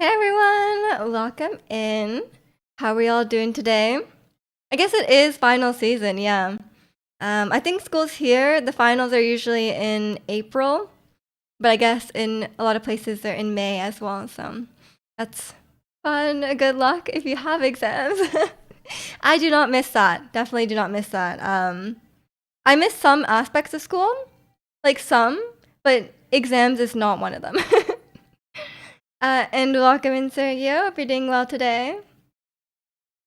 Hey everyone, welcome in. How are we all doing today? I guess it is final season, yeah. I think schools here, the finals are usually in April, but I guess in a lot of places they're in May as well, so that's fun. Good luck if you have exams. I do not miss that. Definitely do not miss that. I miss some aspects of school, like some, but exams is not one of them. And welcome in, Sergio. Hope you're doing well today.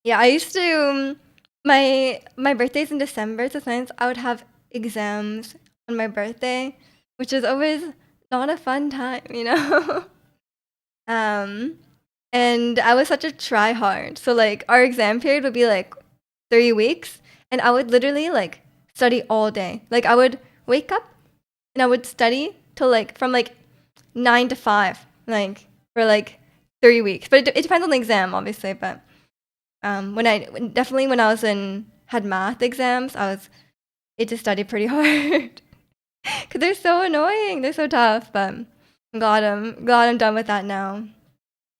Yeah, I used to my birthday's in December, so sometimes I would have exams on my birthday, which is always not a fun time. um, and I was such a try hard. So like our exam period would be like 3 weeks, and I would literally like study all day. Like I would wake up and I would study till like from like 9 to 5, like for like 3 weeks. But it depends on the exam, obviously. But definitely when I was in had math exams, it just studied pretty hard because they're so annoying. They're so tough. But I'm glad I'm done with that now.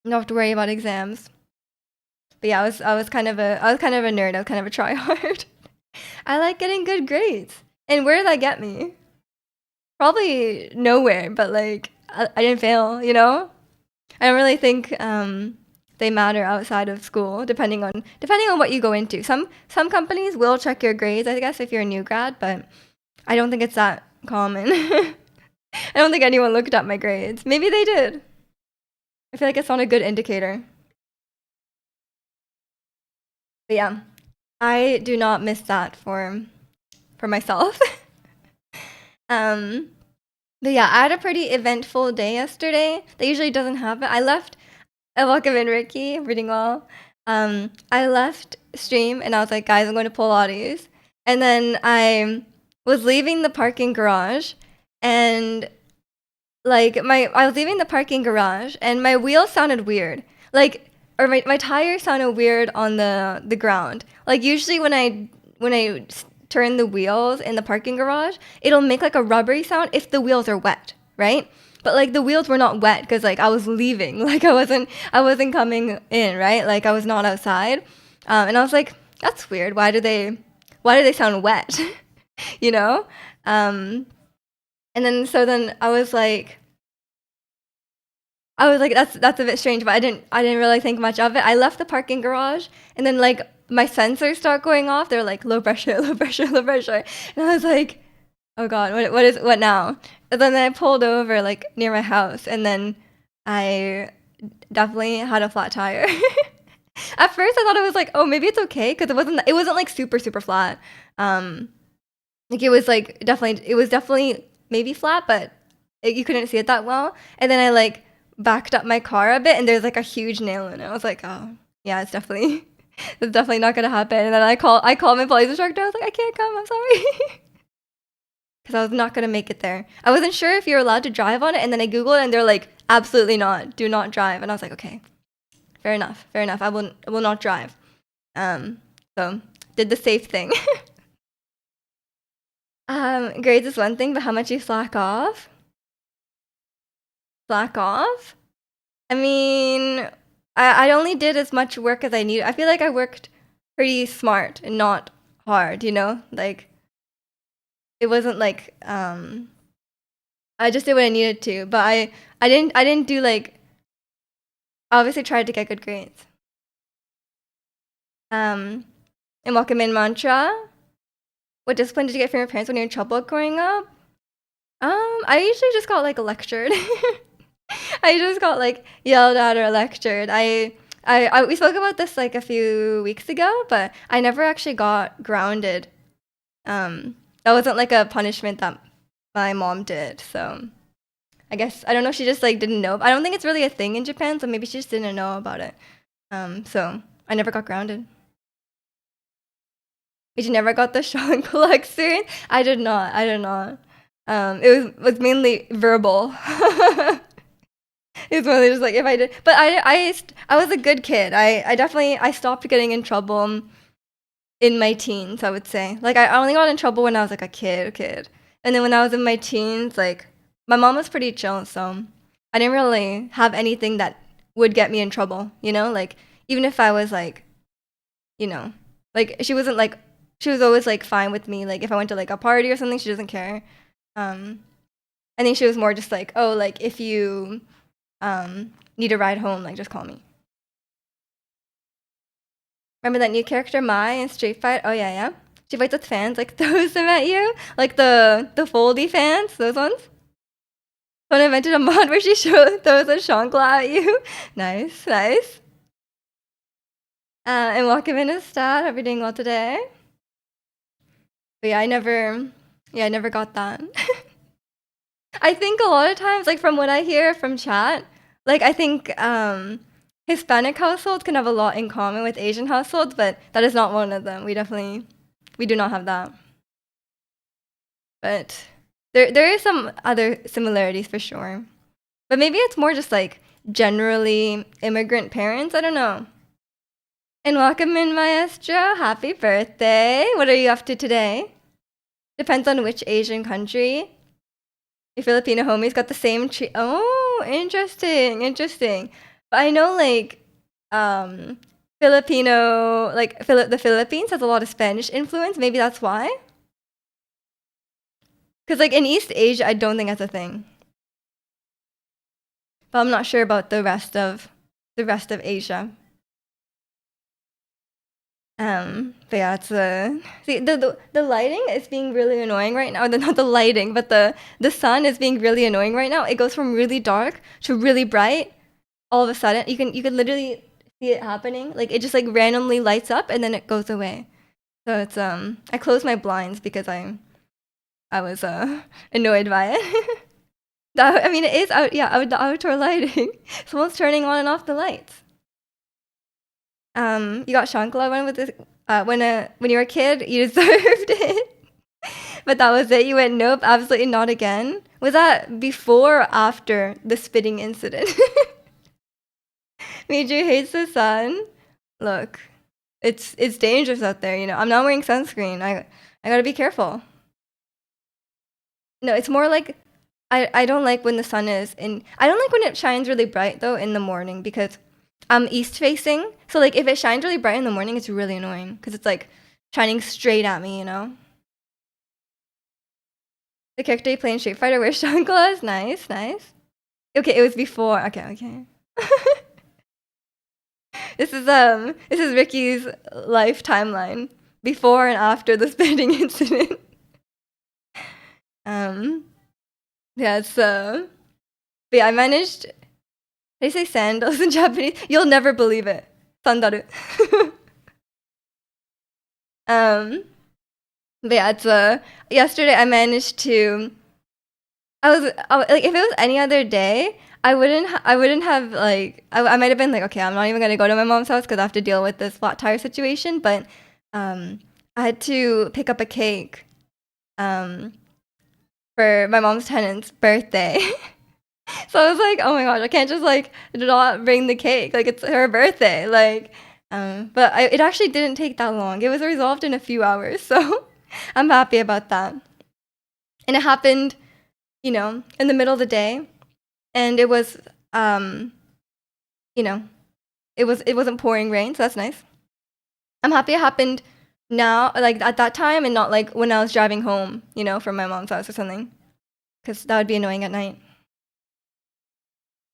I don't have to worry about exams. But yeah, I was kind of a nerd. I was kind of a try hard. I like getting good grades. And where did that get me? Probably nowhere. But like I didn't fail. I don't really think they matter outside of school, depending on what you go into. Some companies will check your grades, I guess, if you're a new grad, but I don't think it's that common. I don't think anyone looked at my grades. Maybe they did. I feel like it's not a good indicator. But yeah, I do not miss that for myself. um, but yeah, I had a pretty eventful day yesterday. That usually doesn't happen. I welcome in Ricky, reading all. I left stream and I was like, guys, I'm going to Pilates. And then I was leaving the parking garage and I was leaving the parking garage and my wheel sounded weird. Or my tire sounded weird on the ground. Like usually when I turn the wheels in the parking garage, it'll make like a rubbery sound if the wheels are wet, right? But like the wheels were not wet because like I was leaving, like I wasn't coming in, right? Like I was not outside, and I was like, that's weird. Why do they sound wet? you know? Um, and then I was like, that's a bit strange, but I didn't really think much of it. I left the parking garage, and then like my sensors start going off. They're like low pressure, low pressure, low pressure, and I was like, oh god, what now? And then I pulled over like near my house, and then I definitely had a flat tire. At first, I thought it was like, oh, maybe it's okay because it wasn't like super super flat. Um, like it was definitely maybe flat, but you couldn't see it that well. And then I like backed up my car a bit, and there's like a huge nail in it. I was like, oh yeah, it's definitely it's definitely not gonna happen. And then I called my police instructor. I was like, I can't come. I'm sorry. Because I was not gonna make it there. I wasn't sure if you're allowed to drive on it, and then I googled it, and they're like, absolutely not, do not drive. And I was like, okay, fair enough, fair enough. I will not drive. So did the safe thing. Grades is one thing, but how much you slack off? Slack off? I mean, I only did as much work as I needed. I feel like I worked pretty smart and not hard. Like it wasn't like I just did what I needed to, but I didn't do like I obviously tried to get good grades. Um, and welcome in mantra. What discipline did you get from your parents when you were in trouble growing up? I usually just got like lectured. I just got like yelled at or lectured. We spoke about this like a few weeks ago, but I never actually got grounded. That wasn't like a punishment that my mom did. So I guess I don't know. She just like didn't know. I don't think it's really a thing in Japan, so maybe she just didn't know about it. So I never got grounded. Did you never got the show and cool experience? I did not. I did not. It was mainly verbal. It was mainly just like if I did, but I was a good kid. I definitely I stopped getting in trouble in my teens. I would say like I only got in trouble when I was like a kid, and then when I was in my teens, like my mom was pretty chill, so I didn't really have anything that would get me in trouble, you know? Like even if I was like, you know, like she wasn't like she was always like fine with me. Like if I went to like a party or something, she doesn't care. Um, I think she was more just like, oh, like if you need a ride home, like just call me. Remember that new character Mai in Street Fight? Oh yeah, yeah. She fights with fans, like throws them at you, like the foldy fans, those ones. Someone invented a mod where she throws a shankla at you. Nice, nice. And welcome in his stat. Hope you're doing well today. But yeah, I never got that. I think a lot of times, like from what I hear from chat, like I think Hispanic households can have a lot in common with Asian households, but that is not one of them. We do not have that. But there is some other similarities for sure. But maybe it's more just like generally immigrant parents. I don't know. And welcome in, Maestro. Happy birthday. What are you up to today? Depends on which Asian country. Your Filipino homies got the same tree. Oh, interesting, interesting. But I know like Filipino, like the Philippines has a lot of Spanish influence. Maybe that's why. Because like in East Asia, I don't think that's a thing. But I'm not sure about the rest of Asia. But yeah, it's see the lighting is being really annoying right now. Not the lighting, but the sun is being really annoying right now. It goes from really dark to really bright. All of a sudden, you can literally see it happening. Like it just like randomly lights up and then it goes away. So it's I closed my blinds because I was annoyed by it. I mean, it is outdoor lighting. Someone's turning on and off the lights. You got Shankla one with this when you were a kid, you deserved it. But that was it. You went, nope, absolutely not again. Was that before or after the spitting incident? Miju hates the sun. Look, it's dangerous out there. You know, I'm not wearing sunscreen. I gotta be careful. No, it's more like I don't like when the sun is in. I don't like when it shines really bright though in the morning because I'm east facing. So like if it shines really bright in the morning, it's really annoying because it's like shining straight at me. You know. The character you play in Street Fighter wears sunglasses. Nice, nice. Okay, it was before. Okay, okay. This is Ricky's life timeline before and after the spitting incident. Yeah, it's but yeah, I managed. They say sandals in Japanese. You'll never believe it. Sandaru. But yeah, it's yesterday I managed to. Like if it was any other day, I wouldn't have like I might have been like, okay, I'm not even gonna go to my mom's house because I have to deal with this flat tire situation. But I had to pick up a cake for my mom's tenant's birthday. So I was like, oh my gosh, I can't just like not bring the cake. Like it's her birthday. Like, but it actually didn't take that long. It was resolved in a few hours. So I'm happy about that. And it happened, you know, in the middle of the day, and it was, you know, it wasn't pouring rain, so that's nice. I'm happy it happened now, like at that time, and not like when I was driving home, you know, from my mom's house or something, because that would be annoying at night.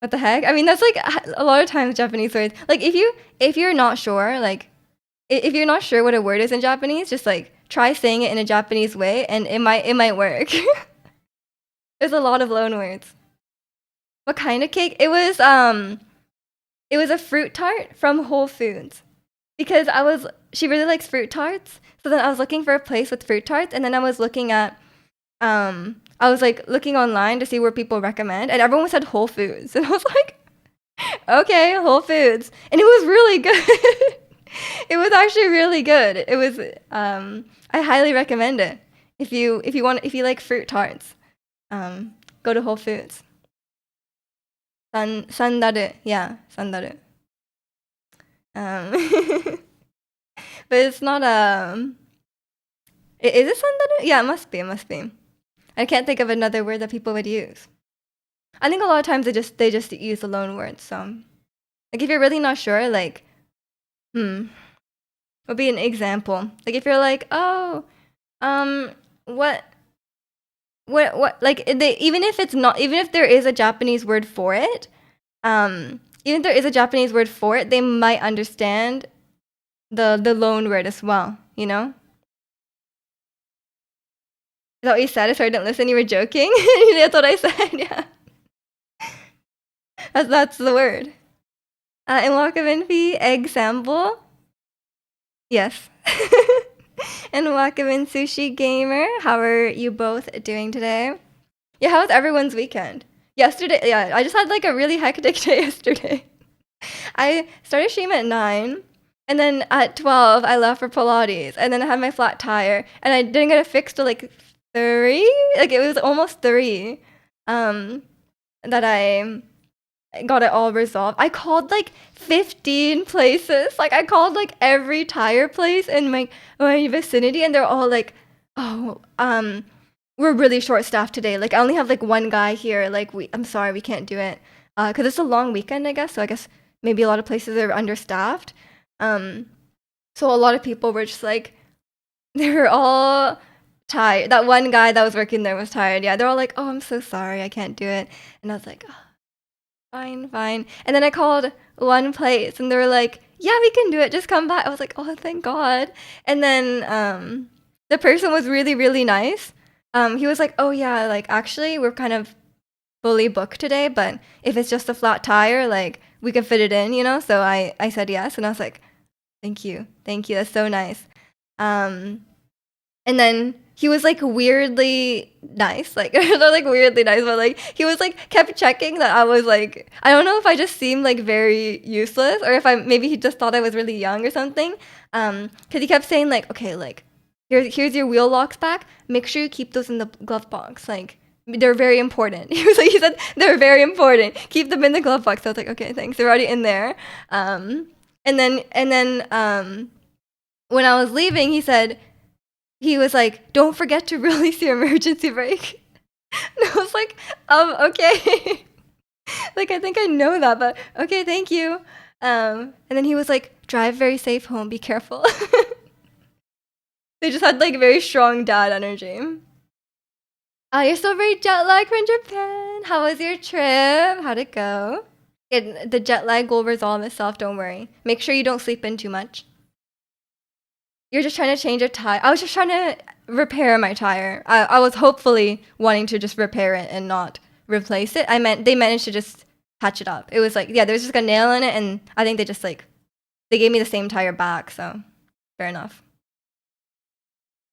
What the heck? I mean, that's like a lot of times Japanese words. Like if you're not sure, like if you're not sure what a word is in Japanese, just like try saying it in a Japanese way, and it might work. There's a lot of loan words. What kind of cake? It was a fruit tart from Whole Foods. Because she really likes fruit tarts. So then I was looking for a place with fruit tarts, and then I was looking at I was like looking online to see where people recommend, and everyone said Whole Foods. And I was like, okay, Whole Foods. And it was really good. It was actually really good. It was I highly recommend it. If you like fruit tarts, go to Whole Foods. Sandaru. Yeah, sandaru. But it's not is it sandaru? Yeah, it must be. I can't think of another word that people would use. I think a lot of times they just use the loan words, so Like if you're really not sure, like, hmm, would be an example. Like if you're like, oh, um, what, like they, even if it's not, even if there is a Japanese word for it, even if there is a Japanese word for it, they might understand the loan word as well. You know? Is that what you said? Sorry, I didn't listen. You were joking. That's what I said. Yeah, that's the word. In Wakaminfi, example. Yes. And Wakamin Sushi Gamer, how are you both doing today? Yeah, how was everyone's weekend? Yesterday, yeah, I just had like a really hectic day yesterday. I started stream at 9, and then at 12, I left for Pilates, and then I had my flat tire, and I didn't get it fixed till like 3? Like it was almost 3 that I got it all resolved. I called like 15 places. Like I called like every tire place in my vicinity, and they're all like, "Oh, we're really short staffed today. Like I only have like one guy here. Like I'm sorry, we can't do it. 'Cause it's a long weekend, I guess. So I guess maybe a lot of places are understaffed. Um, so a lot of people were just like, they were all tired. That one guy that was working there was tired. Yeah, they're all like, "Oh, I'm so sorry, I can't do it." And I was like, "Oh, fine, fine." And then I called one place, and they were like, "Yeah, we can do it. Just come back." I was like, "Oh, thank God." And then the person was really, really nice. He was like, "Oh yeah, like actually, we're kind of fully booked today, but if it's just a flat tire, like we can fit it in, you know?" So I said yes, and I was like, thank you, that's so nice." Um, and then he was like weirdly nice, like not like weirdly nice, but like he was like kept checking that I was like, I don't know if I just seemed like very useless or if I maybe he just thought I was really young or something. Because he kept saying like, okay, like here's your wheel locks back. Make sure you keep those in the glove box, like. They're very important. He said they're very important. Keep them in the glove box. I was like, okay, thanks. They're already in there. And then when I was leaving, he was like, "Don't forget to release your emergency brake." And I was like, okay." Like, I think I know that, but okay, thank you. And then he was like, "Drive very safe home. Be careful." They just had like very strong dad energy. You're still very jet lagged from Japan. How was your trip? How'd it go? The jet lag will resolve itself. Don't worry. Make sure you don't sleep in too much. You're just trying to change a tire. I was just trying to repair my tire. I was hopefully wanting to just repair it and not replace it. I meant they managed to just patch it up. It was like, yeah, there was just like a nail in it, and I think they just like they gave me the same tire back. So fair enough.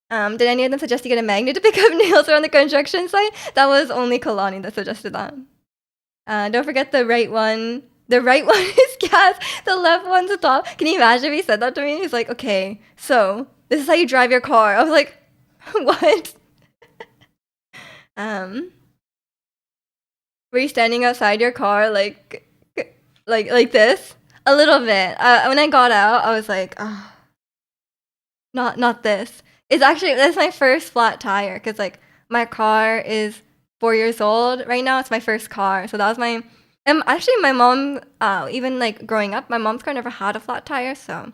Did any of them suggest you get a magnet to pick up nails around the construction site? That was only Kalani that suggested that. Don't forget the right one. The right one is gas. The left one's the top. Can you imagine if he said that to me? He's like, okay, so this is how you drive your car. I was like, what? Um, were you standing outside your car like this? A little bit. When I got out, I was like, oh, not this. It's actually that's my first flat tire because like my car is 4 years old right now. It's my first car, so that was my. And actually, my mom, even like growing up, my mom's car never had a flat tire. So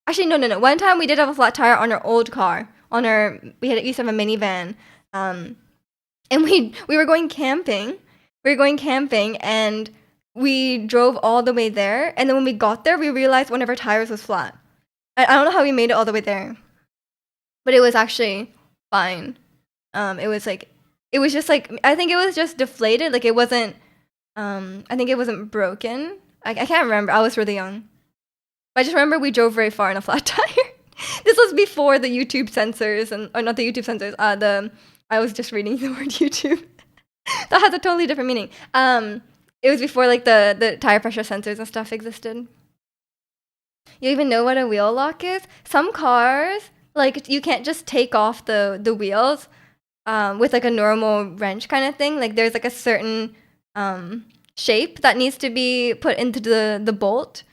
actually, no. One time we did have a flat tire on our old car. We used to have a minivan, and we were going camping. We were going camping, and we drove all the way there. And then when we got there, we realized one of our tires was flat. I don't know how we made it all the way there, but it was actually fine. It was like it was just like I think it was just deflated. Like it wasn't. I think it wasn't broken. I can't remember. I was really young. But I just remember we drove very far in a flat tire. This was before the YouTube sensors or not the YouTube sensors. I was just reading the word YouTube. That has a totally different meaning. It was before like the tire pressure sensors and stuff existed. You even know what a wheel lock is? Some cars, like you can't just take off the wheels with like a normal wrench kind of thing. Like there's like a certain shape that needs to be put into the bolt.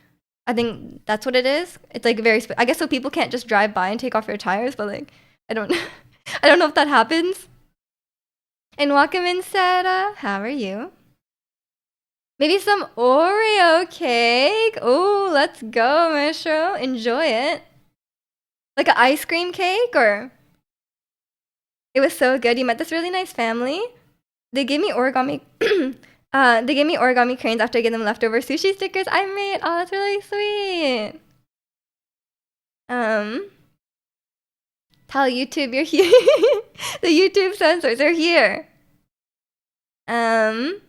I think that's what it is. It's like I guess so people can't just drive by and take off your tires, but like I don't I don't know if that happens. And Wakamin said, "How are you?" Maybe some Oreo cake. Oh, let's go, Mishro. Enjoy it. Like an ice cream cake, or it was so good. You met this really nice family. They gave me origami. They gave me origami cranes after I gave them leftover sushi stickers I made. Oh, that's really sweet. Um, tell YouTube you're here. The YouTube censors are here. No.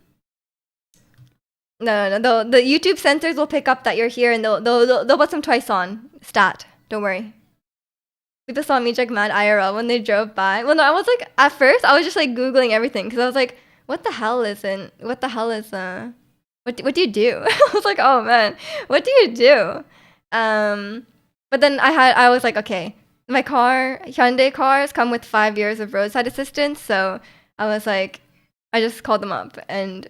The YouTube censors will pick up that you're here, and they'll put some twice on stat. Don't worry. People saw me like mad IRL when they drove by. Well, no, I was like, at first I was just like googling everything because I was like, what the hell is what do you do? I was like, oh man, what do you do? But then I was like, okay, Hyundai cars come with 5 years of roadside assistance, so I was like, I just called them up, and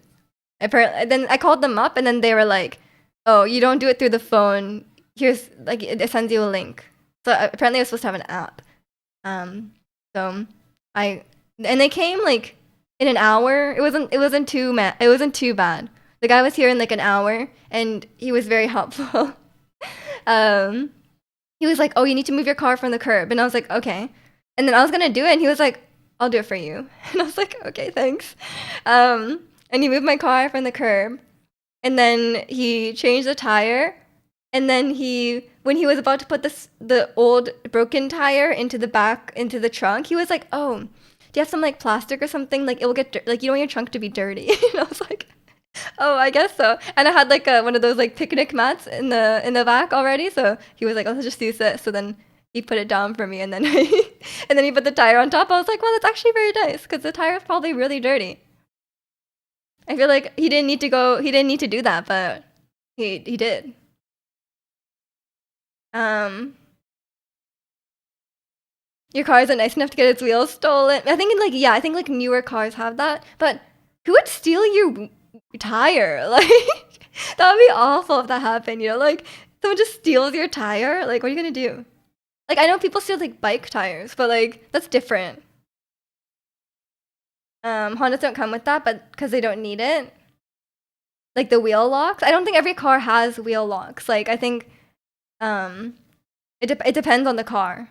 apparently then I called them up, and then they were like, oh, you don't do it through the phone. Here's like it sends you a link. So apparently I was supposed to have an app. So I and they came like in an hour. It wasn't too bad. The guy was here in like an hour, and he was very helpful. um, he was like, "Oh, you need to move your car from the curb," and I was like, "Okay." And then I was gonna do it, and he was like, "I'll do it for you," and I was like, "Okay, thanks." And he moved my car from the curb, and then he changed the tire, and then when he was about to put the old broken tire into the trunk, he was like, "Oh, do you have some like plastic or something? Like it will get like you don't want your trunk to be dirty." And I was like, "Oh, I guess so." And I had like one of those like picnic mats in the back already, so he was like, "Let's just use this." So then he put it down for me, and then and then he put the tire on top. I was like, "Well, that's actually very nice because the tire is probably really dirty." I feel like he didn't need to go. He didn't need to do that, but he did. Um, your car isn't nice enough to get its wheels stolen. I think like newer cars have that, but who would steal your tire? Like that would be awful if that happened. You know, like someone just steals your tire. Like what are you gonna do? Like I know people steal like bike tires, but like that's different. Hondas don't come with that, but because they don't need it. Like the wheel locks. I don't think every car has wheel locks. Like I think um it depends on the car.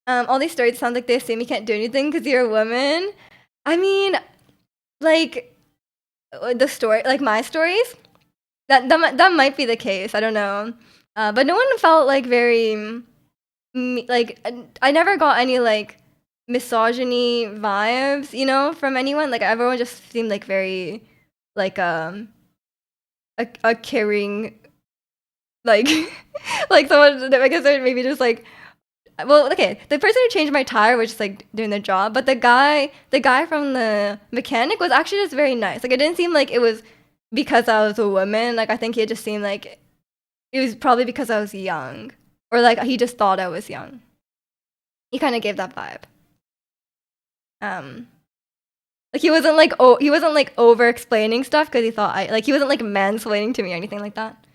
All these stories sound like they assume you can't do anything because you're a woman. I mean, like the story, like my stories, that might be the case. I don't know, but no one felt like very like I never got any like misogyny vibes, you know, from anyone. Like everyone just seemed like very like a caring like like someone. I guess they're maybe just like. Well, okay, the person who changed my tire was just like doing their job, but the guy from the mechanic was actually just very nice. Like it didn't seem like it was because I was a woman. Like I think it just seemed like it was probably because I was young, or like he just thought I was young. He kind of gave that vibe. Um, like he wasn't like over explaining stuff because he thought he wasn't like mansplaining to me or anything like that.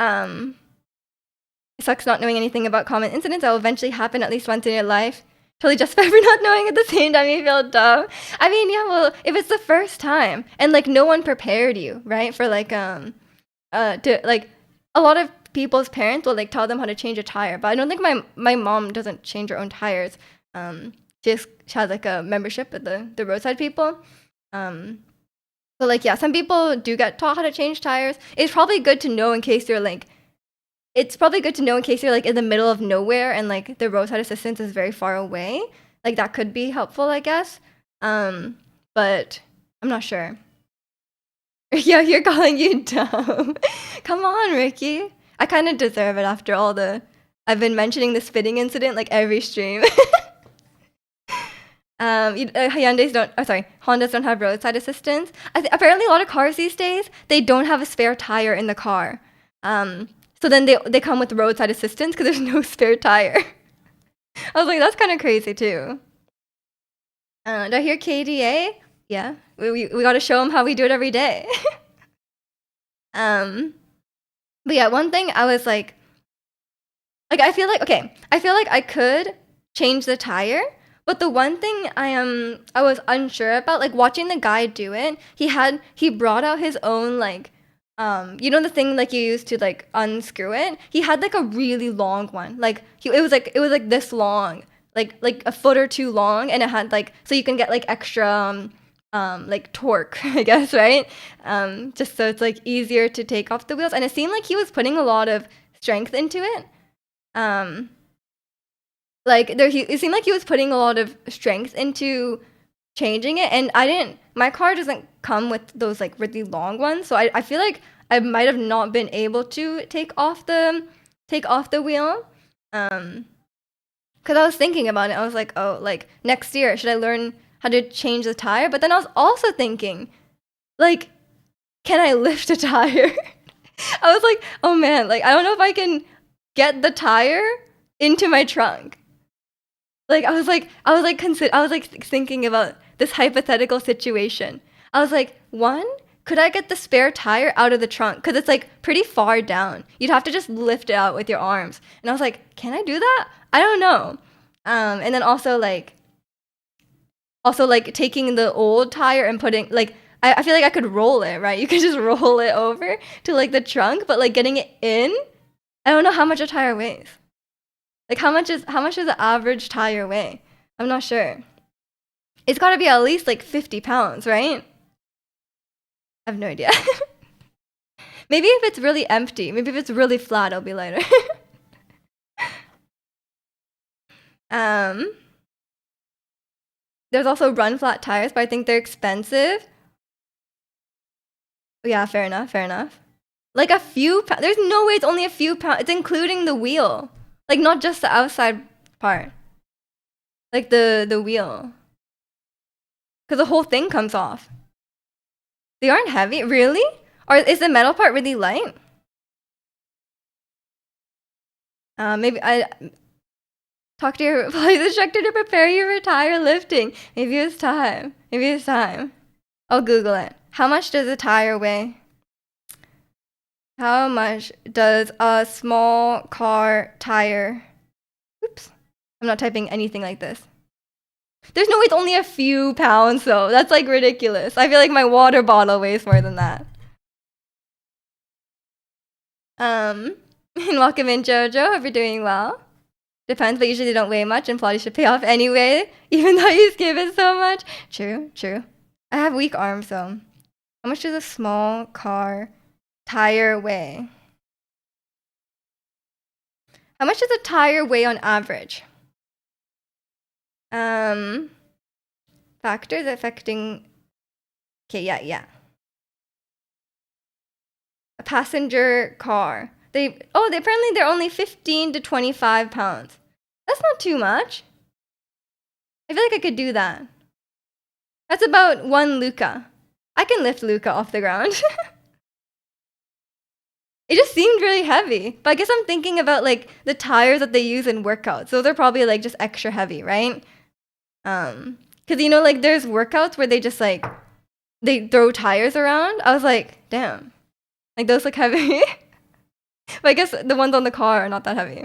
Um, It sucks not knowing anything about common incidents that will eventually happen at least once in your life. Totally justified for not knowing at the same time you feel dumb. I mean, yeah, well, if it's the first time and like no one prepared you, right? For like to like a lot of people's parents will like tell them how to change a tire, but I don't think my mom doesn't change her own tires. She has like a membership with the roadside people. So like yeah, some people do get taught how to change tires. It's probably good to know in case you're like in the middle of nowhere and like the roadside assistance is very far away. Like that could be helpful, I guess. But I'm not sure. Yeah, you're calling you dumb. Come on, Ricky. I kind of deserve it after all the. I've been mentioning the spitting incident like every stream. Hondas don't have roadside assistance. Apparently, a lot of cars these days they don't have a spare tire in the car. So then they come with roadside assistance because there's no spare tire. I was like, that's kind of crazy too. Did I hear KDA? Yeah, we got to show them how we do it every day. But yeah, one thing I was like I feel like I could change the tire, But the one thing I was unsure about, like watching the guy do it, he brought out his own like you know the thing like you use to like unscrew it? He had like a really long one. Like it was like this long. Like a foot or two long, and it had like so you can get like extra like torque, I guess, right? Just so it's like easier to take off the wheels. And it seemed like he was putting a lot of strength into it. Like it seemed like he was putting a lot of strength into changing it, and my car doesn't come with those like really long ones, so I feel like I might have not been able to take off the wheel. Because I was thinking about it, I was like, oh, like next year should I learn how to change the tire? But then I was also thinking, like, can I lift a tire? I was like, oh man, like I don't know if I can get the tire into my trunk. Like I was like thinking about this hypothetical situation. I was like, one, could I get the spare tire out of the trunk? Because it's like pretty far down. You'd have to just lift it out with your arms. And I was like, can I do that? I don't know. And then also like taking the old tire and putting like I feel like I could roll it, right? You could just roll it over to like the trunk, but like getting it in, I don't know how much a tire weighs. Like how much does the average tire weigh? I'm not sure. It's got to be at least like 50 pounds, right? I have no idea. Maybe if it's really empty, maybe if it's really flat, it'll be lighter. There's also run flat tires, but I think they're expensive. Yeah, fair enough. Like a few pounds. There's no way it's only a few pounds. It's including the wheel. Like not just the outside part. Like the wheel. Because the whole thing comes off. They aren't heavy? Really? Or is the metal part really light? Maybe I talk to your police instructor to prepare you for tire lifting. Maybe it's time. I'll Google it. How much does a tire weigh? How much does a small car tire? Oops. I'm not typing anything like this. There's no way it's only a few pounds though. That's like ridiculous. I feel like my water bottle weighs more than that. And welcome in Jojo. Hope you're doing well. Depends, but usually they don't weigh much and Pilates should pay off anyway, even though you skip it so much. True. I have weak arms though. How much does a small car tire weigh? How much does a tire weigh on average? Factors affecting. Okay, yeah. A passenger car. Apparently they're only 15 to 25 pounds. That's not too much. I feel like I could do that. That's about 1 Luca. I can lift Luca off the ground. It just seemed really heavy. But I guess I'm thinking about like the tires that they use in workouts. Those are probably like just extra heavy, right? Because you know, like there's workouts where they just like they throw tires around. I was like, damn, like those look heavy. But I guess the ones on the car are not that heavy.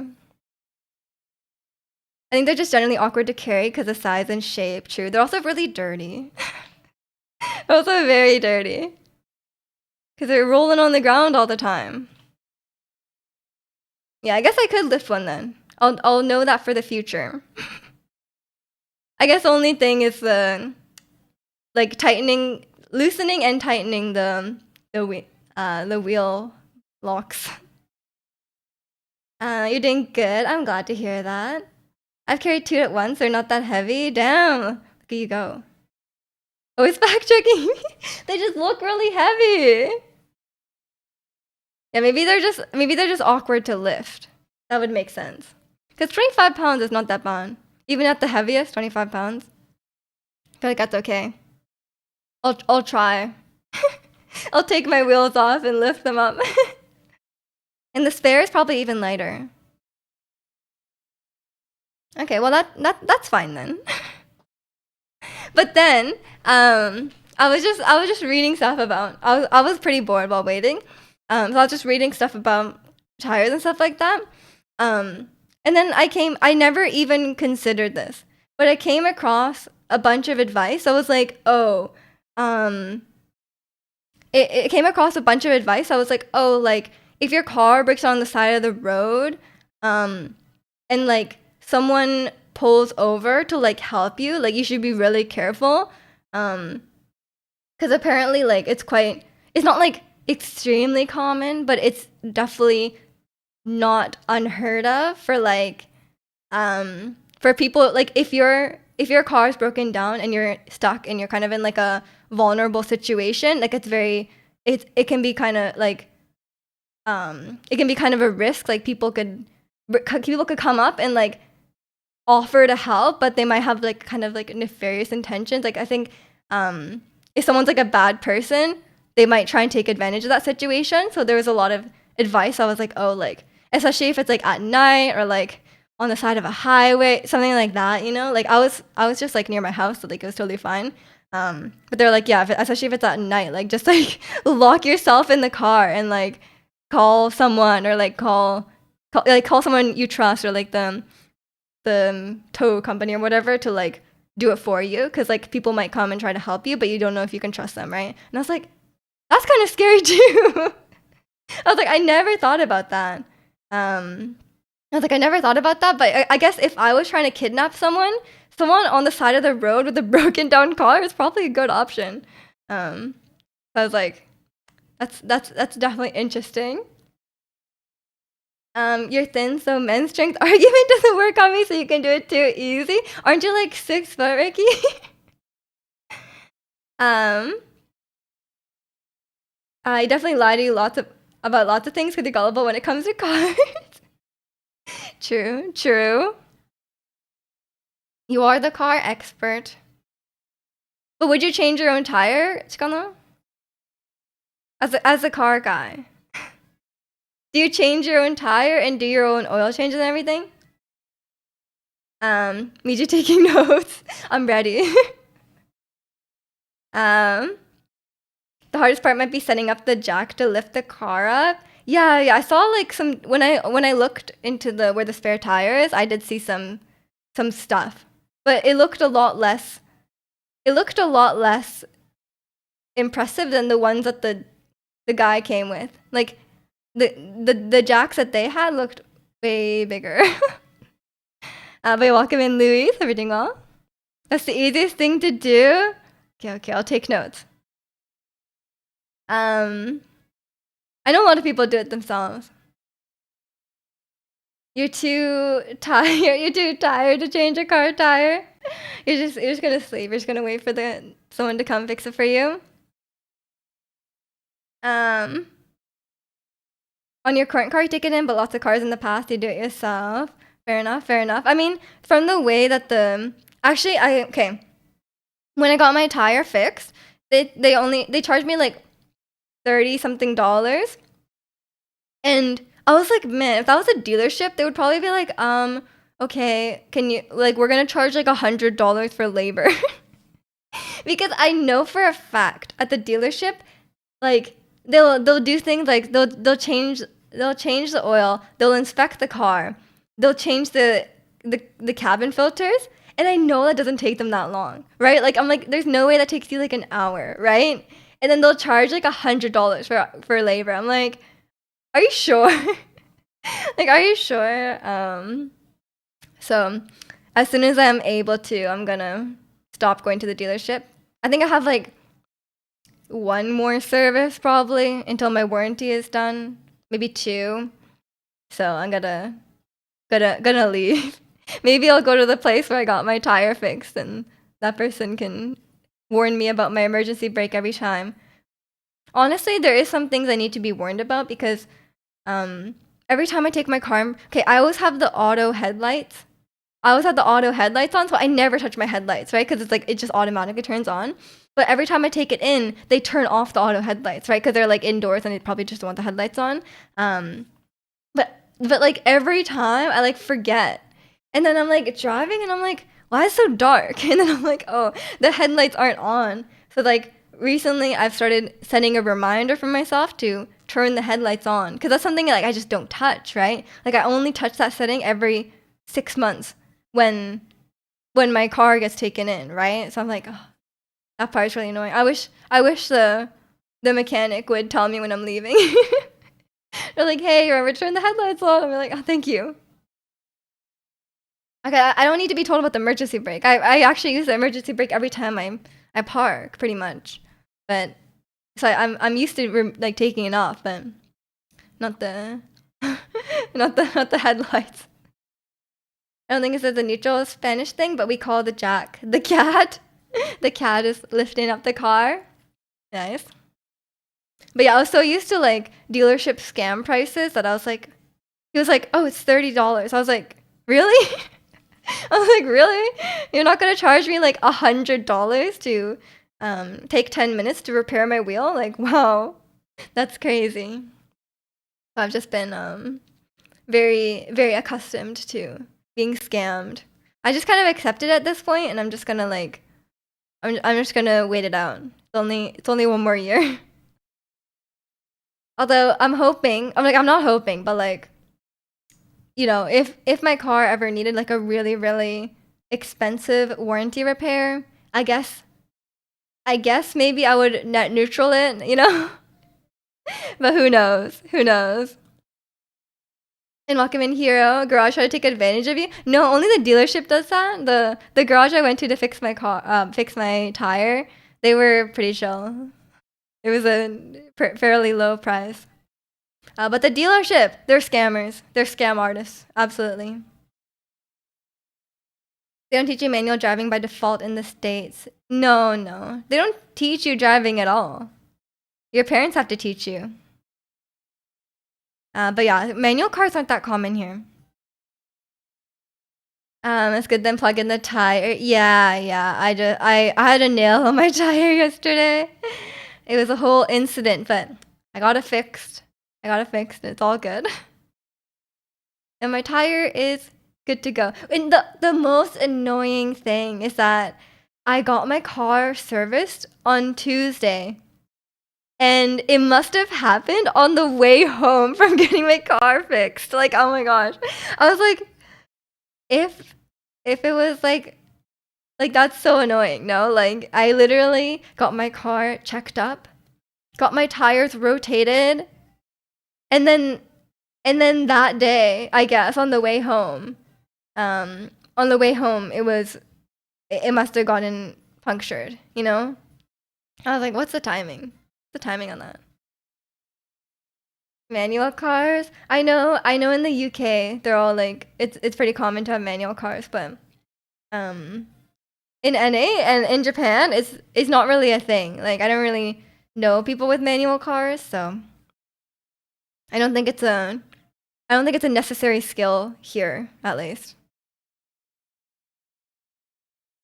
I think they're just generally awkward to carry because of size and shape. True. They're also really dirty. They're also very dirty. Because they're rolling on the ground all the time. Yeah, I guess I could lift one then. I'll know that for the future. I guess the only thing is the like loosening and tightening the wheel locks. You're doing good. I'm glad to hear that. I've carried 2 at once. They're not that heavy. Damn. Look at you go. Always fact checking me. They just look really heavy. Yeah, maybe they're just awkward to lift. That would make sense. Because 25 pounds is not that bad. Even at the heaviest, 25 pounds. I feel like that's okay. I'll try. I'll take my wheels off and lift them up. And the spare is probably even lighter. Okay, well that's fine then. But then I was just reading stuff about. I was pretty bored while waiting, so I was just reading stuff about tires and stuff like that. And then I never even considered this, but I came across a bunch of advice. I was like, oh, um, it came across a bunch of advice. I was like, oh, like if your car breaks down on the side of the road, um, and like someone pulls over to like help you, like you should be really careful. Because apparently, like it's not like extremely common, but it's definitely not unheard of for like for people like if your car is broken down and you're stuck and you're kind of in like a vulnerable situation, like it can be kind of like it can be kind of a risk. Like people could come up and like offer to help, but they might have like kind of like nefarious intentions. Like I think if someone's like a bad person, they might try and take advantage of that situation. So there was a lot of advice. I was like, oh, like especially if it's like at night or like on the side of a highway, something like that, you know? Like I was just like near my house, so like it was totally fine. But they're like, yeah, especially if it's at night, like just like lock yourself in the car and like call someone or like call someone you trust or like the tow company or whatever to like do it for you, because like people might come and try to help you, but you don't know if you can trust them, right? And I was like, that's kind of scary too. I was like, I never thought about that. I was like, I never thought about that, but I guess if I was trying to kidnap someone on the side of the road with a broken down car is probably a good option. So I was like, that's definitely interesting. You're thin, so men's strength argument doesn't work on me, so you can do it too easy. Aren't you like 6 foot, Ricky? um, I definitely lie to you about lots of things because you're gullible when it comes to cars. True, true. You are the car expert. But would you change your own tire, Chikano? As a car guy. Do you change your own tire and do your own oil changes and everything? Me you taking notes. I'm ready. The hardest part might be setting up the jack to lift the car up. Yeah, I saw like some when I looked into the where the spare tire is, I did see some stuff. But it looked a lot less impressive than the ones that the guy came with. Like the jacks that they had looked way bigger. But welcome in, Louise. Everything well? That's the easiest thing to do. Okay, I'll take notes. I know a lot of people do it themselves. You're too tired. You're too tired to change a car tire. You're just gonna sleep. You're just gonna wait for someone to come fix it for you. On your current car, you take it in, but lots of cars in the past, you do it yourself. Fair enough. I mean, from the way that when I got my tire fixed, they charged me like 30 something dollars. And I was like, man, if that was a dealership, they would probably be like, okay, can you like we're gonna charge like $100 for labor. Because I know for a fact at the dealership, like they'll do things like they'll change the oil, they'll inspect the car, they'll change the cabin filters, and I know that doesn't take them that long, right? Like I'm like, there's no way that takes you like an hour, right? And then they'll charge like $100 for labor. I'm like, are you sure? Like, are you sure? So as soon as I'm able to, I'm gonna stop going to the dealership. I think I have like one more service probably until my warranty is done, maybe 2. So I'm gonna leave. Maybe I'll go to the place where I got my tire fixed, and that person can warn me about my emergency brake every time. Honestly, there is some things I need to be warned about because every time I take my car, I always have the auto headlights. On, so I never touch my headlights, right? Because it's like it just automatically turns on. But every time I take it in, they turn off the auto headlights, right? Because they're like indoors and they probably just don't want the headlights on. But like every time I like forget, and then I'm like driving and I'm like, why is it so dark? And then I'm like, oh, the headlights aren't on. So like recently I've started setting a reminder for myself to turn the headlights on, because that's something like I just don't touch, right? Like I only touch that setting every 6 months when when my car gets taken in, right? So I'm like, oh, that part's really annoying. I wish the mechanic would tell me when I'm leaving. They're like, hey, remember to turn the headlights on. I'm like, oh, thank you. Okay, I don't need to be told about the emergency brake. I actually use the emergency brake every time I park, pretty much. But so I'm used to like taking it off, but not the not the headlights. I don't think it's a neutral Spanish thing, but we call the jack the cat. The cat is lifting up the car. Nice. But yeah, I was so used to like dealership scam prices that I was like, he was like, oh, it's $30. I was like, really? I was like, really? You're not gonna charge me like $100 to take 10 minutes to repair my wheel? Like, wow, that's crazy. So I've just been very, very accustomed to being scammed. I just kind of accept it at this point, and I'm just gonna like, I'm just gonna wait it out. It's only one more year. Although I'm not hoping, but like, you know, if my car ever needed like a really, really expensive warranty repair, I guess maybe I would net neutral it, you know? But who knows? Who knows? And welcome in, Hero. Garage try to take advantage of you? No, only the dealership does that. The garage I went to fix my car, fix my tire, they were pretty chill. It was a fairly low price. But the dealership, they're scammers. They're scam artists. Absolutely. They don't teach you manual driving by default in the States. No, no. They don't teach you driving at all. Your parents have to teach you. But yeah, manual cars aren't that common here. It's good then plug in the tire. Yeah. I had a nail on my tire yesterday. It was a whole incident, but I got it fixed. It's all good. And my tire is good to go. And the most annoying thing is that I got my car serviced on Tuesday. And it must have happened on the way home from getting my car fixed. Like, oh my gosh. I was like, if it was like that's so annoying, no? Like, I literally got my car checked up, got my tires rotated, and then that day, I guess, on the way home, it must have gotten punctured, you know? I was like, what's the timing? The timing on that? Manual cars? I know in the UK, they're all like, it's pretty common to have manual cars, but in NA and in Japan, it's not really a thing. Like, I don't really know people with manual cars, so I don't think it's a necessary skill here, at least.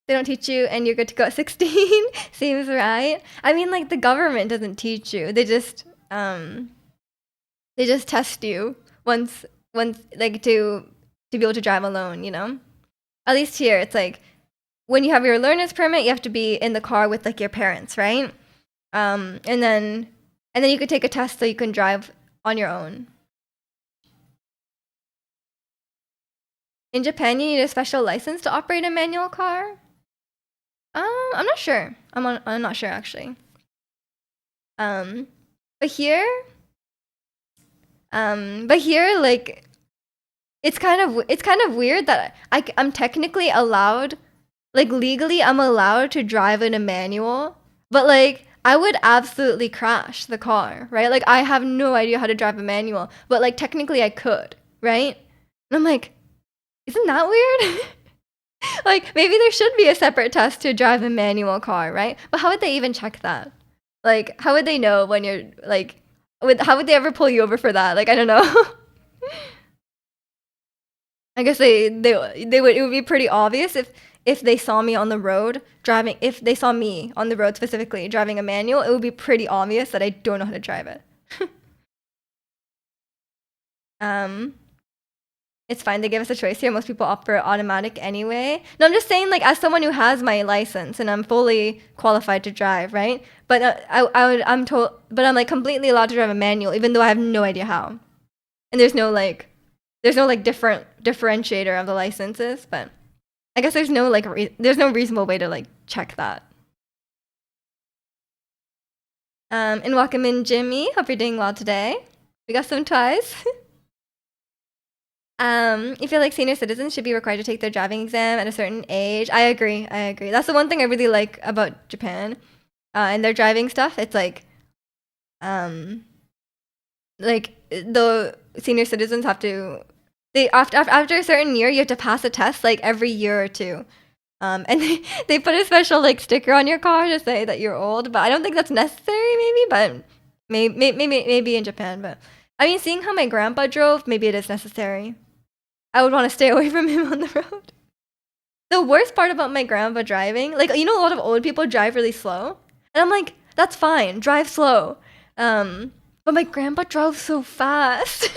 They don't teach you and you're good to go at 16. Seems right. I mean, like, the government doesn't teach you. They just test you once like to be able to drive alone, you know? At least here, it's like when you have your learner's permit, you have to be in the car with like your parents, right? And then you could take a test so you can drive on your own. In Japan, you need a special license to operate a manual car. I'm not sure. I'm not sure actually. But here, like, it's kind of weird that I'm technically allowed, like, legally I'm allowed to drive in a manual, but like I would absolutely crash the car, right? Like, I have no idea how to drive a manual, but like technically I could, right? And I'm like, isn't that weird? Like, maybe there should be a separate test to drive a manual car, right? But how would they even check that? Like, how would they know when you're like, how would they ever pull you over for that? Like, I don't know. I guess they would. It would be pretty obvious if they saw me on the road driving. If they saw me on the road specifically driving a manual, it would be pretty obvious that I don't know how to drive it. It's fine. They give us a choice here. Most people opt for automatic anyway. No, I'm just saying, like, as someone who has my license and I'm fully qualified to drive, right? But but I'm like completely allowed to drive a manual, even though I have no idea how. And there's no like different differentiator of the licenses. But I guess there's no like there's no reasonable way to like check that. And welcome in, Jimmy. Hope you're doing well today. We got some ties. You feel like senior citizens should be required to take their driving exam at a certain age. I agree. I agree. That's the one thing I really like about Japan, and their driving stuff. It's like the senior citizens have to they after a certain year you have to pass a test like every year or two. And they put a special like sticker on your car to say that you're old, but I don't think that's necessary. Maybe, but maybe in Japan. But I mean, seeing how my grandpa drove, maybe it is necessary. I would want to stay away from him on the road. The worst part about my grandpa driving, like a lot of old people drive really slow, and I'm like, that's fine, drive slow. But my grandpa drove so fast.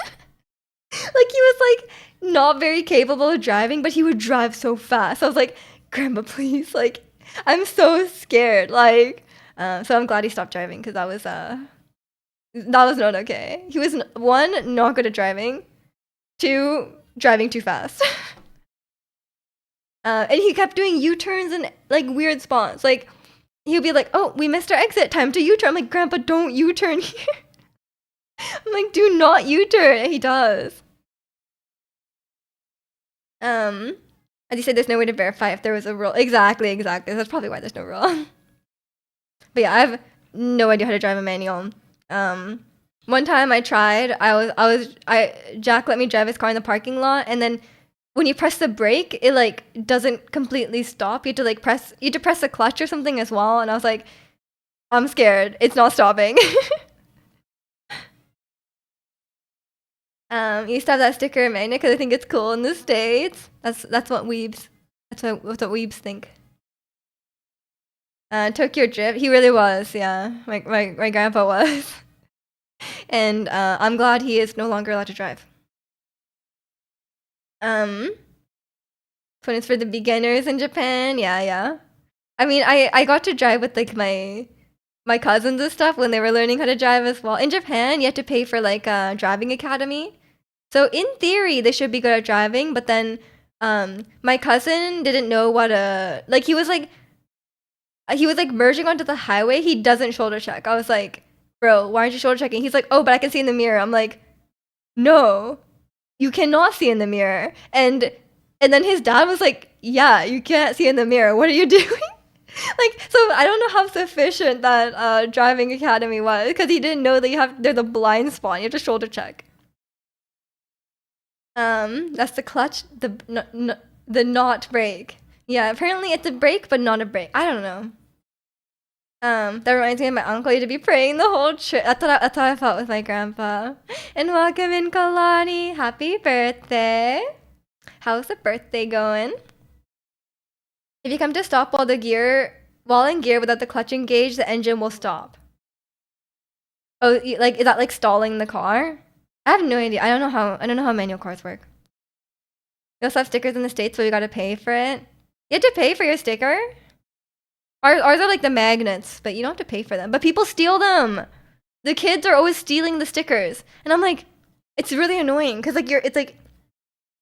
Like he was like not very capable of driving, but he would drive so fast. I was like, Grandpa, please, like I'm so scared. Like, so I'm glad he stopped driving because that was not okay. He was one, not good at driving, two, driving too fast. And he kept doing U-turns and like weird spots. Like he'd be like, "Oh, we missed our exit. Time to U-turn." I'm like, "Grandpa, don't U-turn here." I'm like, "Do not U-turn." And he does. As you said, there's no way to verify if there was a rule. Exactly. That's probably why there's no rule. But yeah, I have no idea how to drive a manual. One time I tried. Jack let me drive his car in the parking lot, and then when you press the brake, it like doesn't completely stop. You have to press the clutch or something as well. And I was like, I'm scared. It's not stopping. You used to have that sticker magnet because I think it's cool in the States. That's what weebs. That's what weebs think. Tokyo Drift. He really was. Yeah, my grandpa was. And I'm glad he is no longer allowed to drive. When it's for the beginners in Japan, yeah. I mean, I got to drive with like my cousins and stuff when they were learning how to drive as well. In Japan, you have to pay for like a driving academy. So in theory, they should be good at driving, but then my cousin didn't know what like he was like merging onto the highway. He doesn't shoulder check. I was like, bro, why aren't you shoulder checking? He's like, oh, but I can see in the mirror. I'm like, no, you cannot see in the mirror. And then his dad was like, yeah, you can't see in the mirror. What are you doing? Like, so I don't know how sufficient that driving academy was because he didn't know that there's a blind spot. You have to shoulder check. That's the clutch, the not brake. Yeah, apparently it's a brake, but not a brake. I don't know. That reminds me of my uncle. He had to be praying the whole trip. That's how I felt with my grandpa. And welcome in, Kalani. Happy birthday. How's the birthday going? If you come to stop while in gear without the clutch engaged, the engine will stop. Oh, like is that like stalling the car? I have no idea. I don't know how manual cars work. We also have stickers in the States, so we gotta pay for it. You have to pay for your sticker? Ours are like the magnets, but you don't have to pay for them. But people steal them. The kids are always stealing the stickers. And I'm like, it's really annoying because like it's like,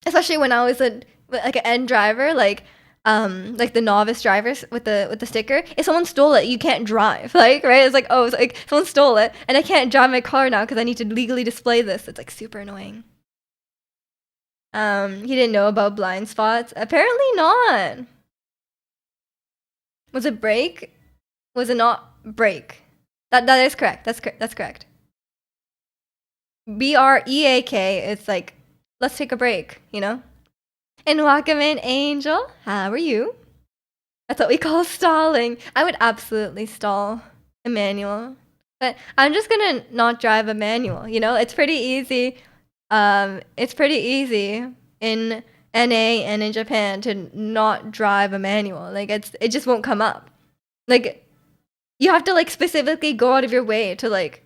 especially when I was like an end driver, like the novice drivers with the sticker. If someone stole it, you can't drive. Like, right? It's like, oh, it's like someone stole it and I can't drive my car now because I need to legally display this. It's like super annoying. He didn't know about blind spots. Apparently not. Was it brake? Was it not brake? That is correct. That's correct. BREAK. It's like, let's take a break, you know? And welcome in, Angel. How are you? That's what we call stalling. I would absolutely stall a manual. But I'm just gonna not drive a manual, you know? It's pretty easy. It's pretty easy in NA and in Japan to not drive a manual. Like it just won't come up. Like you have to like specifically go out of your way to like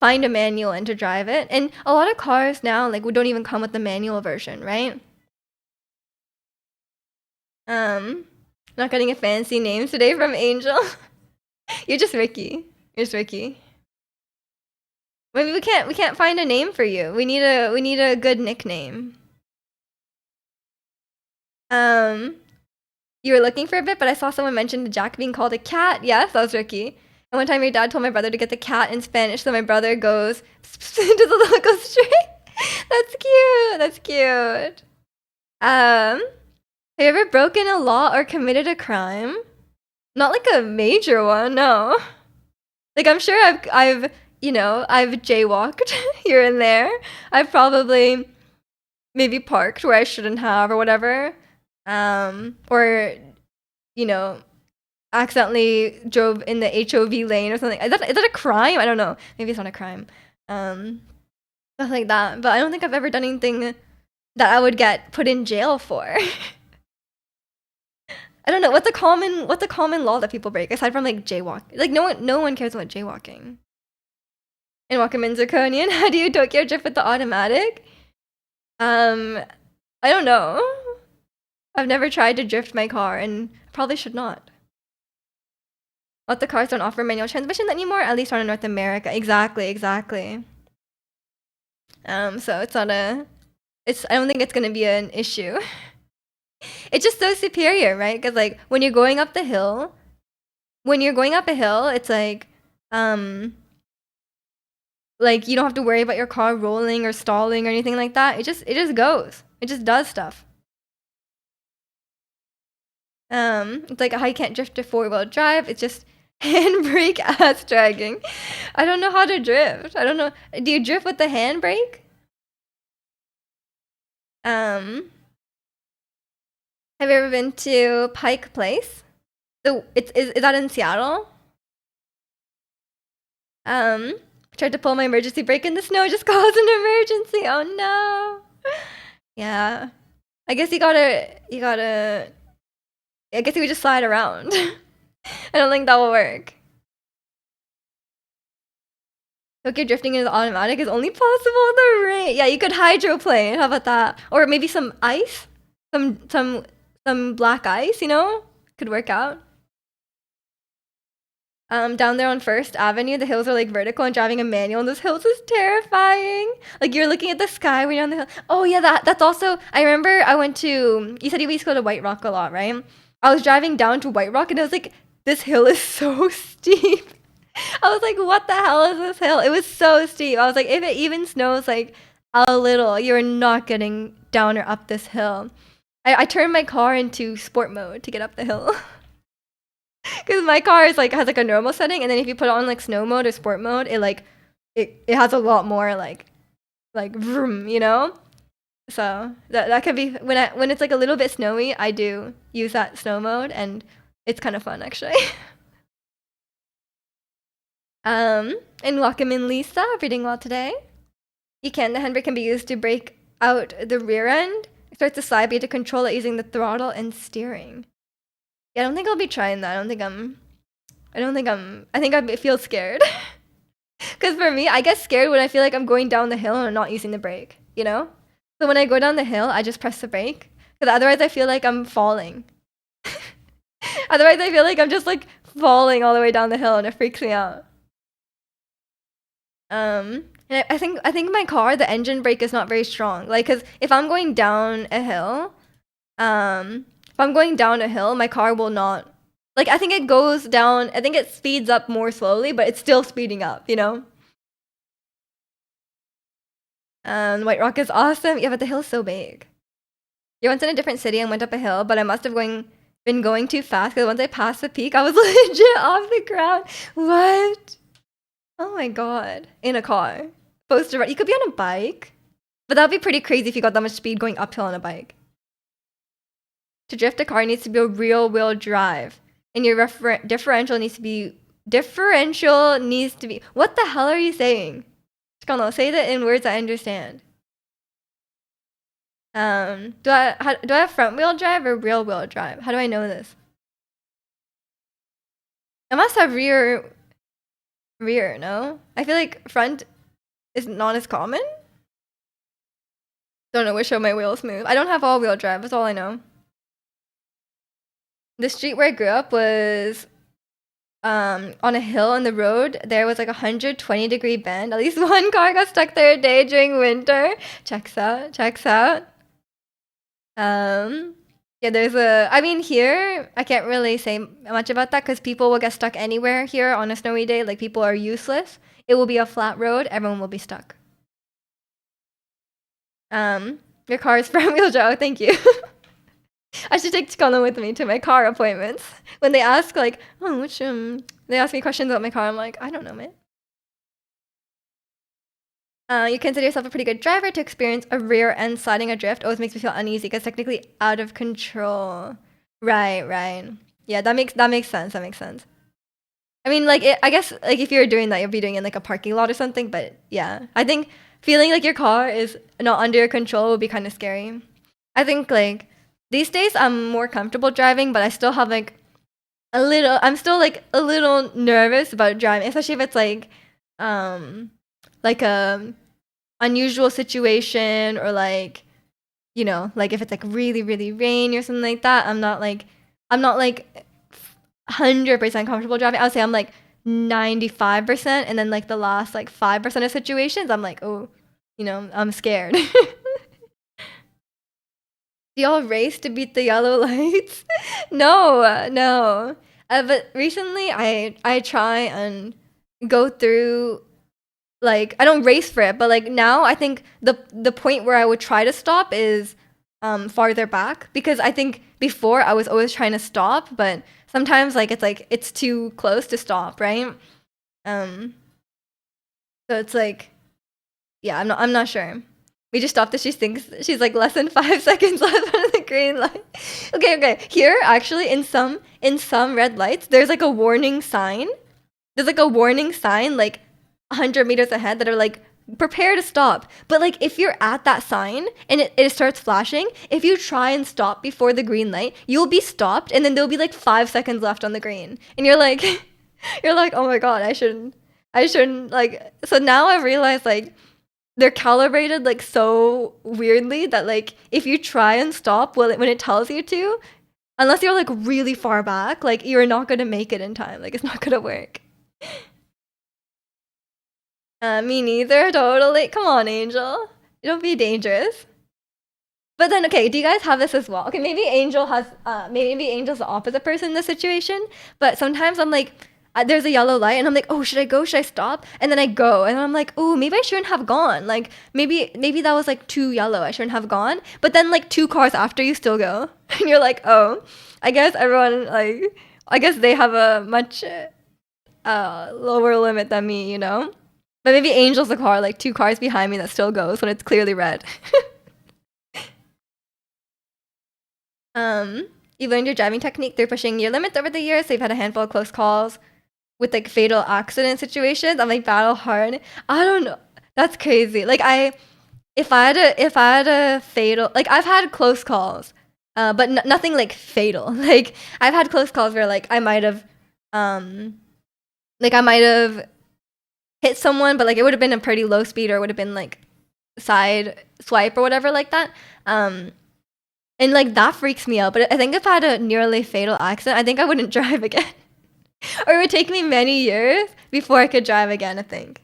find a manual and to drive it. And a lot of cars now like don't even come with the manual version, right? Not getting a fancy name today from Angel. You're just Ricky. You're just Ricky. Maybe we can't find a name for you. We need a good nickname. You were looking for a bit, but I saw someone mention the Jack being called a cat. Yes, that was Ricky. And one time your dad told my brother to get the cat in Spanish, so my brother goes into the local street. That's cute. That's cute. Have you ever broken a law or committed a crime? Not like a major one, no. Like I'm sure I've I've jaywalked here and there. I've probably maybe parked where I shouldn't have or whatever. Or accidentally drove in the HOV lane or something. Is that a crime? I don't know. Maybe it's not a crime. Stuff like that. But I don't think I've ever done anything that I would get put in jail for. I don't know. What's a common law that people break aside from like jaywalk? Like no one cares about jaywalking. In Wakamin Zirconian, how do you Tokyo drift with the automatic? I don't know. I've never tried to drift my car and probably should not. What the cars don't offer manual transmission anymore, at least around North America. Exactly. So it's not I don't think it's gonna be an issue. It's just so superior, right? Because like when you're going up a hill, it's like you don't have to worry about your car rolling or stalling or anything like that. It just goes. It just does stuff. It's like how you can't drift to 4-wheel drive. It's just handbrake ass dragging. I don't know how to drift. I don't know. Do you drift with the handbrake? Have you ever been to Pike Place? Is that in Seattle? Tried to pull my emergency brake in the snow, just caused an emergency. Oh no. Yeah. I guess you gotta I guess you would just slide around. I don't think that will work. Okay, drifting into the automatic is only possible in the rain. Yeah, you could hydroplane. How about that? Or maybe some ice? Some black ice, could work out. Down there on First Avenue, the hills are like vertical, and driving a manual on those hills is terrifying. Like you're looking at the sky when you're on the hill. Oh yeah, that's also. I remember I went to. You said you used to go to White Rock a lot, right? I was driving down to White Rock, and I was like, this hill is so steep. I was like, what the hell is this hill? It was so steep. I was like, if it even snows like a little, you're not getting down or up this hill. I turned my car into sport mode to get up the hill. Because my car is has a normal setting, and then if you put it on snow mode or sport mode, it has a lot more like vroom, So that could be when it's a little bit snowy, I do use that snow mode, and it's kind of fun actually. And welcome in Lisa, reading well today. The handbrake can be used to brake out the rear end. It starts the side B to control it using the throttle and steering. Yeah, I don't think I'll be trying that. I think I feel scared. Because for me, I get scared when I feel like I'm going down the hill and I'm not using the brake, So when I go down the hill, I just press the brake. Because otherwise I feel like I'm falling. Otherwise I feel like I'm just falling all the way down the hill, and it freaks me out. And I think my car, the engine brake is not very strong. Because if I'm going down a hill, my car will not. I think it goes down. I think it speeds up more slowly, but it's still speeding up. White Rock is awesome. Yeah, but the hill's so big. You went in a different city and went up a hill, but I must have been going too fast because once I passed the peak, I was legit off the ground. What? Oh my god. In a car. You could be on a bike. But that would be pretty crazy if you got that much speed going uphill on a bike. To drift a car needs to be a real wheel drive. And your differential needs to be... What the hell are you saying? Chikano, say that in words I understand. Do I have front wheel drive or rear wheel drive? How do I know this? I must have rear, no? I feel like front is not as common. Don't know which of my wheels move. I don't have all-wheel drive, that's all I know. The street where I grew up was on a hill on the road. There was 120-degree bend. At least one car got stuck there a day during winter. Checks out. Yeah, there's a. I mean, here I can't really say much about that because people will get stuck anywhere here on a snowy day. Like people are useless. It will be a flat road. Everyone will be stuck. Your car is front wheel drive. Thank you. I should take Colin with me to my car appointments. When they ask like, oh, they ask me questions about my car. I'm like, I don't know, man. You consider yourself a pretty good driver to experience a rear end sliding adrift. Always makes me feel uneasy because technically out of control. Right, right. Yeah, that makes sense. That makes sense. I mean, like, I guess, like, if you're doing that, you'll be doing it in like a parking lot or something. But yeah, I think feeling like your car is not under your control would be kind of scary. I think like these days I'm more comfortable driving, but I still have like a little. I'm still like a little nervous about driving, especially if it's like a unusual situation or like like if it's like really really rainy or something like that. I'm not like 100% comfortable driving. I would say I'm like 95%, and then like the last like 5% of situations I'm like, oh, I'm scared. Do y'all race to beat the yellow lights? No, no. But recently I try and go through, like, I don't race for it, but like now I think the point where I would try to stop is farther back, because I think before I was always trying to stop, but sometimes like it's too close to stop, right? Um so it's like, yeah, I'm not sure. We just stopped as she thinks she's like less than 5 seconds left on the green light. Okay, okay. Here, actually, in some red lights, there's like a warning sign. There's like a warning sign, like 100 meters ahead, that are like, prepare to stop. But like, if you're at that sign and it starts flashing, if you try and stop before the green light, you'll be stopped, and then there'll be like 5 seconds left on the green, and you're like, you're like, oh my god, I shouldn't like. So now I realize like they're calibrated like so weirdly that like if you try and stop when it tells you to, unless you're like really far back, like you're not gonna make it in time. Like it's not gonna work. Me neither, totally. Come on, Angel. Don't be dangerous. But then, okay, do you guys have this as well? Okay, maybe Angel's the opposite person in this situation. But sometimes I'm like, there's a yellow light, and I'm like, oh, should I go? Should I stop? And then I go, and I'm like, oh, maybe I shouldn't have gone. Like, maybe that was like too yellow. I shouldn't have gone. But then, like 2 cars after, you still go, and you're like, oh, I guess everyone like, I guess they have a much lower limit than me. But maybe Angel's the car, like 2 cars behind me, that still goes when it's clearly red. You learned your driving technique through pushing your limits over the years, so you've had a handful of close calls with like fatal accident situations. I'm like battle hard. I don't know. That's crazy. Like if I had a fatal, like I've had close calls, but nothing like fatal. Like I've had close calls where um, I might have hit someone, but like it would have been a pretty low speed, or it would have been like side swipe or whatever like that. And like that freaks me out. But I think if I had a nearly fatal accident, I think I wouldn't drive again. Or it would take me many years before I could drive again, I think.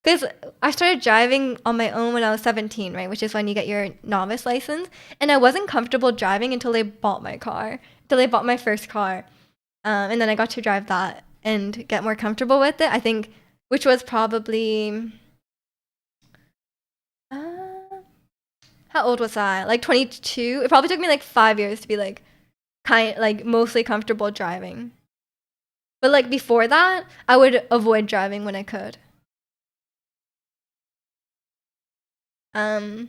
Because I started driving on my own when I was 17, right? Which is when you get your novice license. And I wasn't comfortable driving until I bought my car, until I bought my first car. And then I got to drive that and get more comfortable with it, I think, which was probably. How old was I? Like 22? It probably took me like 5 years to be like mostly comfortable driving. But like before that, I would avoid driving when I could. That's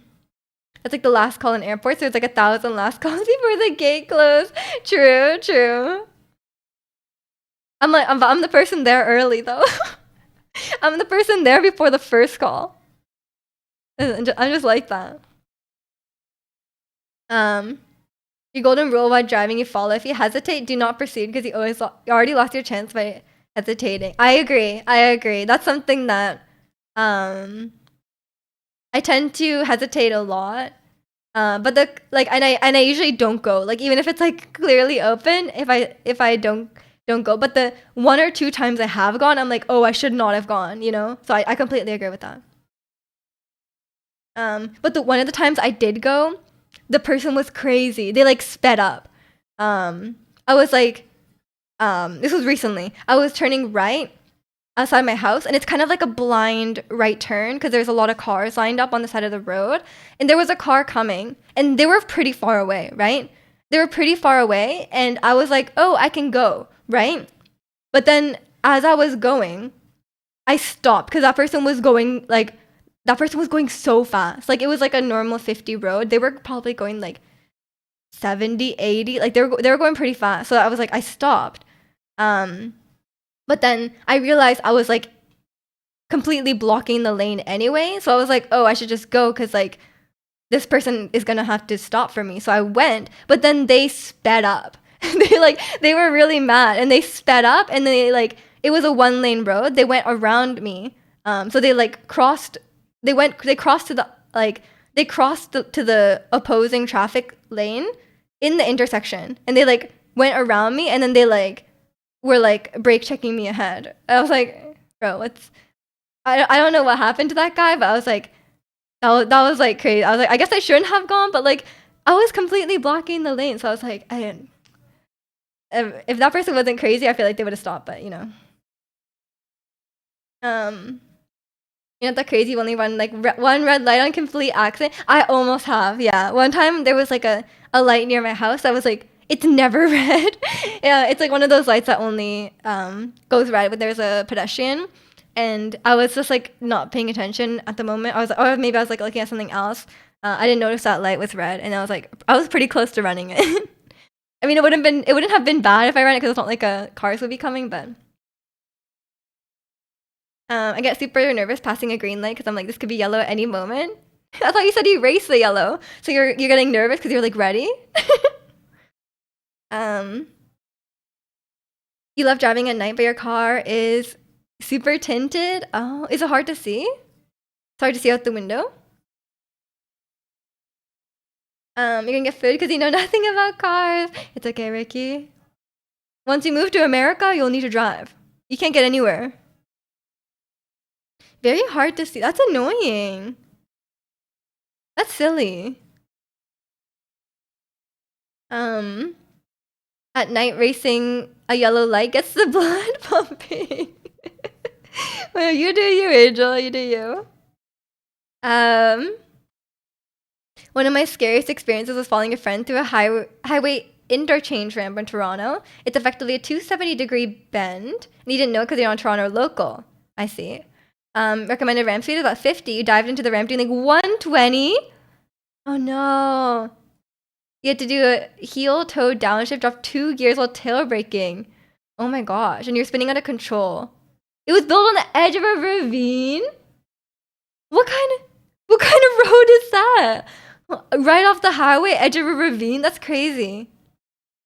like the last call in airports. There's like 1,000 last calls before the gate closed. True, true. I'm the person there early though. I'm the person there before the first call. I'm just like that. Your golden rule while driving, you follow. If you hesitate, do not proceed, because you already lost your chance by hesitating. I agree. I agree. That's something that I tend to hesitate a lot. But and I usually don't go. Like even if it's like clearly open, if I don't go. But the 1 or 2 times I have gone, I'm like, oh, I should not have gone. So I completely agree with that. But one of the times I did go, the person was crazy. They like sped up. I was like, this was recently. I was turning right outside my house, and it's kind of like a blind right turn because there's a lot of cars lined up on the side of the road, and there was a car coming, and they were pretty far away, right? They were pretty far away, and I was like, oh, I can go, right? But then as I was going, I stopped because that person was going so fast. Like it was like a normal 50 road. They were probably going like 70, 80. Like they were going pretty fast. So I was like, I stopped. But then I realized I was like completely blocking the lane anyway. So I was like, oh, I should just go because like this person is gonna have to stop for me. So I went, but then they sped up. They were really mad and they sped up, and they like, it was a 1 lane road. They went around me. So they like crossed. They crossed to the to the opposing traffic lane in the intersection, and they like went around me, and then they like were like brake checking me ahead. I was like, bro, what's I don't know what happened to that guy, but I was like, that was like crazy. I was like, I guess I shouldn't have gone, but like I was completely blocking the lane, so I was like, I didn't. If that person wasn't crazy, I feel like they would have stopped, but you know. You know the crazy only run like one red light on complete accident? I almost have, yeah. One time there was like a light near my house. I was like, it's never red. Yeah, it's like one of those lights that only goes red when there's a pedestrian. And I was just like not paying attention at the moment. Or maybe I was like looking at something else. I didn't notice that light was red, and I was pretty close to running it. I mean, it wouldn't have been bad if I ran it because it's not like cars would be coming, but. I get super nervous passing a green light because I'm like, this could be yellow at any moment. I thought you said you raced the yellow, so you're getting nervous because you're like ready. um, you love driving at night, but your car is super tinted. Oh, is it hard to see? It's hard to see out the window. You're gonna get food because you know nothing about cars. It's okay, Ricky. Once you move to America, you'll need to drive. You can't get anywhere. Very hard to see. That's annoying. That's silly. At night racing a yellow light gets the blood pumping. Well, you do you, Angel. You do you. One of my scariest experiences was following a friend through a highway interchange ramp in Toronto. It's effectively a 270-degree bend, and you didn't know because you're on Toronto local. I see. Recommended ramp speed is about 50. You dived into the ramp doing like 120. Oh no. You had to do a heel toe downshift, drop 2 gears while tail braking. Oh my gosh. And you're spinning out of control. It was built on the edge of a ravine? What kind of road is that? Right off the highway, edge of a ravine? That's crazy.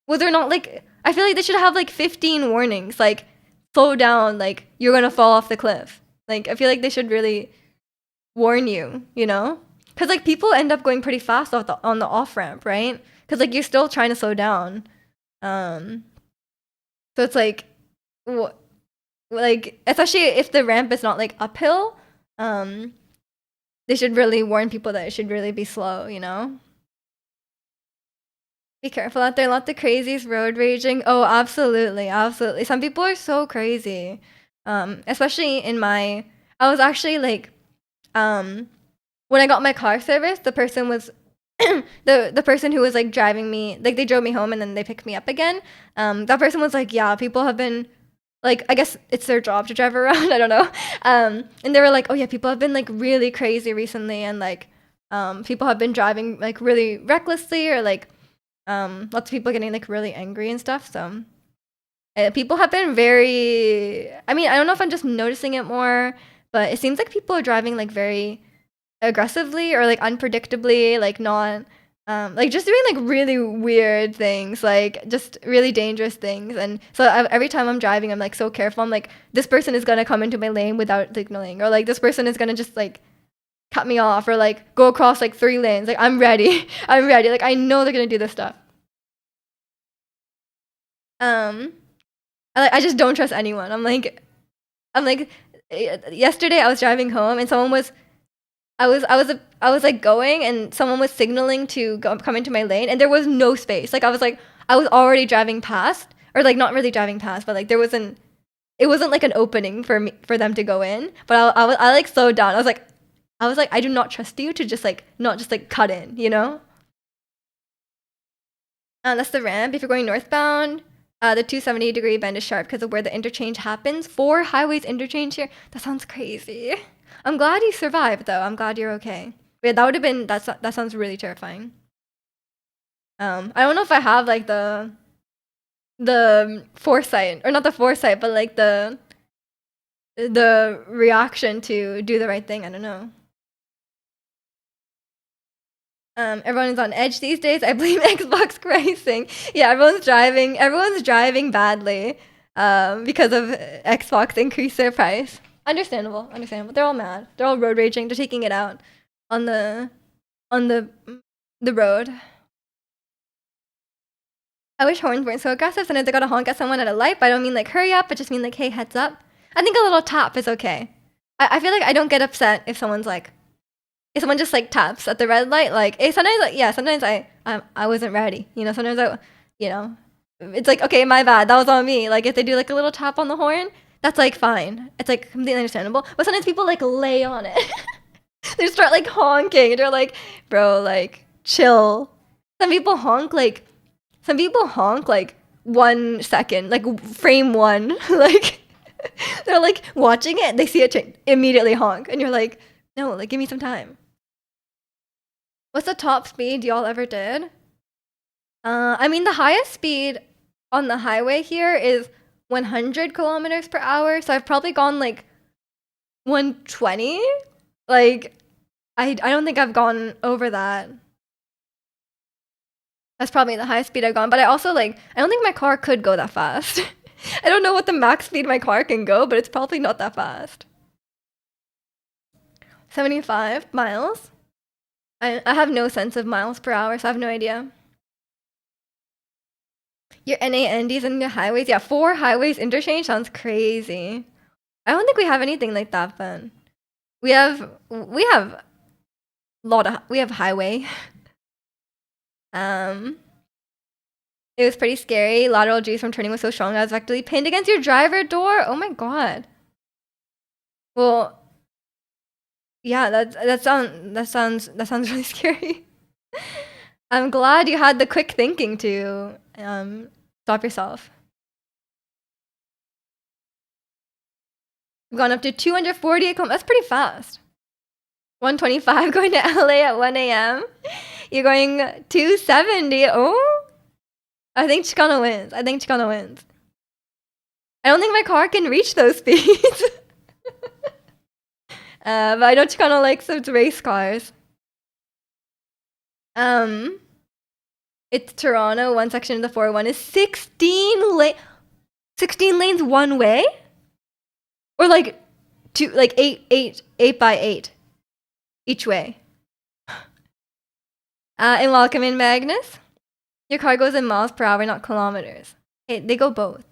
Was there not like, I feel like they should have like 15 warnings, like slow down, like you're gonna fall off the cliff. Like I feel like they should really warn you, you know? Because like people end up going pretty fast on the off ramp, right? Because like you're still trying to slow down. So it's like, like especially if the ramp is not like uphill, they should really warn people that it should really be slow, you know? Be careful out there. Lots of crazies road raging. Oh, absolutely, absolutely. Some people are so crazy. Especially I was actually like, when I got my car serviced, the person was the person who was like driving me, like they drove me home and then they picked me up again. That person was like, yeah, people have been like, I guess it's their job to drive around. I don't know. And they were like, oh yeah, people have been like really crazy recently, and like, people have been driving like really recklessly, or like, lots of people getting like really angry and stuff. So people have been very. I mean, I don't know if I'm just noticing it more, but it seems like people are driving like very aggressively or like unpredictably, like not like just doing like really weird things, like just really dangerous things. And so every time I'm driving, I'm like so careful. I'm like, this person is gonna come into my lane without signaling, or like this person is gonna just like cut me off, or like go across like 3 lanes. Like I'm ready. I'm ready. Like I know they're gonna do this stuff. I just don't trust anyone. I'm like yesterday I was driving home and someone was I was like going, and someone was signaling to come into my lane, and there was no space. Like I was already driving past, or like not really driving past, but like there wasn't. It wasn't like an opening for me for them to go in. But I like slowed down. I was like, I do not trust you to just like not just like cut in, you know? That's the ramp. If you're going northbound, the 270-degree bend is sharp because of where the interchange happens. 4 highways interchange here. That sounds crazy. I'm glad you survived, though. I'm glad you're okay. Yeah, that would have been that sounds really terrifying. I don't know if I have like the foresight, or not the foresight, but like the reaction to do the right thing. I don't know. Everyone is on edge these days. I blame Xbox pricing. Yeah, everyone's driving badly because of Xbox increased their price. Understandable. They're all mad. They're all road raging. They're taking it out on the road. I wish horns weren't so aggressive. Sometimes I gotta honk at someone at a light, but I don't mean like hurry up, but just mean like, hey, heads up. I think a little tap is okay. I feel like I don't get upset if someone just like taps at the red light. Like, sometimes like, yeah, sometimes I wasn't ready. You know, sometimes you know, it's like, okay, my bad. That was on me. Like if they do like a little tap on the horn, that's like fine. It's like completely understandable. But sometimes people like lay on it. They start like honking. They're like, bro, like chill. Some people honk like 1 second, like frame 1. Like they're like watching it, they see it change, immediately honk, and you're like, no, like give me some time. What's the top speed y'all ever did? I mean, the highest speed on the highway here is 100 kilometers per hour, so I've probably gone like 120. Like I don't think I've gone over that. That's probably the highest speed I've gone. But I also like, I don't think my car could go that fast. I don't know what the max speed my car can go, but it's probably not that fast. 75 miles. I have no sense of miles per hour, so I have no idea. Your NANDs and your highways. Yeah, 4 highways interchange sounds crazy. I don't think we have anything like that, but we have highway. It was pretty scary. Lateral juice from turning was so strong I was effectively pinned against your driver door. Oh my god. Well, yeah, that sounds really scary. I'm glad you had the quick thinking to stop yourself. We've gone up to 248 kilometers. That's pretty fast. 125 going to LA at 1 a.m. You're going 270. Oh, I think Chicano wins. I don't think my car can reach those speeds. But I know Chicano likes those race cars. It's Toronto. One section of the 401 is 16 lanes one way, or like 8 by 8 each way. And welcome in, Magnus. Your car goes in miles per hour, not kilometers. Hey, they go both.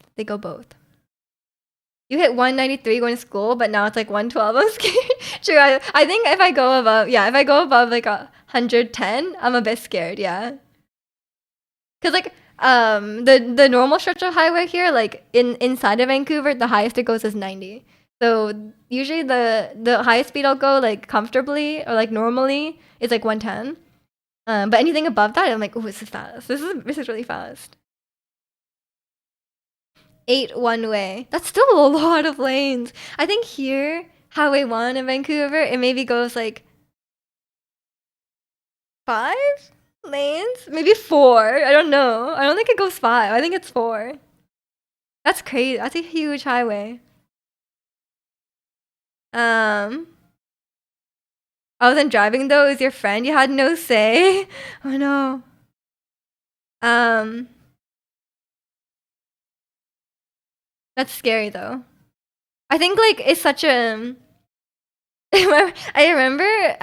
You hit 193 going to school, but now it's like 112. I'm scared. True. I think if I go above like 110, I'm a bit scared. Yeah. Cause like the normal stretch of highway here, like inside of Vancouver, the highest it goes is 90. So usually the highest speed I'll go like comfortably or like normally is like 110. But anything above that, I'm like, oh, this is fast. This is really fast. 8 one way. That's still a lot of lanes. I think here, Highway 1 in Vancouver, it maybe goes like 5 lanes? Maybe 4. I don't know. I don't think it goes 5. I think it's 4. That's crazy. That's a huge highway. I wasn't driving though. It was your friend. You had no say. Oh no. That's scary though. I think like it's such a. I remember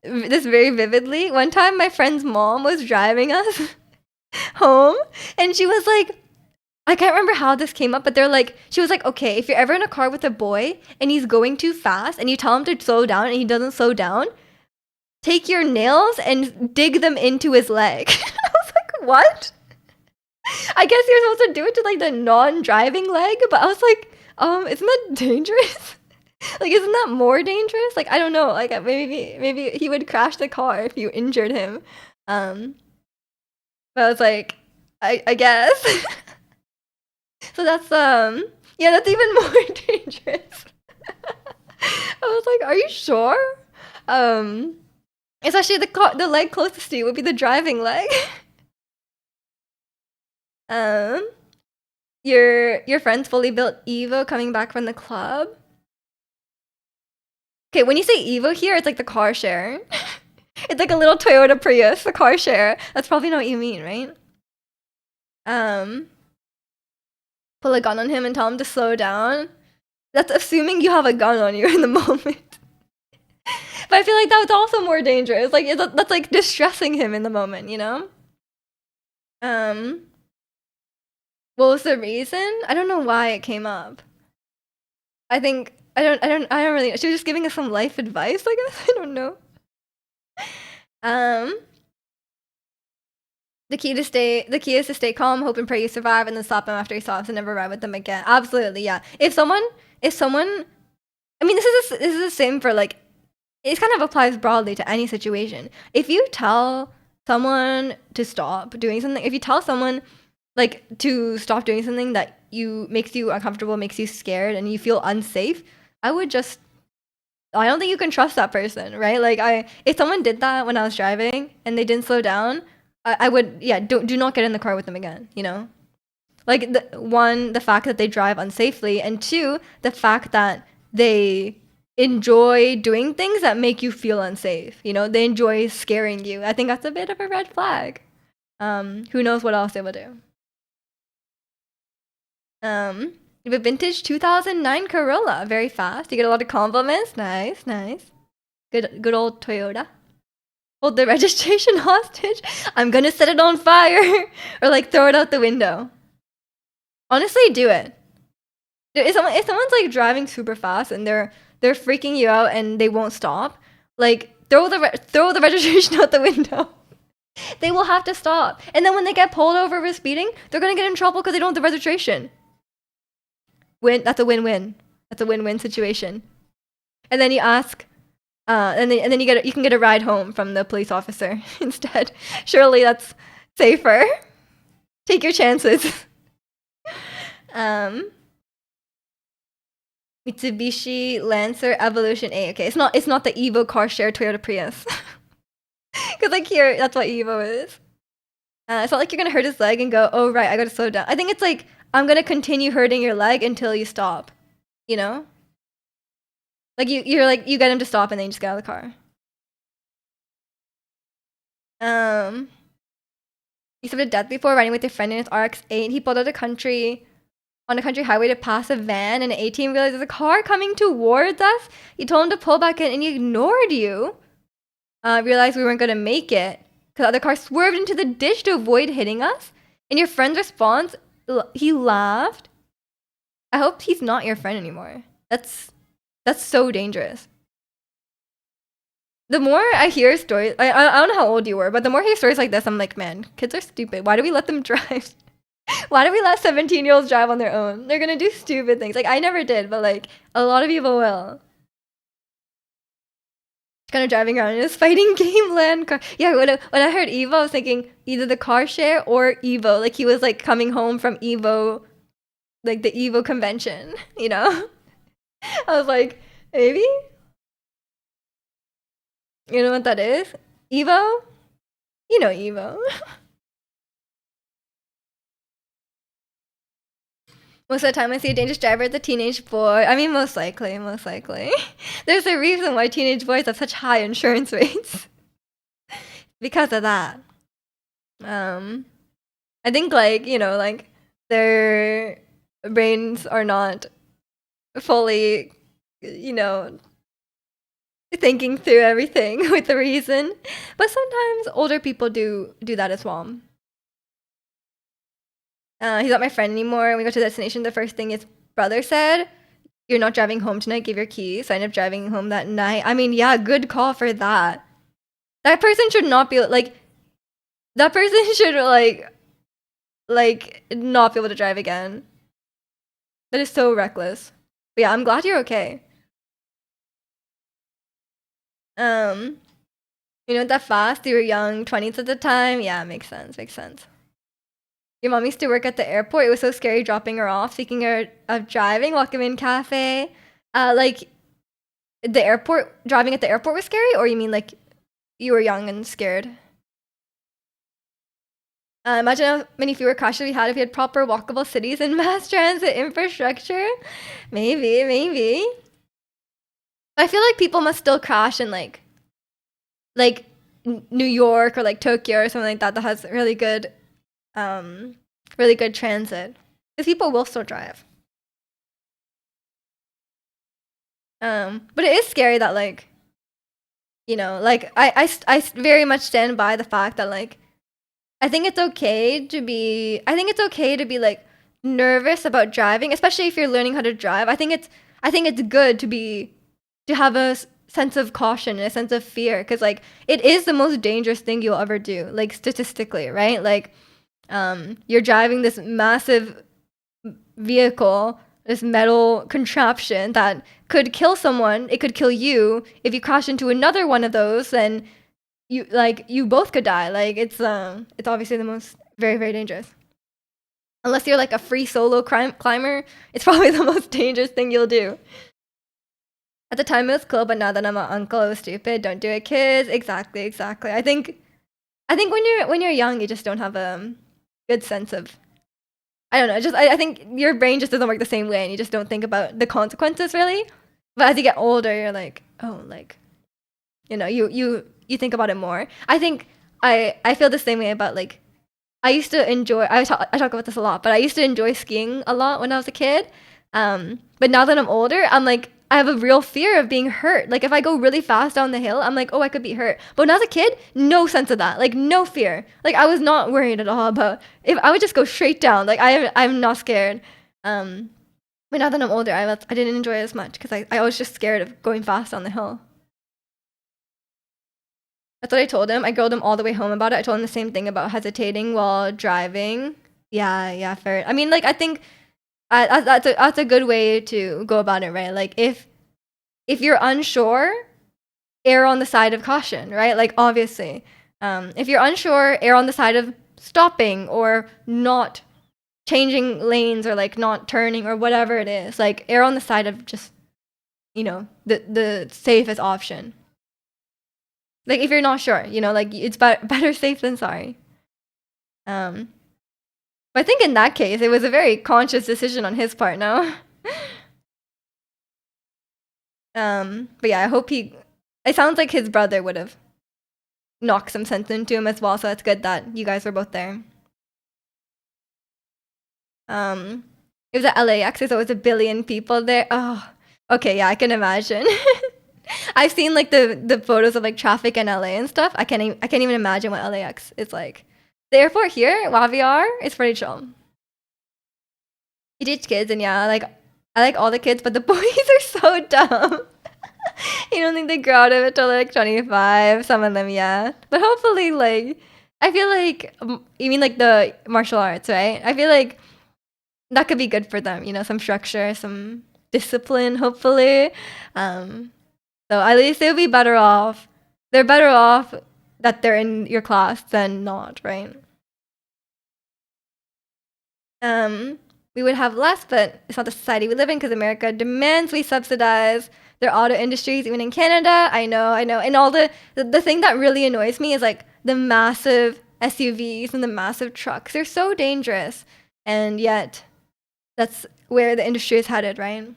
this very vividly. One time, my friend's mom was driving us home, and she was like, I can't remember how this came up, but they're like, she was like, okay, if you're ever in a car with a boy and he's going too fast and you tell him to slow down and he doesn't slow down, take your nails and dig them into his leg. I was like, what? I guess you're supposed to do it to like the non-driving leg, but I was like, isn't that dangerous? Like, isn't that more dangerous? Like, I don't know. Like, maybe he would crash the car if you injured him. Um, but I was like, I guess. So that's yeah, that's even more dangerous. I was like, are you sure? Um, especially the leg closest to you would be the driving leg. Um, your friend's fully built Evo coming back from the club. Okay, when you say Evo here, it's like the car share. It's like a little Toyota Prius, the car share. That's probably not what you mean, right? Um, pull a gun on him and tell him to slow down. That's assuming you have a gun on you in the moment. But I feel like that was also more dangerous. Like that's like distressing him in the moment, you know? Um, what was the reason? I don't know why it came up. I think I don't really know. She was just giving us some life advice, I guess. I don't know. Um, the key is to stay calm, hope and pray you survive, and then stop him after he stops and never ride with them again. Absolutely, yeah. If someone, I mean, this is the same for like, it kind of applies broadly to any situation. If you tell someone to stop doing something, if you tell someone like to stop doing something that makes you uncomfortable, makes you scared, and you feel unsafe, I don't think you can trust that person, right? Like if someone did that when I was driving and they didn't slow down, I would, yeah, do not get in the car with them again, you know? Like the fact that they drive unsafely, and two, the fact that they enjoy doing things that make you feel unsafe. You know, they enjoy scaring you. I think that's a bit of a red flag. Who knows what else they will do. You have a vintage 2009 Corolla, very fast. You get a lot of compliments. Nice. Good old Toyota. Hold the registration hostage. I'm gonna set it on fire, or like throw it out the window. Honestly, do it. If someone's like driving super fast and they're freaking you out and they won't stop, like throw the registration out the window. They will have to stop, and then when they get pulled over for speeding, they're gonna get in trouble because they don't have the registration. That's a win-win. That's a win-win situation. And then you ask, and then you can get a ride home from the police officer instead. Surely that's safer. Take your chances. Mitsubishi Lancer Evolution A. Okay, it's not the Evo car share Toyota Prius. Because like here, that's what Evo is. It's not like you're gonna hurt his leg and go, oh right, I gotta slow down. I think it's like, I'm gonna continue hurting your leg until you stop. You know? Like you get him to stop and then you just get out of the car. You suffered death before riding with your friend in his RX-8. He pulled out on a country highway to pass a van, and an 18 realized there's a car coming towards us. He told him to pull back in and he ignored you. Realized we weren't gonna make it because the other car swerved into the ditch to avoid hitting us. And your friend's response, he laughed. I hope he's not your friend anymore. That's so dangerous. The more I hear stories, I don't know how old you were, but the more I hear stories like this, I'm like, man, kids are stupid. Why do we let them drive? Why do we let 17-year-olds drive on their own? They're gonna do stupid things. Like, I never did, but like, a lot of people will. Kind of driving around in his fighting game land car. Yeah, when I heard Evo, I was thinking either the car share or Evo. Like, he was like coming home from Evo, like the Evo convention, you know? I was like, maybe? You know what that is? Evo? You know Evo. Most of the time I see a dangerous driver as a teenage boy. I mean, most likely. There's a reason why teenage boys have such high insurance rates. Because of that. I think like, you know, like their brains are not fully, you know, thinking through everything with the reason. But sometimes older people do that as well. He's not my friend anymore. We go to the destination. The first thing his brother said, "You're not driving home tonight. Give your keys." So I ended up driving home that night. I mean, yeah, good call for that. That person should not be like. That person should not be able to drive again. That is so reckless. But yeah, I'm glad you're okay. Um, you know that fast. You were young, 20s at the time. Yeah, makes sense. Makes sense. Your mom used to work at the airport. It was so scary dropping her off. Speaking of driving, welcome in cafe. Like the airport, driving at the airport was scary, or you mean like you were young and scared? Imagine how many fewer crashes we had if we had proper walkable cities and mass transit infrastructure. Maybe, maybe. I feel like people must still crash in like New York or like Tokyo or something like that that has really good transit. Because people will still drive. But it is scary that like, you know, like I very much stand by the fact that like I think it's okay to be like nervous about driving, especially if you're learning how to drive. I think it's good to have sense of caution and a sense of fear because like it is the most dangerous thing you'll ever do, like statistically, right? Like you're driving this massive vehicle, this metal contraption that could kill someone. It could kill you. If you crash into another one of those, then you both could die. Like it's obviously the most very dangerous. Unless you're like a free solo climber, it's probably the most dangerous thing you'll do. At the time it was cool, but now that I'm an uncle, it was stupid. Don't do it, kids. Exactly. I think when you're young, you just don't have a good sense of I don't know. Just I think your brain just doesn't work the same way, and you just don't think about the consequences really. But as you get older, you're like, oh, like you know, you think about it more. I think I feel the same way about like I used to enjoy. I talk about this a lot, but I used to enjoy skiing a lot when I was a kid. But now that I'm older, I'm like I have a real fear of being hurt. Like if I go really fast down the hill, I'm like, oh, I could be hurt. But when I was a kid, no sense of that. Like no fear. Like I was not worried at all about if I would just go straight down. Like I'm not scared. But now that I'm older, I didn't enjoy it as much because I was just scared of going fast on the hill. That's what I told him. I grilled him all the way home about it. I told him the same thing about hesitating while driving. Yeah, fair. I mean, like, I think that's a good way to go about it, right? Like, if you're unsure, err on the side of caution, right? Like, obviously, if you're unsure, err on the side of stopping or not changing lanes or like not turning or whatever it is. Like, err on the side of just, you know, the safest option. Like if you're not sure, you know, like it's better safe than sorry. Um, but I think in that case, it was a very conscious decision on his part. No. But yeah, I hope he. It sounds like his brother would have knocked some sense into him as well. So that's good that you guys were both there. It was at LAX. There's always a billion people there. Oh, okay, yeah, I can imagine. I've seen like the photos of like traffic in LA and stuff. I can't even imagine what LAX is like. The airport here, Waviar, is pretty chill. You teach kids, and yeah, like I like all the kids, but the boys are so dumb. You don't think they grow out of it till they're like 25. Some of them, yeah, but hopefully, like I feel like you mean like the martial arts, right? I feel like that could be good for them. You know, some structure, some discipline, hopefully. So at least they'll be better off. They're better off that they're in your class than not, right? We would have less, but it's not the society we live in because America demands we subsidize their auto industries, even in Canada. I know. And all the thing that really annoys me is like the massive SUVs and the massive trucks. They're so dangerous. And yet that's where the industry is headed, right?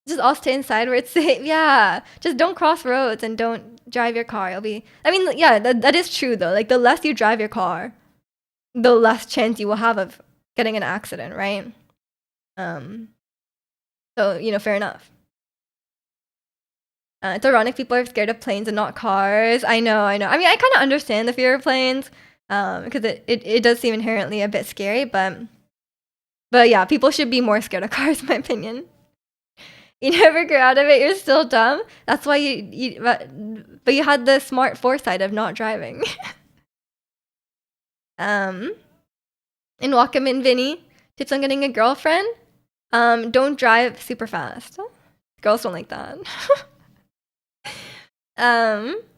Just all stay inside where it's safe. Yeah. Just don't cross roads and don't drive your car. I mean, yeah, that is true though. Like the less you drive your car, the less chance you will have of getting an accident, right? Um, so, you know, fair enough. It's ironic people are scared of planes and not cars. I know. I mean, I kind of understand the fear of planes. because it does seem inherently a bit scary, but yeah, people should be more scared of cars, in my opinion. You never grew out of it, you're still dumb. That's why but you had the smart foresight of not driving. Um, and welcome in, Vinny. Tips on getting a girlfriend. Don't drive super fast. Girls don't like that.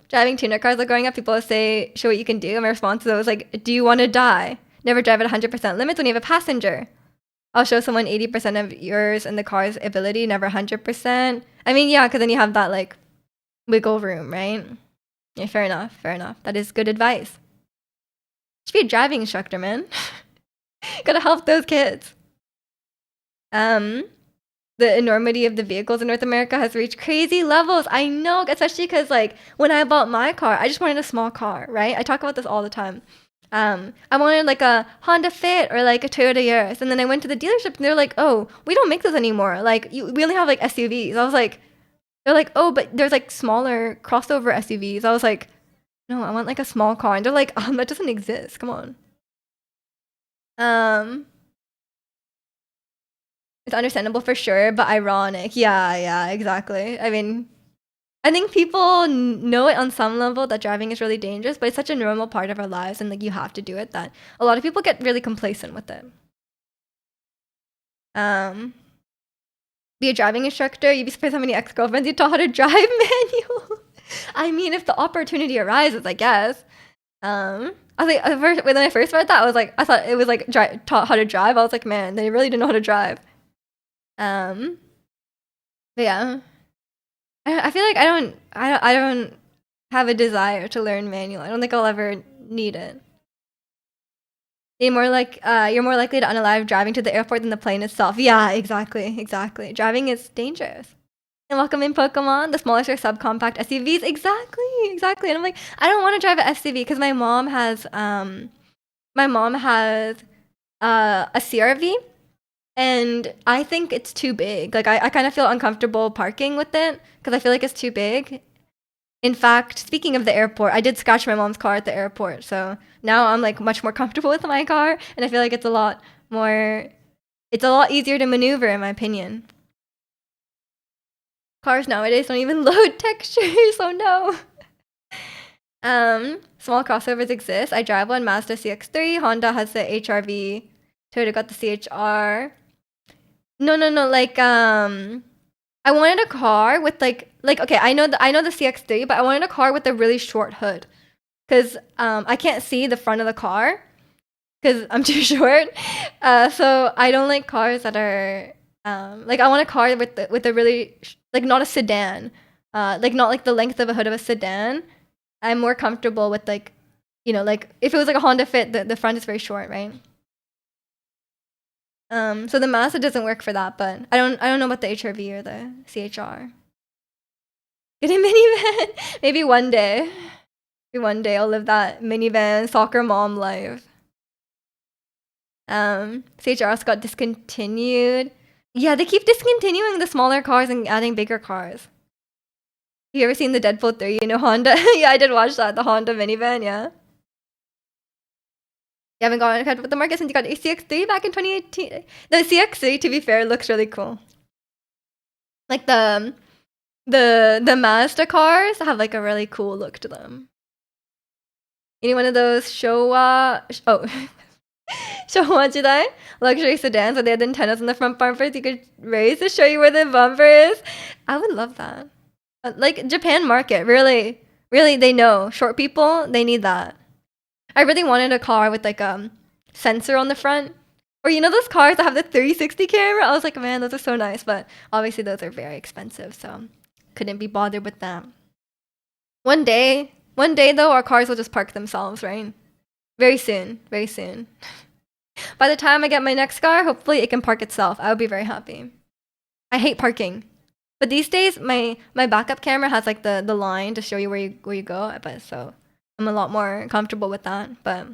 Driving tuner cars like growing up, people say, show what you can do. And my response to those like, do you want to die? Never drive at 100% limits when you have a passenger. I'll show someone 80% of yours and the car's ability, never 100%. I mean, yeah, because then you have that like wiggle room, right? Yeah, fair enough, fair enough. That is good advice. Should be a driving instructor, man. Gotta help those kids. The enormity of the vehicles in North America has reached crazy levels. I know, especially because like when I bought my car, I just wanted a small car, right? I talk about this all the time. I wanted like a Honda Fit or like a Toyota Yaris, and then I went to the dealership and they're like, "Oh, we don't make those anymore. Like, we only have like SUVs." I was like, "They're like, oh, but there's like smaller crossover SUVs." I was like, "No, I want like a small car," and they're like, "That doesn't exist. Come on." It's understandable for sure, but ironic. Yeah, exactly. I mean, I think people know it on some level that driving is really dangerous, but it's such a normal part of our lives and like you have to do it that a lot of people get really complacent with it. Be a driving instructor, you'd be surprised how many ex-girlfriends you taught how to drive manual. I mean, if the opportunity arises, I guess. I was like, when I first read that, I thought it was like taught how to drive. I was like, man, they really didn't know how to drive. But yeah. I feel like I don't have a desire to learn manual. I don't think I'll ever need it. You're more likely to unalive driving to the airport than the plane itself. Yeah, exactly. Driving is dangerous. And welcome in, Pokemon. The smallest are subcompact SUVs. Exactly. And I'm like, I don't want to drive an SUV because my mom has a CRV. And I think it's too big. Like, I kind of feel uncomfortable parking with it because I feel like it's too big. In fact, speaking of the airport, I did scratch my mom's car at the airport. So now I'm like much more comfortable with my car. And I feel like it's a lot easier to maneuver, in my opinion. Cars nowadays don't even load textures. Oh no. Small crossovers exist. I drive one, Mazda CX-3. Honda has the HRV. Toyota got the CHR. No. Like, I wanted a car with like okay, I know the CX-3, but I wanted a car with a really short hood, cause I can't see the front of the car, cause I'm too short. So I don't like cars that are like I want a car with a really like not a sedan, like not like the length of a hood of a sedan. I'm more comfortable with like, like if it was like a Honda Fit, the front is very short, right? So the Mazda doesn't work for that, but I don't know about the HRV or the CHR. Get a minivan. Maybe one day. Maybe one day I'll live that minivan soccer mom life. CHR also got discontinued. Yeah, they keep discontinuing the smaller cars and adding bigger cars. You ever seen the Deadpool 3? Honda? Yeah, I did watch that. The Honda minivan, yeah. You haven't gotten ahead with the market since you got a CX-3 back in 2018. The CX-3, to be fair, looks really cool. Like the Mazda cars have like a really cool look to them. Any one of those Showa Jidai luxury sedans where they had the antennas on the front bumpers you could raise to show you where the bumper is. I would love that. Like Japan market, really, they know short people, they need that. I really wanted a car with like sensor on the front. Or those cars that have the 360 camera? I was like, man, those are so nice, but obviously those are very expensive, so couldn't be bothered with them. One day though, our cars will just park themselves, right? Very soon. By the time I get my next car, hopefully it can park itself. I would be very happy. I hate parking. But these days my backup camera has like the line to show you where you go, but so I'm a lot more comfortable with that, but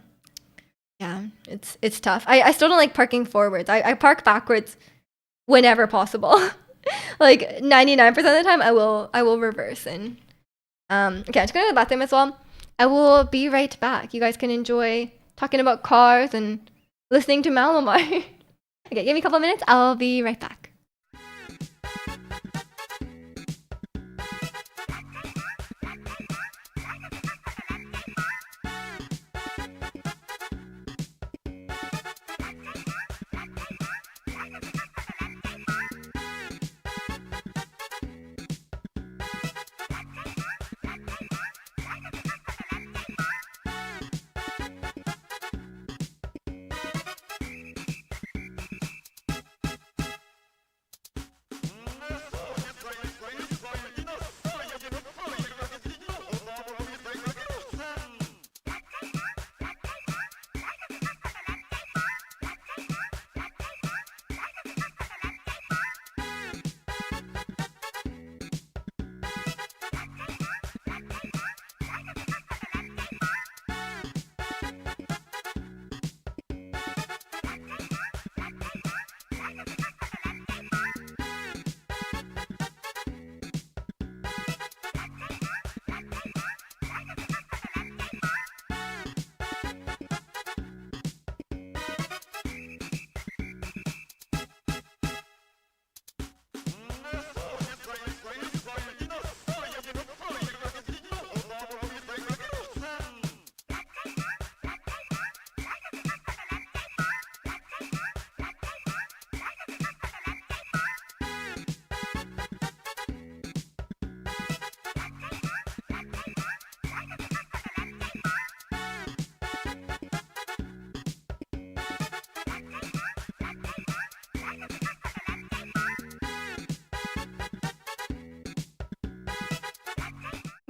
yeah, it's tough. I still don't like parking forwards. I park backwards whenever possible. Like 99% of the time I will reverse and okay, I'm just going to the bathroom as well. I will be right back. You guys can enjoy talking about cars and listening to Malamar. Okay, give me a couple minutes. I'll be right back.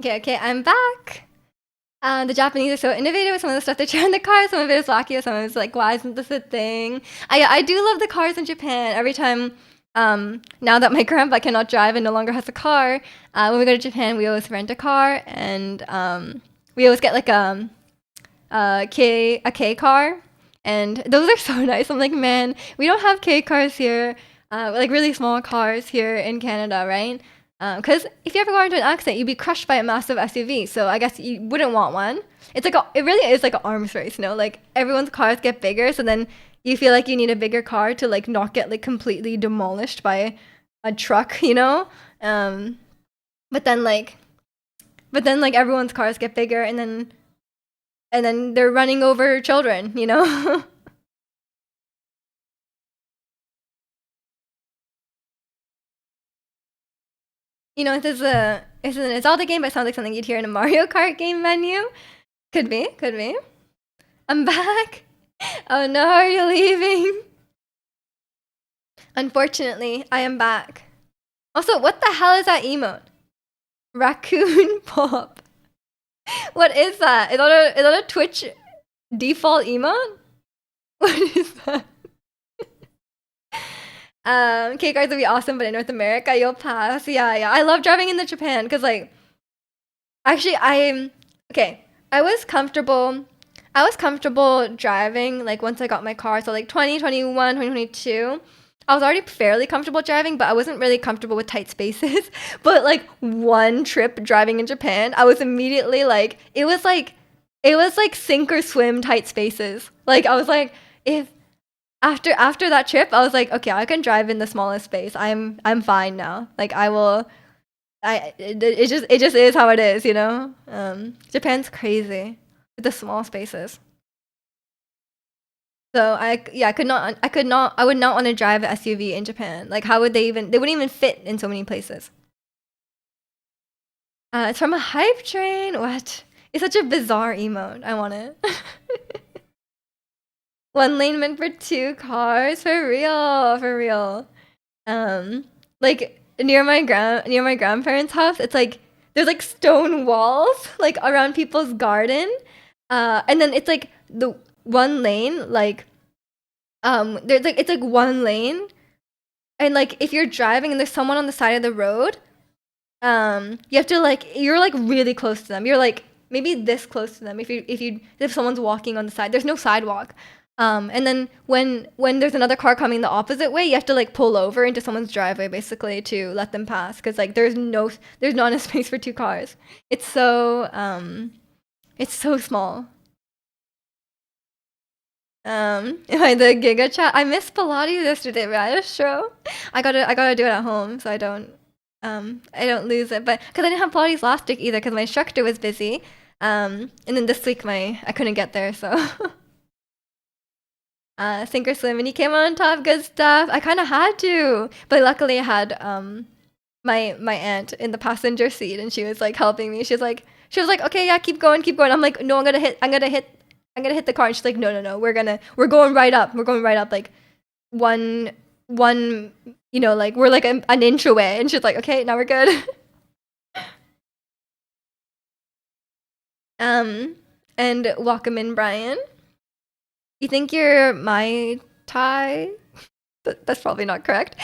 Okay, I'm back. The Japanese are so innovative with some of the stuff they try in the car. Some of it is wacky, some of it's like, why isn't this a thing? I do love the cars in Japan. Every time, now that my grandpa cannot drive and no longer has a car, when we go to Japan, we always rent a car, and we always get like a K car, and those are so nice. I'm like, man, we don't have K cars here, like really small cars here in Canada, right? Because if you ever got into an accident, you'd be crushed by a massive SUV. So I guess you wouldn't want one. It really is like an arms race, you know? Like everyone's cars get bigger, so then you feel like you need a bigger car to like not get like completely demolished by a truck, you know? But then like, everyone's cars get bigger, and then they're running over children, you know? You know, it's an Zelda game, but it sounds like something you'd hear in a Mario Kart game menu. Could be, could be. I'm back. Oh no, are you leaving? Unfortunately, I am back. Also, what the hell is that emote? Raccoon pop. What is that? Is that a Twitch default emote? What is that? K cars would be awesome, but in North America, you'll pass. Yeah. I love driving into Japan because, like, actually, okay. I was comfortable driving, like, once I got my car. So, like, 2021, 2022, I was already fairly comfortable driving, but I wasn't really comfortable with tight spaces. But, like, one trip driving in Japan, I was immediately, like, it was like sink or swim tight spaces. Like, I was like, if after that trip, I was like, okay, I can drive in the smallest space. I'm fine now. Like I will. It just is how it is, you know. Japan's crazy with the small spaces. So I would not want to drive an SUV in Japan. Like how would they even? They wouldn't even fit in so many places. It's from a hype train. What? It's such a bizarre emote. I want it. One lane meant for two cars, for real, for real. Like near my grandparents' house, it's like there's like stone walls like around people's garden, and then it's like the one lane, like there's like it's like one lane, and like if you're driving and there's someone on the side of the road, you have to like you're like really close to them. You're like maybe this close to them if someone's walking on the side. There's no sidewalk. And then when there's another car coming the opposite way, you have to like pull over into someone's driveway basically to let them pass because like there's not enough space for two cars. It's so It's so small. Am I the Giga Chat? I missed Pilates yesterday, but I just show. I gotta do it at home so I don't lose it. But because I didn't have Pilates last week either, because my instructor was busy. And then this week I couldn't get there, so. Sink or swim, and he came on top. Good stuff. I kind of had to, but luckily I had my aunt in the passenger seat, and she was like helping me. She was like, okay, yeah, keep going, keep going. I'm like, no, I'm gonna hit the car. And she's like, no, no, no, we're going right up. We're going right up, like one, like we're like an inch away. And she's like, okay, now we're good. And welcome in, Brian. You think you're my Thai? That's probably not correct.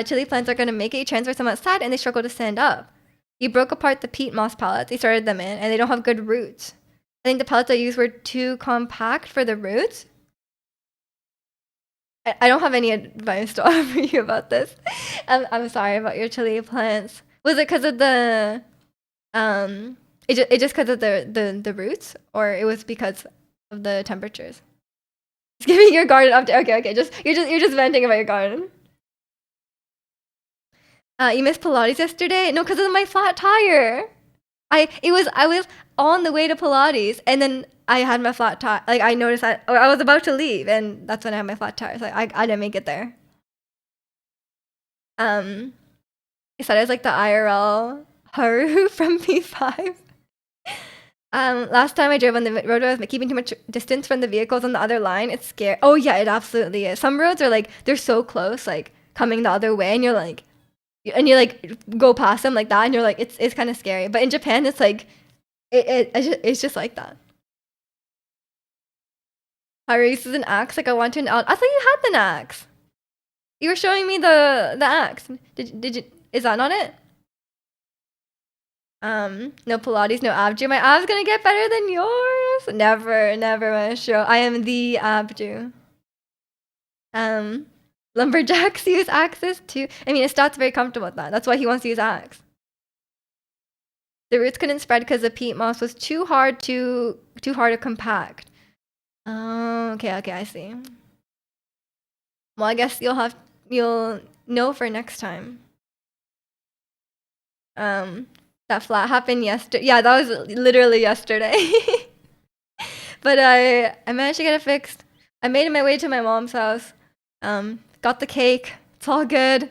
Chili plants are going to make a transfer some outside and they struggle to stand up. You broke apart the peat moss pellets. They started them in and they don't have good roots. I think the pellets I used were too compact for the roots. I don't have any advice to offer you about this. I'm sorry about your chili plants. Was it because of the it just because of the roots, or it was because of the temperatures? Just giving your garden update. Okay. You're just venting about your garden. You missed Pilates yesterday? No, because of my flat tire. I was on the way to Pilates, and then I had my flat tire. Like I noticed that I was about to leave, and that's when I had my flat tire. So I didn't make it there. I said I was like the IRL Haru from P5. Last time I drove on the road, I was keeping too much distance from the vehicles on the other line. It's scary. Oh yeah, it absolutely is. Some roads are like they're so close, like coming the other way, and you're like go past them like that, and you're like it's kind of scary. But in Japan, it's like it's just like that. Haru uses an axe. Like I want to. I thought you had the axe. You were showing me the axe. Did you? Is that not it? No Pilates, no Abju. My ab's gonna get better than yours. Never, my show. I am the Abju. Lumberjacks use axes too. I mean, Estat's very comfortable with that. That's why he wants to use axe. The roots couldn't spread because the peat moss was too hard to compact. Oh, okay, I see. Well, I guess you'll know for next time. That flat happened yesterday. Yeah, that was literally yesterday. But I managed to get it fixed. I made my way to my mom's house. Got the cake. It's all good.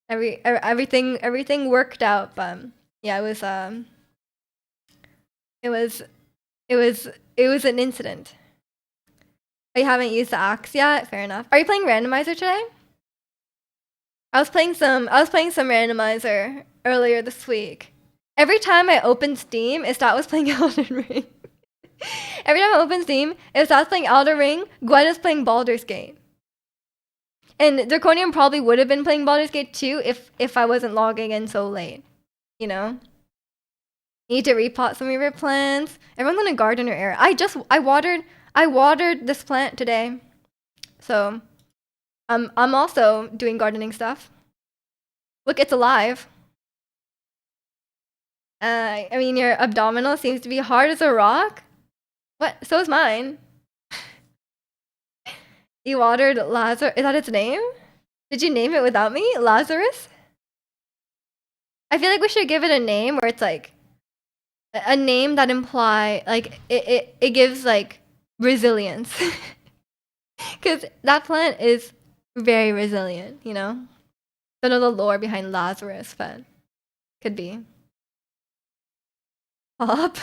Everything worked out. But yeah, it was an incident. Oh, you haven't used the axe yet? Fair enough. Are you playing randomizer today? I was playing some randomizer earlier this week. Every time I open Steam, it was playing Elden Ring. Every time I open Steam, it starts playing Elden Ring. Gwen is playing Baldur's Gate. And Draconium probably would have been playing Baldur's Gate too if I wasn't logging in so late. You know? Need to repot some of your plants. Everyone's in a gardener era. I watered this plant today. So I'm also doing gardening stuff. Look, it's alive. I mean, your abdominal seems to be hard as a rock. What? So is mine. You watered Lazarus. Is that its name? Did you name it without me? Lazarus? I feel like we should give it a name where it's like a name that imply like it gives like resilience. Because that plant is very resilient, you know? Don't know the lore behind Lazarus, but could be. Hop.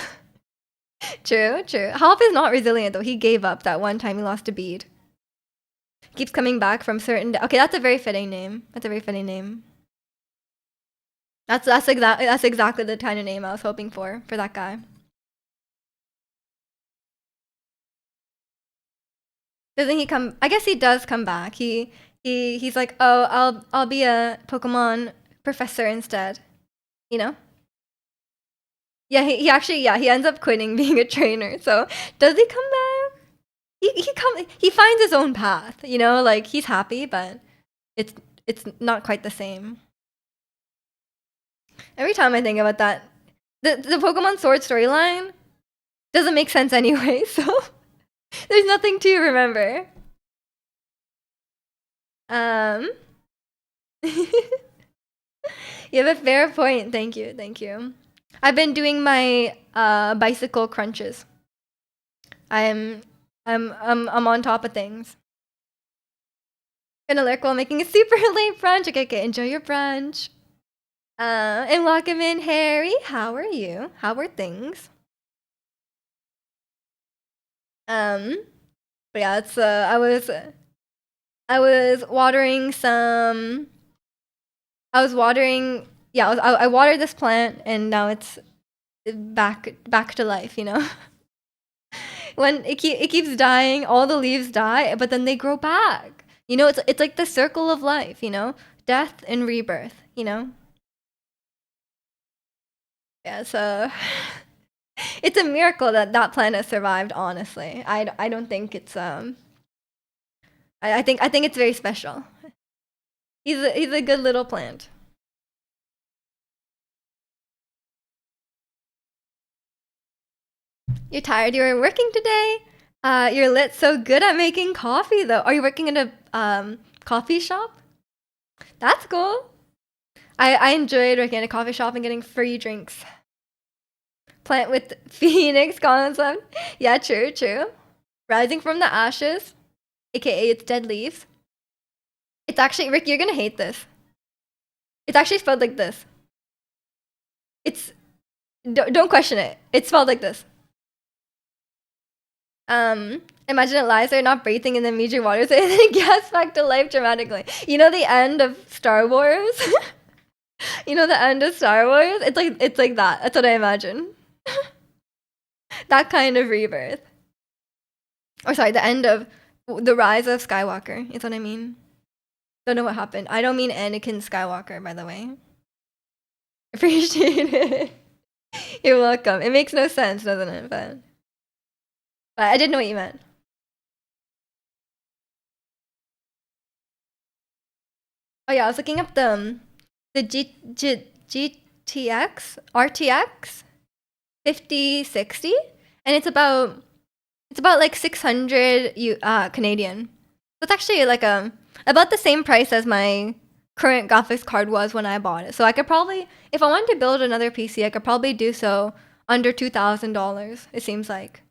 True. Hop is not resilient though. He gave up that one time he lost a bead. Keeps coming back from certain. Okay, that's a very fitting name. That's exactly the kind of name I was hoping for that guy. Doesn't he come? I guess he does come back. He's like, oh, I'll be a Pokemon professor instead. You know? Yeah, he ends up quitting being a trainer. So does he come back? He finds his own path. You know, like he's happy, but it's not quite the same. Every time I think about that, the Pokemon Sword storyline, Doesn't make sense anyway, so there's nothing to remember. Um, you have a fair point. Thank you. Thank you. I've been doing my bicycle crunches. I'm I'm on top of things. Gonna lurk while making a super late brunch. Okay, okay, enjoy your brunch. And welcome in, Harry. How are you? How are things? But yeah, it's I was watering some. I was watering. Yeah, I watered this plant, and now it's back to life. You know, when it keeps dying, all the leaves die, but then they grow back. You know, it's like the circle of life. You know, death and rebirth. You know. Yeah, so it's a miracle that that plant has survived. Honestly, I don't think it's I think it's very special. He's a good little plant. You're tired. You were working today. You're lit. So good at making coffee, though. Are you working in a coffee shop? That's cool. I enjoyed working at a coffee shop and getting free drinks. Plant with Phoenix concept. Yeah, true, true. Rising from the ashes, aka it's dead leaves. It's actually Rick. You're gonna hate this. It's actually spelled like this. It's don't question it. It's spelled like this. Imagine it lies there not breathing and then meets your water and then gasps back to life dramatically. You know the end of Star Wars? You know the end of Star Wars? It's like that. That's what I imagine. That kind of rebirth. Or sorry, the end of the rise of Skywalker is what I mean. Don't know what happened. I don't mean Anakin Skywalker, by the way. Appreciate it. You're welcome. It makes no sense, doesn't it? But I didn't know what you meant. Oh yeah, I was looking up the GTX RTX 5060, and it's about like 600 Canadian. So it's actually like about the same price as my current graphics card was when I bought it. So I could probably, if I wanted to build another PC, I could probably do so under $2,000. It seems like.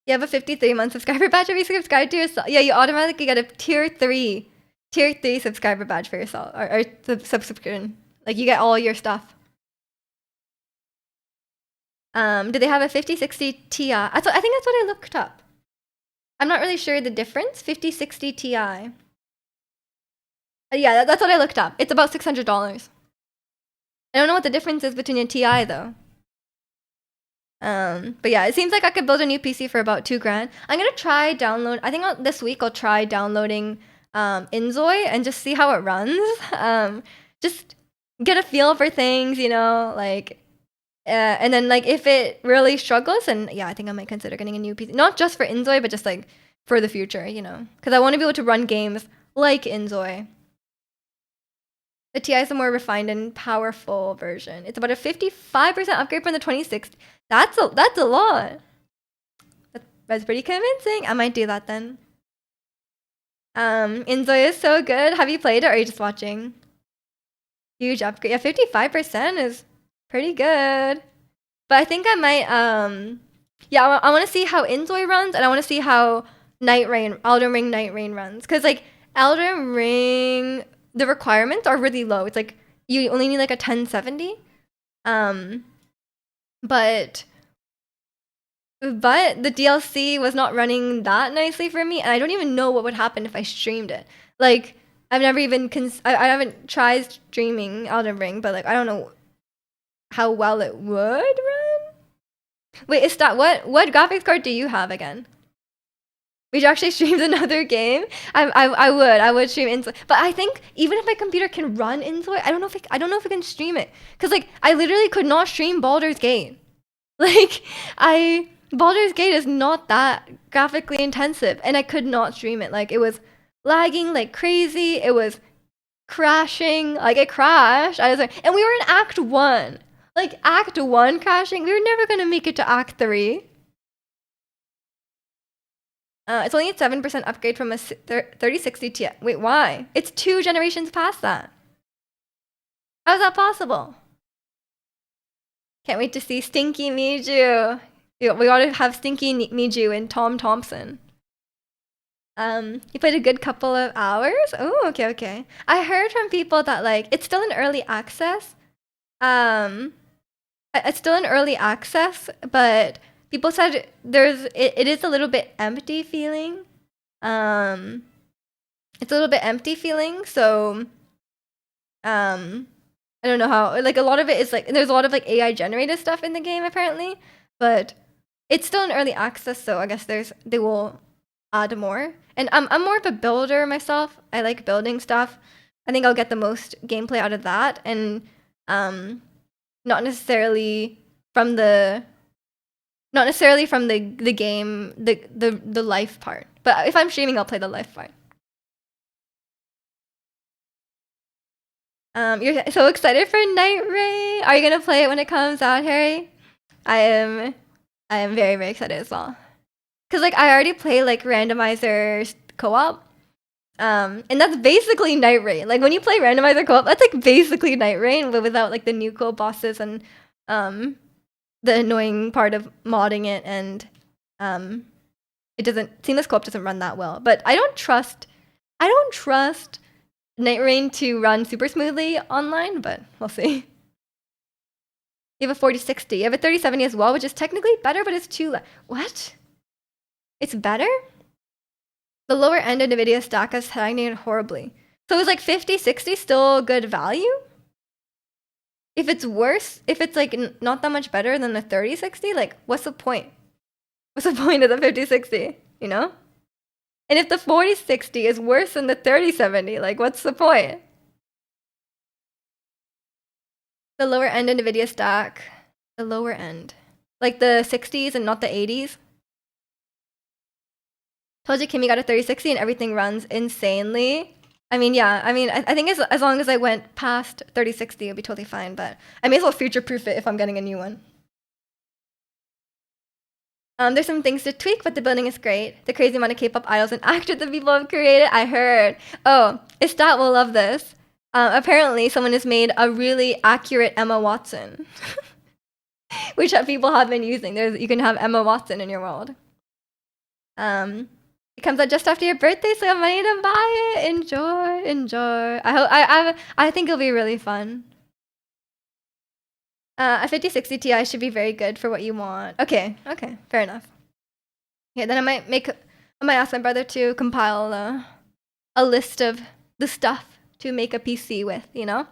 You have a 53-month subscriber badge if you subscribe to yourself. Yeah, you automatically get a tier 3 subscriber badge for yourself, or subscription. Like you get all your stuff. Do they have a 5060 Ti? I think that's what I looked up. I'm not really sure the difference. 5060 Ti. Yeah, that's what I looked up. It's about $600. I don't know what the difference is between a Ti though. But yeah, it seems like I could build a new PC for about $2,000. I'm gonna try download. I think this week I'll try downloading Inzoi and just see how it runs. Just get a feel for things, you know, like, and then like if it really struggles, and yeah, I think I might consider getting a new PC, not just for Inzoi, but just like for the future, you know, because I want to be able to run games like Inzoi. The Ti is a more refined and powerful version. It's about a 55% upgrade from the 2060. That's a lot. That's pretty convincing. I might do that then. Inzoi is so good. Have you played it or are you just watching? Huge upgrade. Yeah, 55% is pretty good. But I think I might yeah, I want to see how Inzoi runs, and I want to see how Elden Ring Night Rain runs, cuz like Elden Ring, the requirements are really low. It's like you only need like a 1070. But the DLC was not running that nicely for me, and I don't even know what would happen if I streamed it. Like I've never even I haven't tried streaming Elden Ring, but like I don't know how well it would run. Wait, is that what graphics card do you have again? We actually streamed another game. I would stream Inzoi, but I think even if my computer can run Inzoi, I don't know if I can stream it, because like I literally could not stream Baldur's Gate. Like Baldur's Gate is not that graphically intensive, and I could not stream it. Like it was lagging like crazy. It was crashing. Like it crashed. I was like, and we were in Act 1. Like Act 1 crashing, we were never gonna make it to Act 3. It's only a 7% upgrade from a 3060 Ti. Wait, why? It's 2 generations past that. How is that possible? Can't wait to see Stinky Miju. We gotta have Stinky Miju and Tom Thompson. You played a good couple of hours? Oh, okay. I heard from people that like it's still in early access. It's still in early access, but people said it is a little bit empty feeling. It's a little bit empty feeling, so I don't know how, like a lot of it is like there's a lot of like AI generated stuff in the game apparently, but it's still in early access, so I guess they will add more. And I'm more of a builder myself. I like building stuff. I think I'll get the most gameplay out of that, and not necessarily from the game, the life part. But if I'm streaming, I'll play the life part. You're so excited for Night Ray. Are you gonna play it when it comes out, Harry? I am very, very excited as well. Cause like I already play like randomizer co-op. And that's basically Night Rain. Like when you play randomizer co-op, that's like basically Night Rain, but without like the new cool bosses and the annoying part of modding it, and it doesn't seamless co-op doesn't run that well. But I don't trust Night Rain to run super smoothly online, but we'll see. You have a 4060. You have a 3070 as well, which is technically better, but it's too what? It's better? The lower end of NVIDIA stack has stagnated horribly. So is like 5060 still good value? If it's worse, if it's like not that much better than the 3060, like what's the point? What's the point of the 5060, you know? And if the 4060 is worse than the 3070, like what's the point? The lower end of NVIDIA stack, the lower end. Like the 60s and not the 80s. Told you Kimmy got a 3060 and everything runs insanely. I mean, yeah, I think as long as I went past 3060, it'll be totally fine, but I may as well future-proof it if I'm getting a new one. There's some things to tweak, but the building is great. The crazy amount of K-pop idols and actors that people have created, I heard. Oh, Istat will love this. Apparently, someone has made a really accurate Emma Watson, which people have been using. You can have Emma Watson in your world. It comes out just after your birthday, so you have money to buy it. Enjoy. I think it'll be really fun. A 5060 Ti should be very good for what you want. Okay, fair enough. Okay, then I might ask my brother to compile a list of the stuff to make a PC with, you know?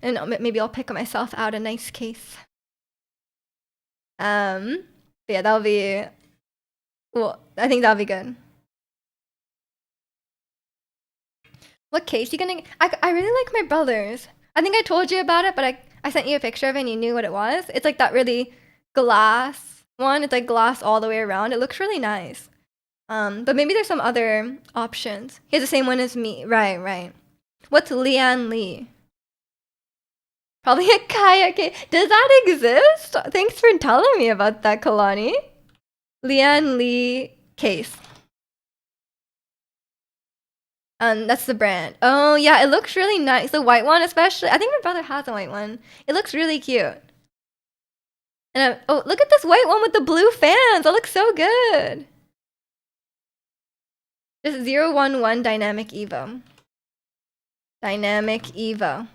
And maybe I'll pick myself out a nice case. Yeah, that'll be cool. I think that'll be good. What case you gonna? I really like my brother's. I think I told you about it, but I sent you a picture of it and you knew what it was. It's like that really glass one. It's like glass all the way around. It looks really nice. But maybe there's some other options. He has the same one as me. Right. What's Lian Lee? Probably a Kaya case. Does that exist? Thanks for telling me about that, Kalani. Lian Lee case. That's the brand. Oh yeah, it looks really nice. The white one especially. I think my brother has a white one. It looks really cute. And oh, look at this white one with the blue fans. That looks so good. Just 011 Dynamic Evo. Dynamic Evo.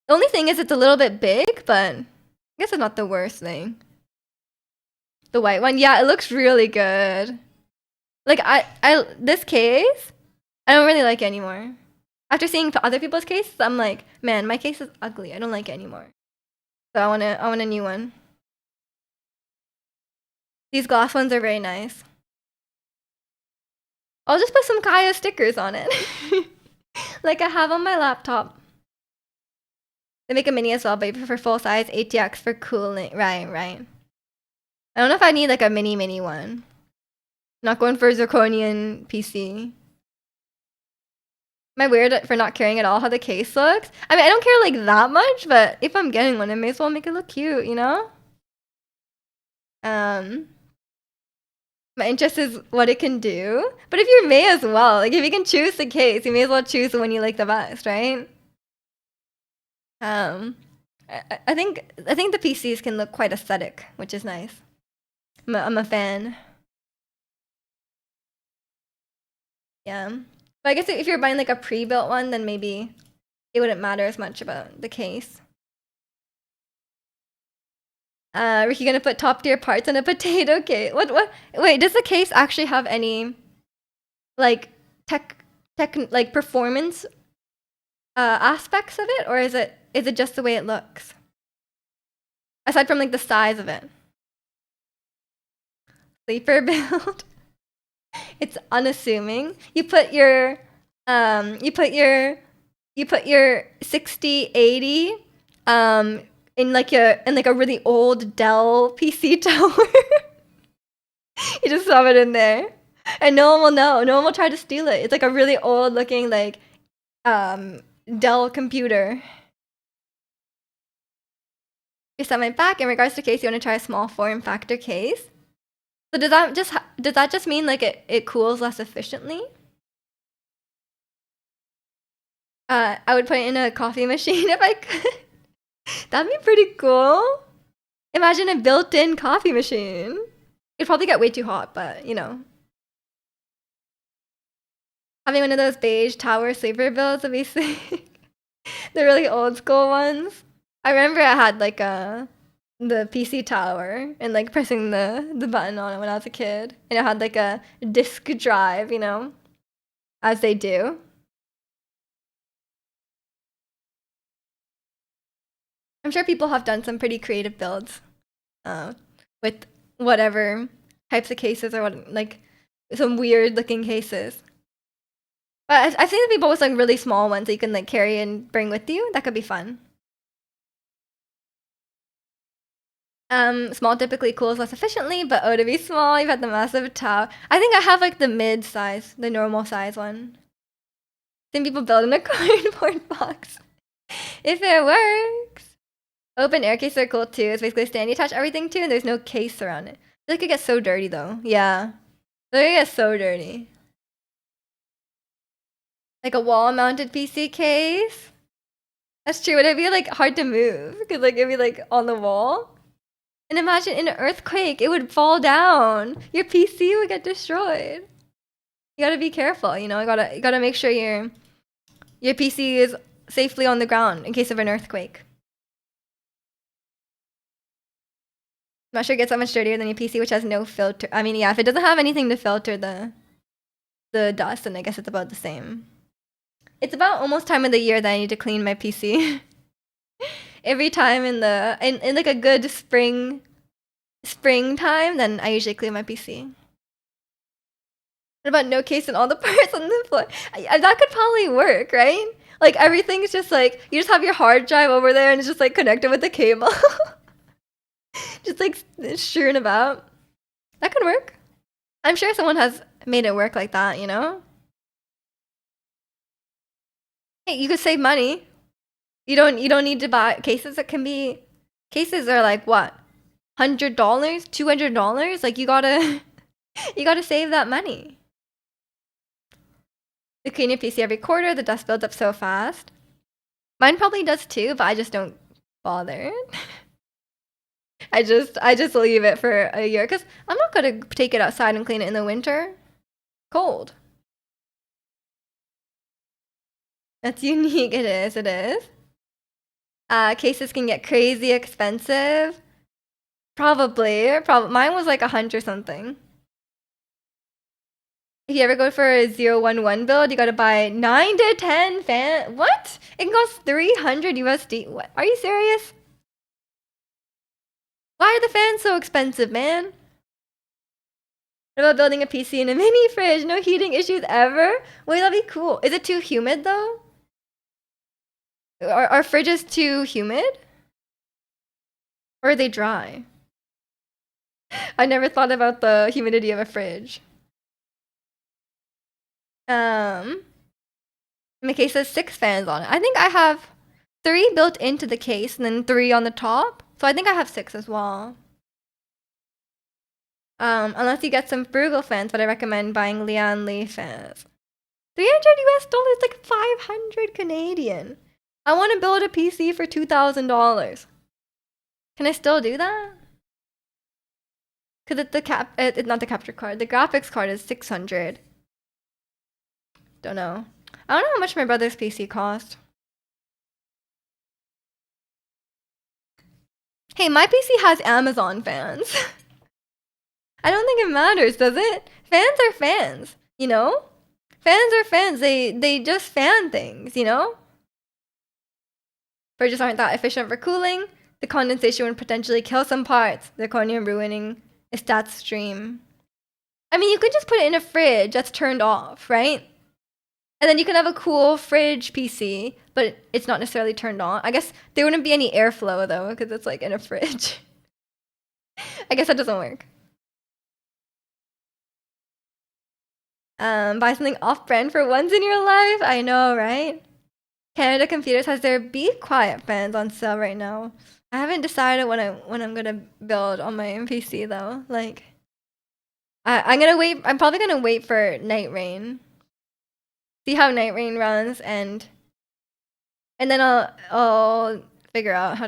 The only thing is it's a little bit big, but I guess it's not the worst thing. The white one, yeah, it looks really good. Like this case, I don't really like it anymore. After seeing other people's cases, I'm like, man, my case is ugly. I don't like it anymore. So I want a new one. These glass ones are very nice. I'll just put some Kaya stickers on it. Like I have on my laptop. They make a mini as well, but you prefer full size ATX for cooling. Right. I don't know if I need like a mini one. Not going for a zirconian PC. Am I weird for not caring at all how the case looks? I mean, I don't care like that much, but if I'm getting one, I may as well make it look cute, you know? Um, my interest is what it can do. But if you may as well, like if you can choose the case, you may as well choose the one you like the best, right? Um, I think the PCs can look quite aesthetic, which is nice. I'm a fan. Yeah. But I guess if you're buying like a pre-built one, then maybe it wouldn't matter as much about the case. Ricky gonna put top tier parts on a potato case. What? Wait, does the case actually have any like tech like performance aspects of it, or is it just the way it looks? Aside from like the size of it. Sleeper build. It's unassuming. You put your 6080 in like a really old Dell PC tower. You just shove it in there. And no one will know. No one will try to steal it. It's like a really old looking like Dell computer. You set my back. In regards to case, you want to try a small form factor case. So does that just mean like it cools less efficiently? I would put it in a coffee machine if I could. That'd be pretty cool. Imagine a built-in coffee machine. It'd probably get way too hot, but you know. Having one of those beige tower sleeper builds would be sick. The really old school ones. I remember I had like the PC tower and like pressing the button on it when I was a kid. And it had like a disk drive, you know, as they do. I'm sure people have done some pretty creative builds with whatever types of cases or what, like some weird looking cases. But I've seen people with like really small ones that you can like carry and bring with you. That could be fun. Small typically cools less efficiently, but oh, to be small, you've had the massive tower. I think I have like the mid size, the normal size one. Seen people build in a cardboard box. If it works. Open air cases are cool too. It's basically a stand you attach everything to, and there's no case around it. I feel like it gets so dirty though. Yeah. I feel like it gets so dirty. Like a wall-mounted PC case. That's true. It'd be like hard to move because like it'd be like on the wall. And imagine in an earthquake, it would fall down. Your PC would get destroyed. You gotta be careful, you know. You gotta make sure your PC is safely on the ground in case of an earthquake. I'm not sure it gets that much dirtier than your PC, which has no filter. I mean, yeah, if it doesn't have anything to filter the dust, then I guess it's about the same. It's about almost time of the year that I need to clean my PC. Every time in like a good springtime, then I usually clean my PC. What about no case and all the parts on the floor? That could probably work, right? Like everything's just like you just have your hard drive over there and it's just like connected with the cable. Just like strewn about. That could work. I'm sure someone has made it work like that, you know? Hey, you could save money. You don't need to buy cases that can be cases are like what? $100, $200? Like you gotta you gotta save that money. You clean your PC every quarter, the dust builds up so fast. Mine probably does too, but I just don't bother. I just leave it for a year because I'm not gonna take it outside and clean it in the winter. Cold. That's unique. It is. It is. Cases can get crazy expensive. Probably. Mine was like 100 something. If you ever go for a 011 build, you gotta buy 9 to 10 fan. What? It can cost 300 USD. What? Are you serious? Why are the fans so expensive, man? What about building a PC in a mini fridge? No heating issues ever? Wait, that'd be cool. Is it too humid though? Are fridges too humid? Or are they dry? I never thought about the humidity of a fridge. My case has 6 fans on it. I think I have 3 built into the case and then 3 on the top. So I think I have 6 as well. Unless you get some frugal fans, but I recommend buying Lian Li fans. 300 US dollars, like 500 Canadian. I want to build a PC for $2,000. Can I still do that? Because it's not the capture card. The graphics card is 600. Don't know. I don't know how much my brother's PC cost. Hey, my PC has Amazon fans. I don't think it matters, does it? Fans are fans, you know? Fans are fans. They just fan things, you know? Fridges aren't that efficient for cooling. The condensation would potentially kill some parts, zirconium ruining a stats stream. I mean, you could just put it in a fridge that's turned off, right? And then you can have a cool fridge PC, but it's not necessarily turned on. I guess there wouldn't be any airflow though, because it's like in a fridge. I guess that doesn't work. Buy something off-brand for once in your life. I know, right? Canada Computers has their Be Quiet fans on sale right now. I haven't decided when I'm gonna build on my PC though. Like, I'm gonna wait. I'm probably gonna wait for Night Rain. See how Night Rain runs, and then I'll figure out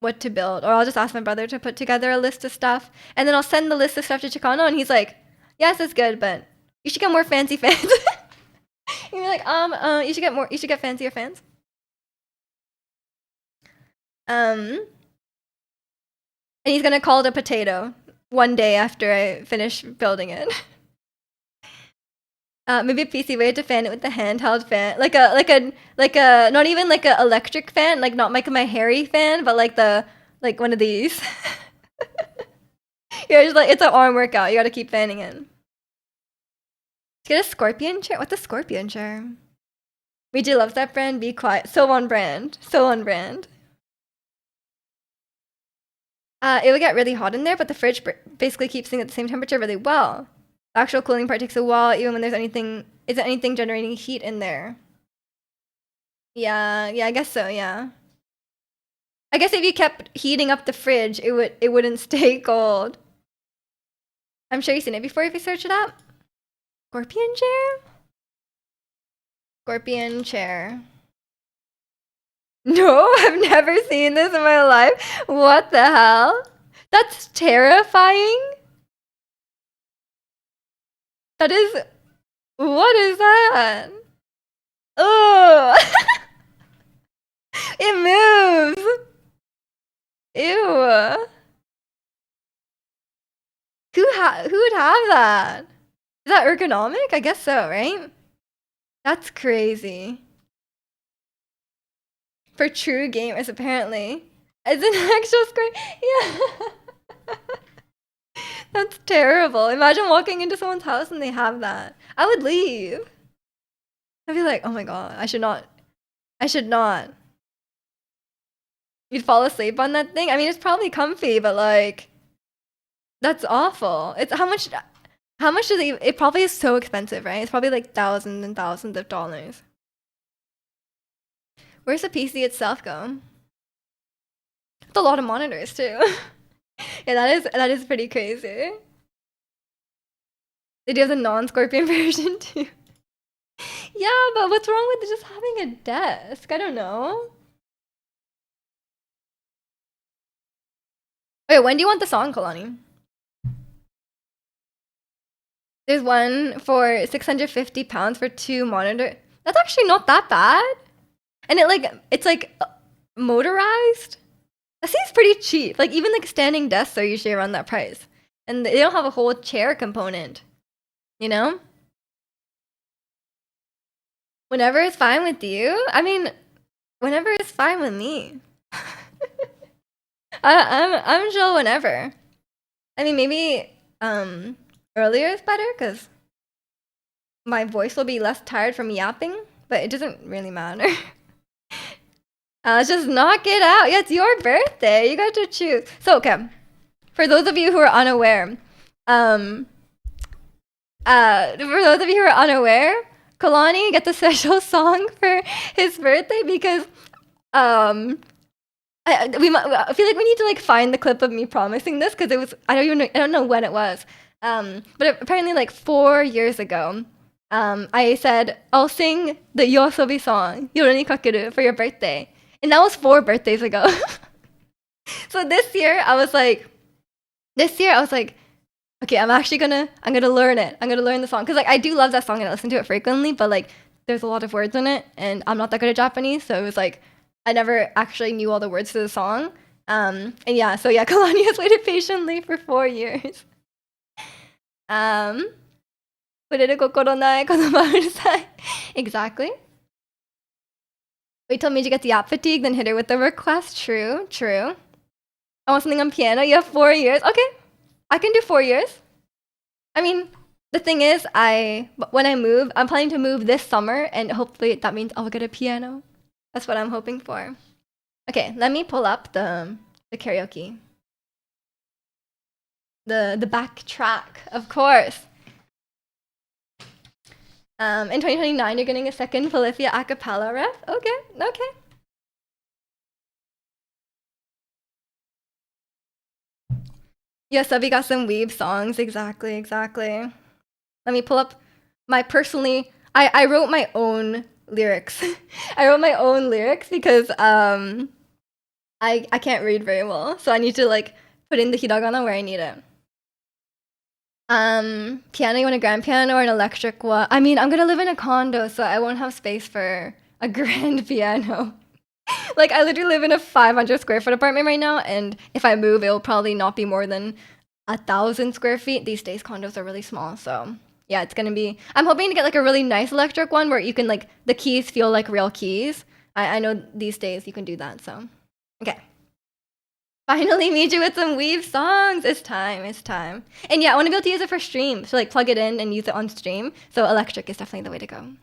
what to build, or I'll just ask my brother to put together a list of stuff, and then I'll send the list of stuff to Chicano, and he's like, "Yes, it's good, but you should get more fancy fans." You're like, you should get fancier fans. And he's gonna call it a potato one day after I finish building it. Maybe a PC way to fan it with the handheld fan, like a not even like a electric fan, like not like my hairy fan, but like one of these. Yeah, just like it's an arm workout. You gotta keep fanning it. Let's get a scorpion chair. What's a scorpion chair? Miji loves that brand. Be quiet. So on brand. So on brand. It would get really hot in there, but the fridge basically keeps things at the same temperature really well. The actual cooling part takes a while, even when isn't anything generating heat in there. Yeah, I guess so, yeah. I guess if you kept heating up the fridge, it wouldn't stay cold. I'm sure you've seen it before if you search it up. Scorpion chair? Scorpion chair. No, I've never seen this in my life. What the hell? That's terrifying. That is... What is that? Oh! It moves! Ew. Who would have that? Is that ergonomic? I guess so, right? That's crazy. For true gamers, apparently. As an actual screen. Yeah. That's terrible. Imagine walking into someone's house and they have that. I would leave. I'd be like, oh my god, I should not. You'd fall asleep on that thing? I mean, it's probably comfy, but like, that's awful. It's how much does it probably is so expensive, right? It's probably like thousands and thousands of dollars. Where's the PC itself go? It's a lot of monitors too. Yeah, that is pretty crazy. They do have the non-scorpion version too. Yeah, but what's wrong with just having a desk? I don't know. Wait, when do you want the song, Kalani? There's one for 650 pounds for 2 monitors. That's actually not that bad. And it's like motorized. That seems pretty cheap. Like even like standing desks are usually around that price. And they don't have a whole chair component. You know? Whenever it's fine with you. I mean, whenever it's fine with me. I'm chill whenever. I mean, maybe earlier is better because my voice will be less tired from yapping, but it doesn't really matter. Let's just knock it out. Yeah, it's your birthday. You got to choose. So, okay. For those of you who are unaware, Kalani gets a special song for his birthday because um I feel like we need to like find the clip of me promising this because it was I don't know when it was. But apparently like 4 years ago, I said I'll sing the Yosobi song Yoru ni Kakeru for your birthday, and that was 4 birthdays ago. So this year I was like, okay, I'm gonna learn it. I'm gonna learn the song because like I do love that song and I listen to it frequently, but like there's a lot of words in it, and I'm not that good at Japanese, so it was like I never actually knew all the words to the song. And yeah, so yeah, Kalani has waited patiently for 4 years. 触れる心ない言葉うるさい Exactly. Wait till Miji gets yap fatigue, then hit her with the request. True, true. I want something on piano. You have 4 years. Okay, I can do 4 years. I mean, the thing is, when I move, I'm planning to move this summer, and hopefully that means I'll get a piano. That's what I'm hoping for. Okay, let me pull up the karaoke. The back track, of course. In 2029, you're getting a second Polyphia a cappella rep. Okay, okay. Yes, we got some weeb songs. Exactly, exactly. Let me pull up my personally. I wrote my own lyrics. I wrote my own lyrics because I can't read very well, so I need to like put in the hiragana where I need it. Piano, you want a grand piano or an electric one? I mean, I'm gonna live in a condo, so I won't have space for a grand piano. Like, I literally live in a 500 square foot apartment right now, and if I move, it'll probably not be more than 1,000 square feet. These days, condos are really small, so yeah, it's gonna be. I'm hoping to get like a really nice electric one where you can like the keys feel like real keys. I know these days you can do that, so okay. Finally meet you with some weave songs. It's time. It's time. And yeah, I want to be able to use it for stream. So like plug it in and use it on stream. So electric is definitely the way to go.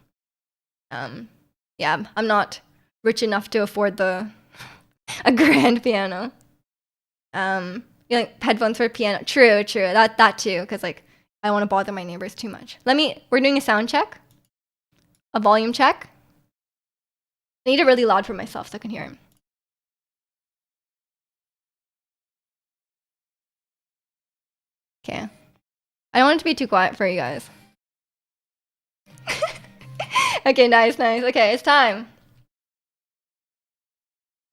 Yeah, I'm not rich enough to afford a grand piano. You know, like headphones for piano. True, true. That too, because like I don't want to bother my neighbors too much. We're doing a sound check, a volume check. I need it really loud for myself so I can hear it. Okay. I don't want it to be too quiet for you guys. Okay, nice, nice. Okay, it's time.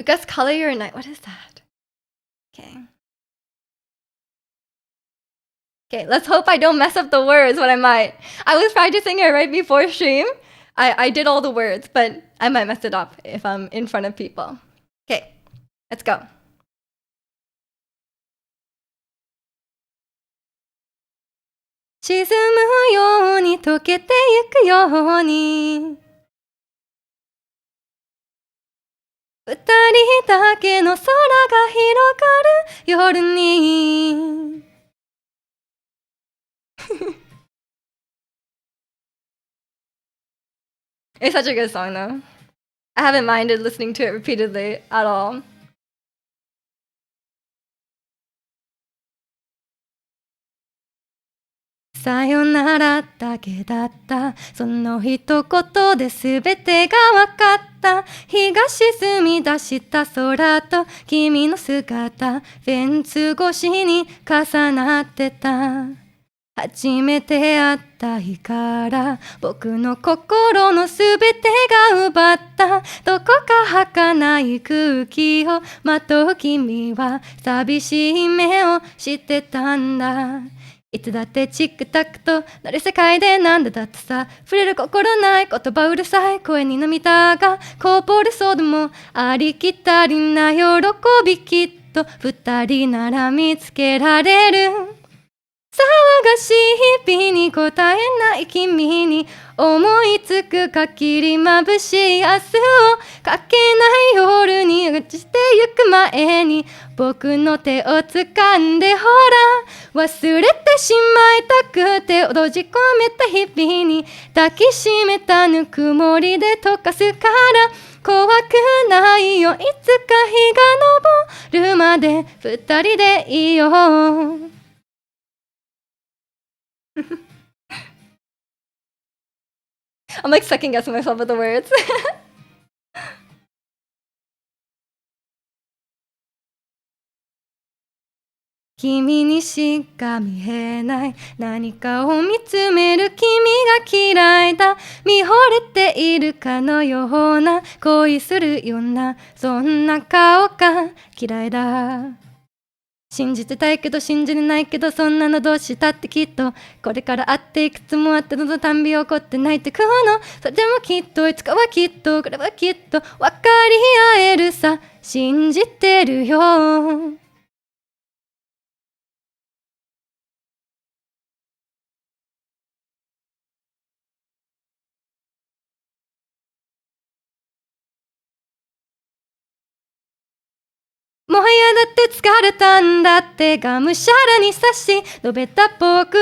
Guess color your night. What is that? Okay. Okay, let's hope I don't mess up the words, but I might. I was practicing it right before stream. I did all the words, but I might mess it up if I'm in front of people. Okay, let's go. 沈むように溶けてゆくように二人だけの空が広がる夜に It's such a good song though. I haven't minded listening to it repeatedly at all. Sayonara だけだったその一言で全てが分かった日が沈み出した空と君の姿フェンス越しに重なってた初めて会った日から僕の心のすべてが奪ったどこか儚い空気をまとう君は寂しい目をしてたんだいつだってチックタックとなる世界でなんだだってさ触れる心ない言葉うるさい声に涙がこぼれそうでもありきたりな喜びきっと二人なら見つけられる騒がしい日々に答えない君に思いつく限り眩しい明日をかけない夜に落ちてゆく前に僕の手を掴んでほら忘れてしまいたくて閉じ込めた日々に抱きしめたぬくもりで溶かすから怖くないよいつか日が昇るまで二人でいよう I'm like second guessing myself with the words. 君にしか見えない何かを見つめる君が嫌いだ見惚れているかのような恋するようなそんな顔が嫌いだ信じてたいけど信じれないけどそんなのどうしたってきっとこれから会っていくつもあってののたんび起こってないってくのそれでもきっといつかはきっとこれはきっと分かり合えるさ信じてるよもはやだって疲れたんだってがむしゃらに刺し述べた僕の手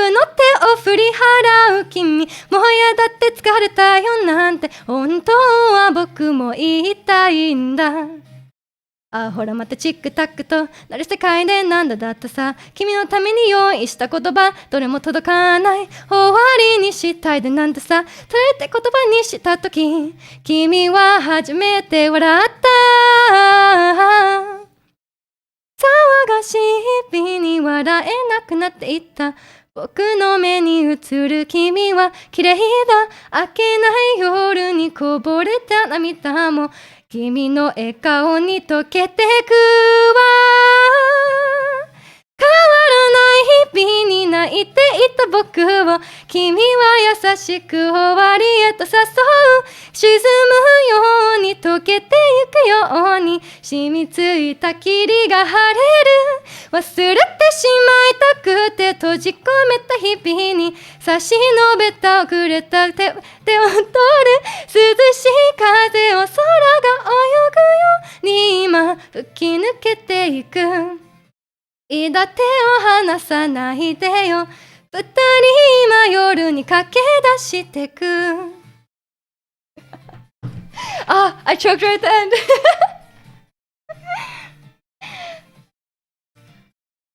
を振り払う君もはやだって疲れたよなんて本当は僕も言いたいんだあほらまたチックタックとなる世界でなんだだってさ君のために用意した言葉どれも届かない終わりにしたいでなんてさ取れて言葉にした時君は初めて笑った騒がしい日々に笑えなくなっていった僕の目に映る君は綺麗だ明けない夜にこぼれた涙も君の笑顔に溶けてくわ変わらない日々に泣いていた僕を君は優しく終わりへと誘う沈むように溶けてゆくように染みついた霧が晴れる忘れてしまいたくて閉じ込めた日々に差し伸べた遅れた手を取る涼しい風を空が泳ぐように今吹き抜けていくいだ手を離さないでよ二人今夜に駆け出してくAh, I choked right at the end.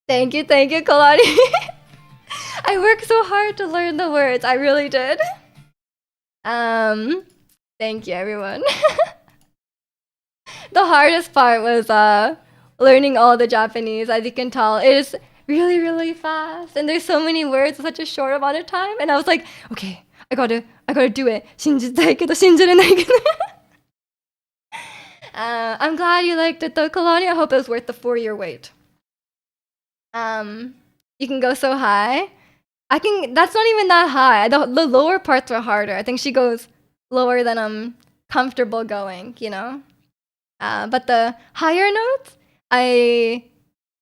Thank you, Kalani. I worked so hard to learn the words. I really did. Thank you, everyone. The hardest part was learning all the Japanese. As you can tell, it is really, really fast, and there's so many words in such a short amount of time. And I was like, okay, I gotta do it. 信じたいけど信じれないけど I'm glad you liked it though, Kalani. I hope it was worth the 4-year wait. You can go so high. That's not even that high. The lower parts are harder. I think she goes lower than I'm comfortable going, you know? But the higher notes,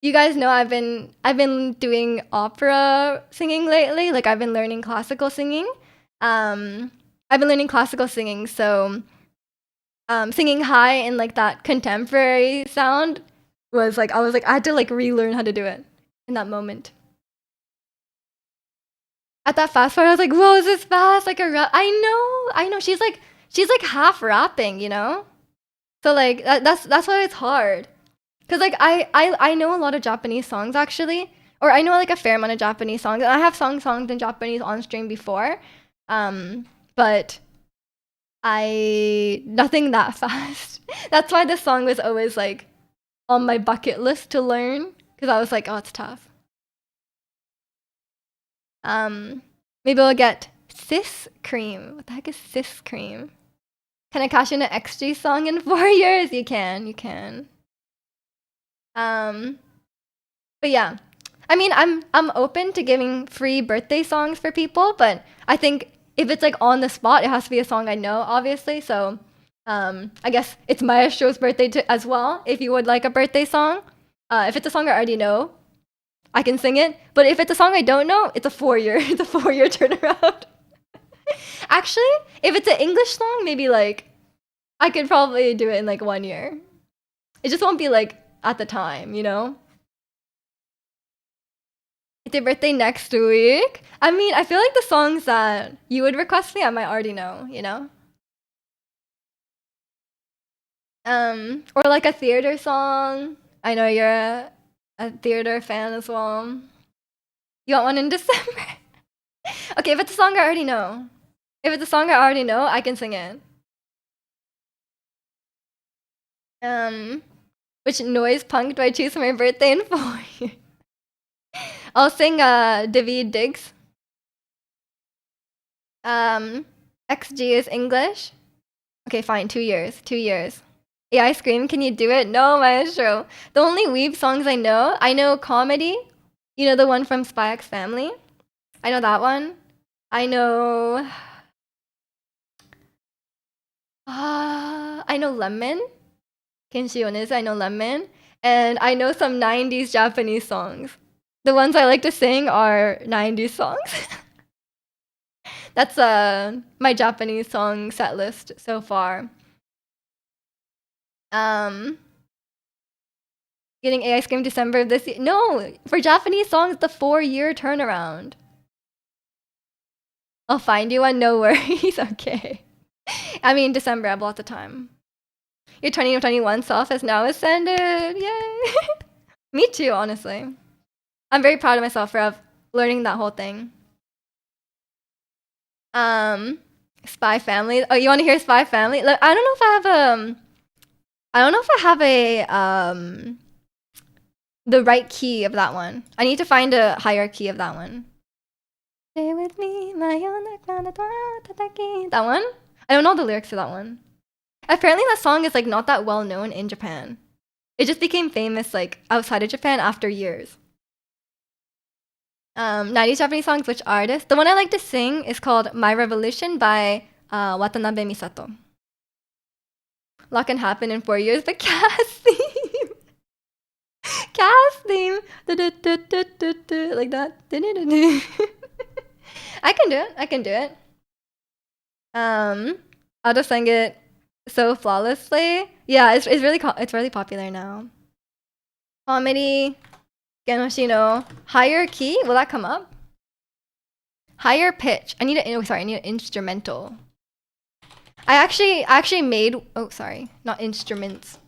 you guys know I've been doing opera singing lately. Like I've been learning classical singing. I've been learning classical singing, so singing high in like that contemporary sound was like I had to like relearn how to do it in that moment. At that fast part, I was like, "Whoa, is this fast? Like a rap?" I know. She's like half rapping, you know. So like that's why it's hard. Cause like I know a lot of Japanese songs actually, or I know like a fair amount of Japanese songs, and I have songs in Japanese on stream before, but nothing that fast. That's why this song was always like on my bucket list to learn, cause I was like, oh, it's tough. Maybe we'll get Sis Cream. What the heck is Sis Cream? Can I cash in an XG song in 4 years? You can. But yeah, I mean, I'm open to giving free birthday songs for people, but I think if it's like on the spot, it has to be a song I know, obviously. So, I guess it's Maestro's birthday as well. If you would like a birthday song, if it's a song I already know, I can sing it. But if it's a song I don't know, it's a 4-year turnaround. Actually, if it's an English song, maybe like I could probably do it in like 1 year. It just won't be like at the time, you know? It's your birthday next week. I mean, I feel like the songs that you would request me, I might already know, you know? Or like a theater song. I know you're a theater fan as well. You want one in December? Okay, if it's a song I already know. If it's a song I already know, I can sing it. Which noise punk do I choose for my birthday in 4 years? I'll sing David Diggs. XG is English. Okay, fine. 2 years. 2 years. Yeah, Ice Cream, can you do it? No, Maestro. The only weeb songs I know Comedy. You know the one from Spy X Family? I know that one. I know... I know Lemon. Kenshi Onizu, I know Lemon. And I know some 90s Japanese songs. The ones I like to sing are 90s songs. That's my Japanese song set list so far. Getting A Ice Cream December of this year. No, for Japanese songs, the 4-year turnaround. I'll find you one, no worries. Okay. I mean, December, I have lots of time. Your 2021 self has now ascended. Yay. Me too, honestly. I'm very proud of myself for learning that whole thing. Spy Family. Oh, you want to hear Spy Family? Look, I don't know if I have the right key of that one. I need to find a higher key of that one. Stay with me, that one? I don't know the lyrics to that one. Apparently that song is like not that well known in Japan. It just became famous like outside of Japan after years. 90s Japanese songs, which artist? The one I like to sing is called My Revolution by Watanabe Misato. Lot can happen in 4 years, but cast theme. Cast theme. Like that. I can do it. I can do it. I'll just sing it so flawlessly. Yeah, it's really popular now. Comedy, Genoshino, higher key. Will that come up? Higher pitch. I need an instrumental. I actually made. Oh, sorry, not instruments.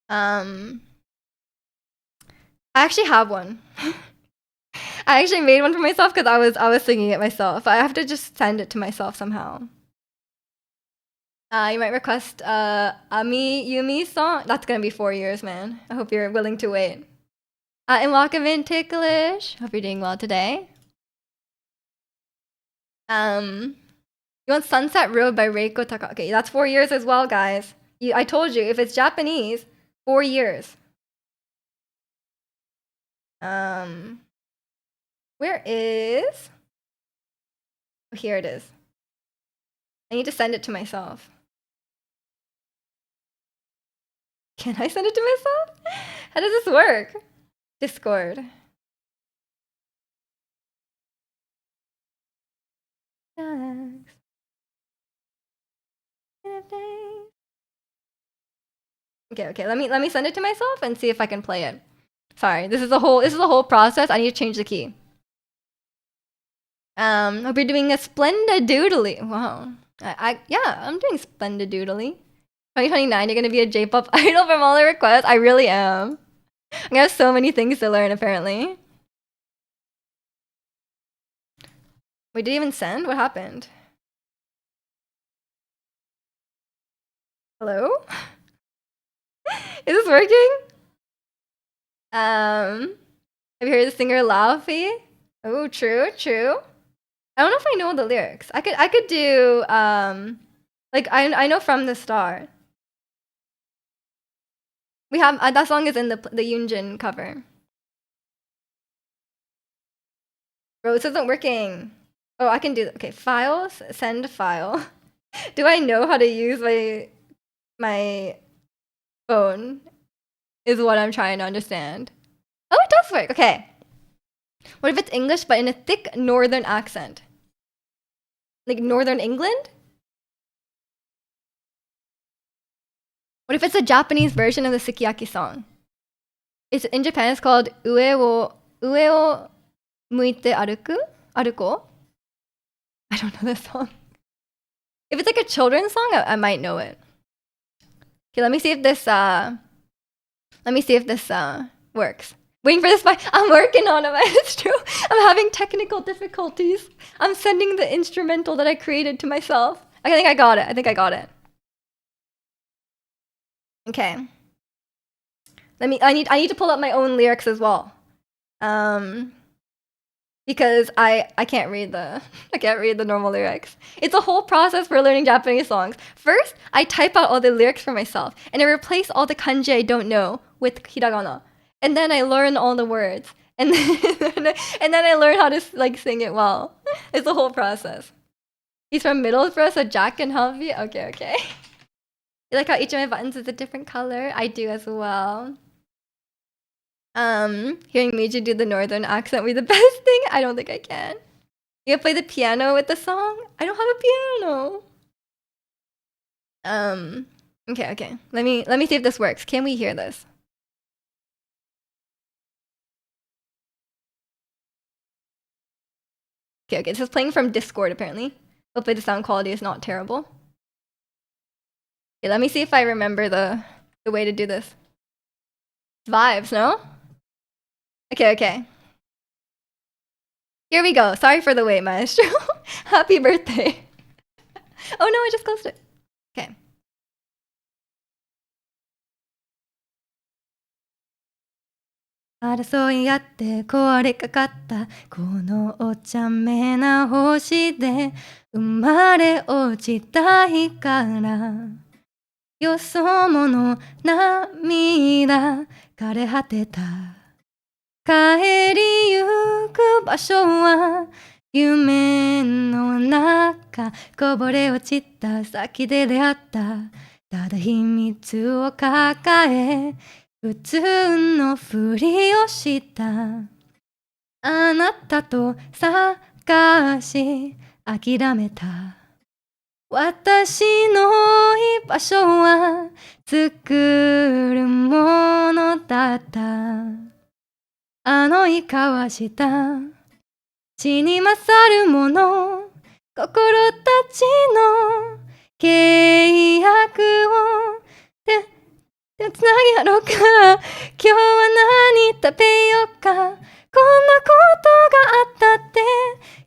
I actually have one. I actually made one for myself because I was singing it myself. I have to just send it to myself somehow. You might request Ami Yumi song. That's gonna be 4 years, man. I hope you're willing to wait. And welcome in, Ticklish. Hope you're doing well today. You want Sunset Road by Reiko Taka? Okay, that's 4 years as well, guys. I told you, if it's Japanese, 4 years. Where is? Oh, here it is. I need to send it to myself. Can I send it to myself? How does this work? Discord. Okay. Let me send it to myself and see if I can play it. Sorry, this is a whole process. I need to change the key. Hope you're doing a splendid doodly. Wow. Yeah, I'm doing splendid doodly. 2029, you're gonna be a J-pop idol from all the requests. I really am. I'm gonna have so many things to learn, apparently. Wait, did it even send? What happened? Hello? Is this working? Have you heard the singer Laufey? Oh, true. I don't know if I know the lyrics. I could do like I know From the Start. We have that song is in the Yoonjin cover. Bro, this isn't working. Oh, I can do okay. Files, send file. Do I know how to use my phone? Is what I'm trying to understand. Oh, it does work. Okay. What if it's English but in a thick northern accent? Like Northern England? What if it's a Japanese version of the Sukiyaki song? It's in Japan. It's called Ue wo muite aruko. I don't know this song. If it's like a children's song, I might know it. Okay, let me see if this works. Waiting for the spy. I'm working on it. It's true. I'm having technical difficulties. I'm sending the instrumental that I created to myself. I think I got it. Okay. I need to pull up my own lyrics as well. Because I can't read the normal lyrics. It's a whole process for learning Japanese songs. First, I type out all the lyrics for myself and I replace all the kanji I don't know with hiragana. And then I learn all the words. And then I learn how to like sing it well. It's a whole process. He's from Middlesbrough, so Jack can help you. Okay. You like how each of my buttons is a different color? I do as well. Hearing Miji do the northern accent would be the best thing. I don't think I can. You play the piano with the song? I don't have a piano. Okay. Let me see if this works. Can we hear this? Okay. This is playing from Discord apparently. Hopefully the sound quality is not terrible. Okay, let me see if I remember the way to do this. Vibes, no? Okay. Here we go. Sorry for the wait, Maestro. Happy birthday. Oh no, I just closed it. Okay. "争い合って壊れかかったこのお茶目な星で生まれ落ちた日からよそ者涙枯れ果てた帰りゆく場所は夢の中こぼれ落ちた先で出会ったただ秘密を抱え普通のふりをしたあなたと探し諦めた私の居場所は作るものだったあの言い交わした血に勝るもの心たちの契約を手つなぎやろうか今日は何食べようかこんなことがあったって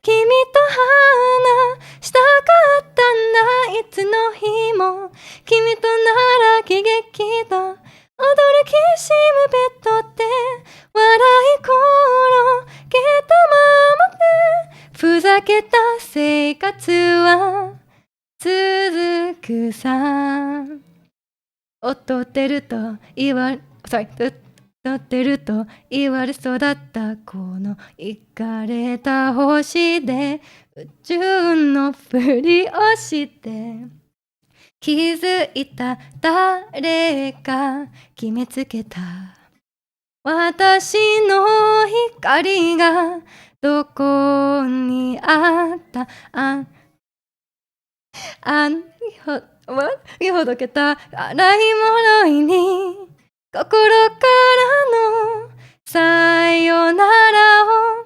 君と話したかったんだいつの日も君となら喜劇と踊るきしむベッドって笑い転げたままでふざけた生活は続くさ踊ってると言われそうだったこのイカれた星で宇宙のふりをして気づいた誰か決めつけた私の光がどこにあった見ほどけた洗い物に心からのさよならを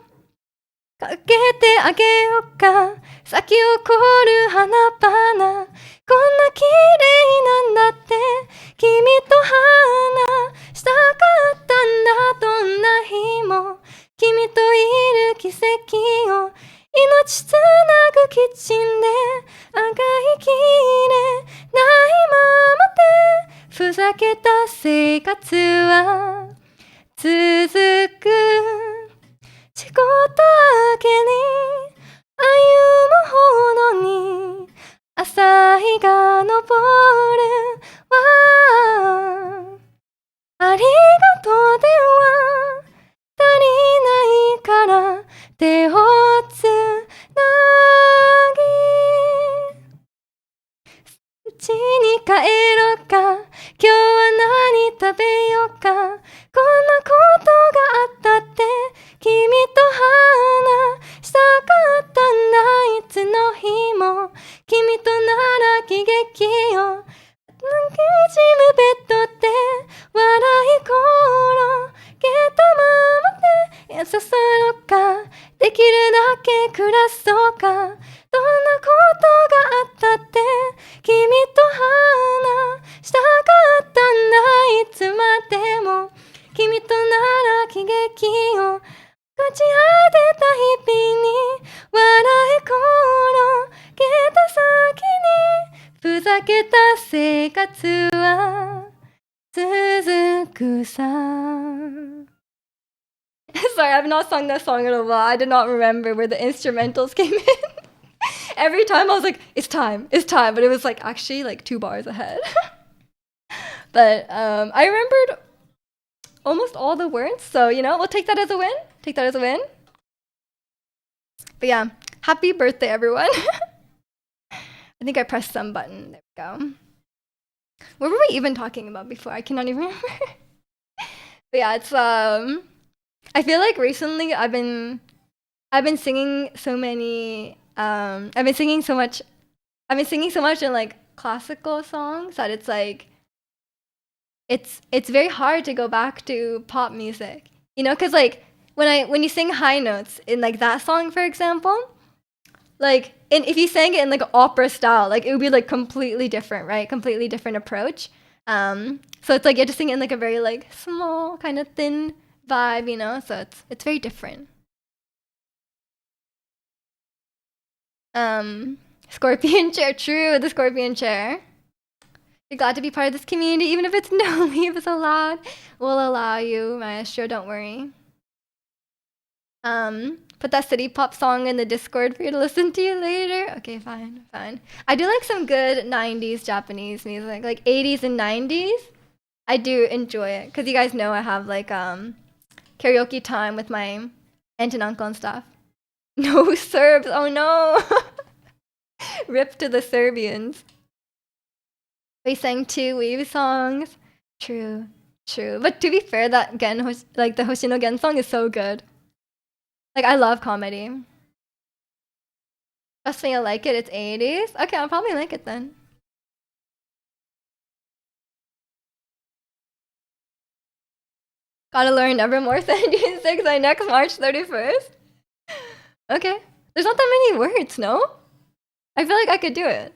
かけてあげようか咲き誇る花々こんな綺麗なんだって君と話したかったんだどんな日も君といる奇跡を命つなぐキッチンであがいきれないままでふざけた生活は続く仕事明けに歩むほどに朝日が昇るわありがとうでは足りないから手をつなぎ家に帰ろうか今日は何食べようかこんなことがあったって君と話したかったんだいつの日も君となら喜劇をきしむベッドって笑い転げたままで優さろうかできるだけ暮らそうかどんなことがあったって君と話したかったんだいつまでも君となら喜劇生活は続くさ. Sorry, I've not sung that song in a while. I did not remember where the instrumentals came in. Every time I was like, it's time, but it was like actually like 2 bars ahead. But I remembered almost all the words, so you know, we'll take that as a win. But yeah, happy birthday, everyone. I think I pressed some button. There we go. What were we even talking about before? I cannot even remember. But yeah, it's I feel like recently I've been singing so many I've been singing so much in like classical songs that it's like it's very hard to go back to pop music. You know, cuz like when you sing high notes in like that song, for example, like if you sang it in like opera style, like it would be like completely different, right? Completely different approach. So it's like you have to sing it in like a very like small kind of thin vibe, you know? So it's very different. Scorpion chair, true, the scorpion chair. You're glad to be part of this community, even if it's no leave is allowed. We'll allow you, Maestro, don't worry. Put that city pop song in the Discord for you to listen to later. Okay, fine. I do like some good 90s Japanese music, like 80s and 90s. I do enjoy it, because you guys know I have like karaoke time with my aunt and uncle and stuff. No Serbs, oh no. Rip to the Serbians. We sang 2 Weave songs. True. But to be fair, that like the Hoshino Gen song is so good. Like, I love comedy. Trust me, I like it. It's 80s. Okay, I'll probably like it then. Gotta learn Nevermore 76 by next March 31st. Okay. There's not that many words, no? I feel like I could do it.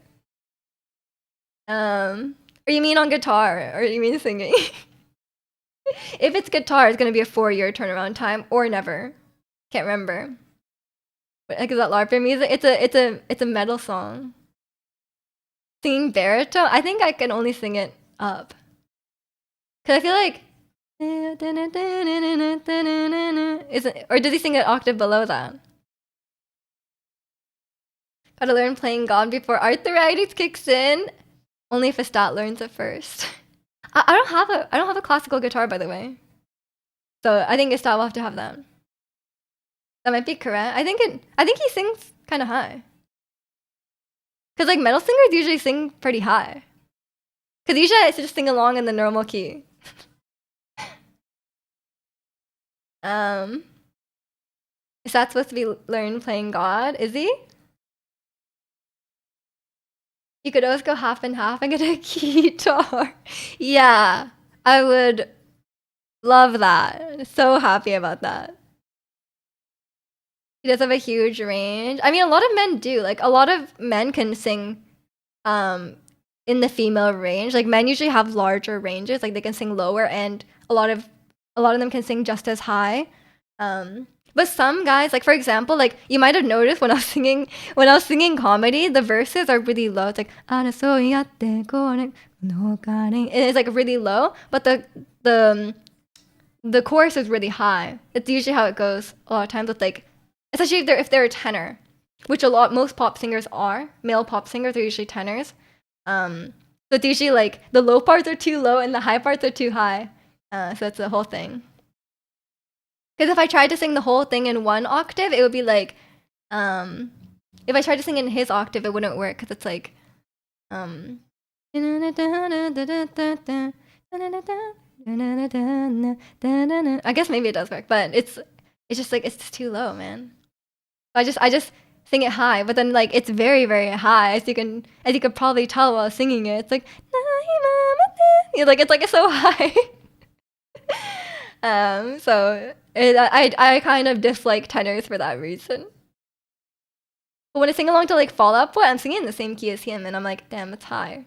Or you mean on guitar, or you mean singing? If it's guitar, it's gonna be a 4-year turnaround time, or never. Can't remember. But like, is that LARPing music? It's a metal song. Singing baritone? I think I can only sing it up. Cause I feel like or does he sing an octave below that? Gotta learn playing God before arthritis kicks in. Only if a stat learns it first. I don't have a classical guitar, by the way. So I think a stat will have to have that. That might be correct. I think he sings kind of high. Cause like metal singers usually sing pretty high. Cause usually I just sing along in the normal key. Is that supposed to be learn playing God? Is he? You could always go half and half and get a guitar. Yeah, I would love that. So happy about that. He does have a huge range. I mean, a lot of men do. Like, a lot of men can sing in the female range. Like, men usually have larger ranges. Like, they can sing lower, and a lot of them can sing just as high. But some guys, like for example, like you might have noticed when I was singing comedy, the verses are really low. It's like and it's like really low, but the chorus is really high. It's usually how it goes a lot of times with like, especially if they're a tenor, which most pop singers are. Male pop singers are usually tenors. So it's usually like the low parts are too low and the high parts are too high. So it's the whole thing. Because if I tried to sing the whole thing in one octave, it would be like, if I tried to sing in his octave, it wouldn't work because it's like, I guess maybe it does work, but it's just like it's just too low, man. I just sing it high, but then like it's very very high, as you could probably tell while singing it. It's like, it's so high. So I kind of dislike tenors for that reason. But when I sing along to like Fall Out Boy, I'm singing in the same key as him, and I'm like, damn, it's high.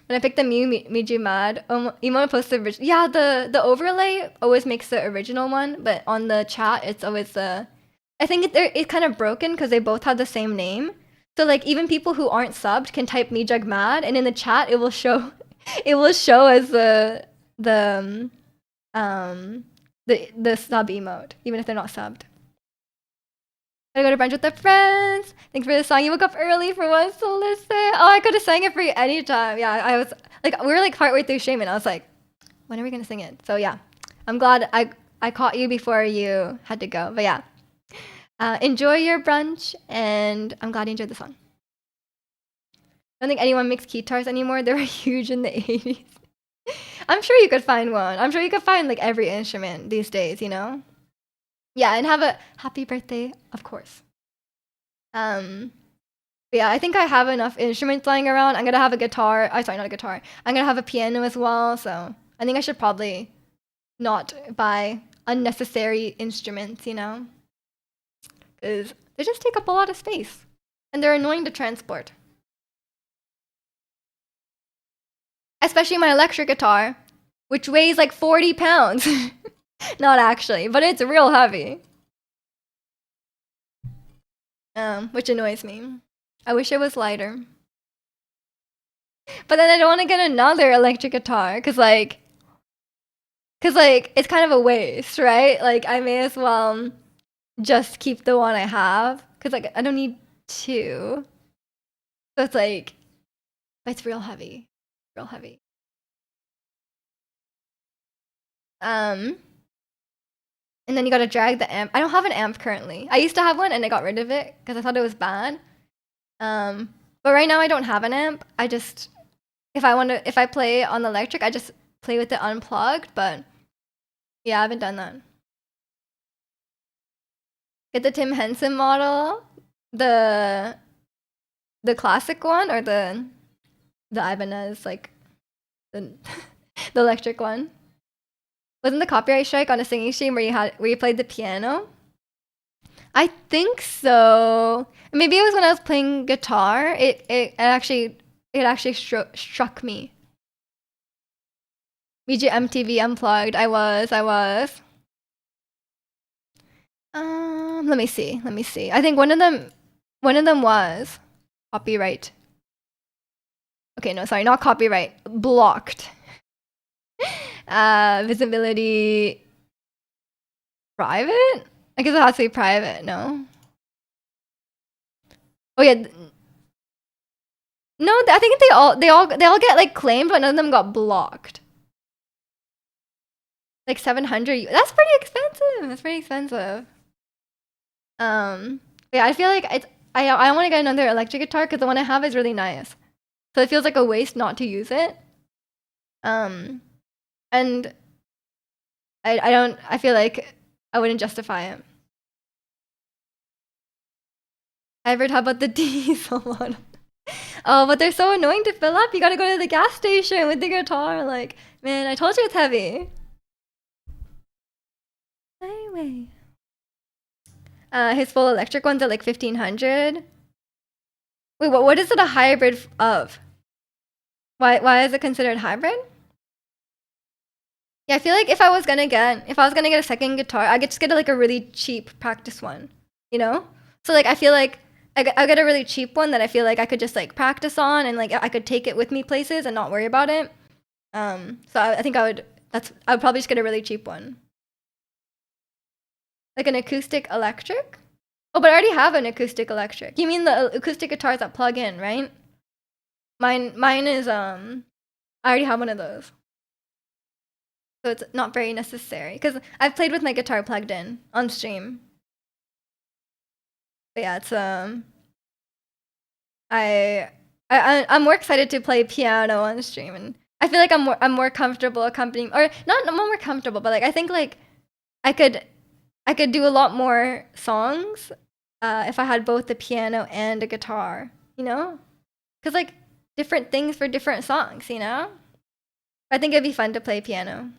When I picked the Miju Mad, Emo posted the original. Yeah, the overlay always makes the original one, but on the chat it's always the. I think it's kind of broken because they both have the same name, So like even people who aren't subbed can type me jug mad, and in the chat it will show it will show as the um the sub emote, even if they're not subbed. Gotta go to brunch with the friends. Thanks for the song. You woke up early for once to listen. Oh, I could have sang it for you anytime. Yeah, I was like, we were like partway through Shaman. I was like, when are we gonna sing it? So yeah, I'm glad I caught you before you had to go. But yeah, enjoy your brunch, and I'm glad you enjoyed the song. I don't think anyone makes guitars anymore. They were huge in the 80s. I'm sure you could find one. I'm sure you could find like every instrument these days, you know? Yeah, and have a happy birthday, of course. But yeah, I think I have enough instruments lying around. I'm gonna have a guitar. Sorry, not a guitar. I'm gonna have a piano as well. So I think I should probably not buy unnecessary instruments, you know? Because they just take up a lot of space. And they're annoying to transport. Especially my electric guitar, which weighs like 40 pounds. Not actually, but it's real heavy. Which annoys me. I wish it was lighter. But then I don't want to get another electric guitar because like it's kind of a waste, right? Like I may as well just keep the one I have because like I don't need two. So it's like, but it's real heavy, real heavy. And then you gotta drag the amp. I don't have an amp currently. I used to have one and I got rid of it because I thought it was bad. But right now I don't have an amp. I just if I play on the electric, I just play with it unplugged. But yeah, I haven't done that. Get the Tim Henson model, the classic one, or the Ibanez, like the the electric one. Wasn't the copyright strike on a singing stream where you played the piano? I think so. Maybe it was when I was playing guitar. It actually struck me. BG MTV Unplugged. I was. Let me see. I think one of them was copyright. Okay, no, sorry, not copyright. Blocked. Visibility private? I guess it has to be private, no? Oh yeah. No, I think they all get like claimed, but none of them got blocked. Like 700. That's pretty expensive. Yeah, I feel like I want to get another electric guitar because the one I have is really nice. So it feels like a waste not to use it. And I feel like I wouldn't justify it. Hybrid, how about the diesel one? Oh, but they're so annoying to fill up. You gotta go to the gas station with the guitar. Like, man, I told you it's heavy. Anyway. His full electric ones are like 1500. Wait, what is it a hybrid of? Why is it considered hybrid? Yeah, I feel like if I was gonna get a second guitar, I could just get like a really cheap practice one, you know? So like I feel like I get a really cheap one that I feel like I could just like practice on and like I could take it with me places and not worry about it. So I think I would probably just get a really cheap one. Like an acoustic electric? Oh, but I already have an acoustic electric. You mean the acoustic guitars that plug in, right? Mine is I already have one of those. So it's not very necessary because I've played with my guitar plugged in on stream. But yeah, it's I'm more excited to play piano on stream, and I feel like I'm more comfortable accompanying, or not more comfortable, but like I think like I could do a lot more songs if I had both the piano and a guitar, you know? Because like different things for different songs, you know? I think it'd be fun to play piano.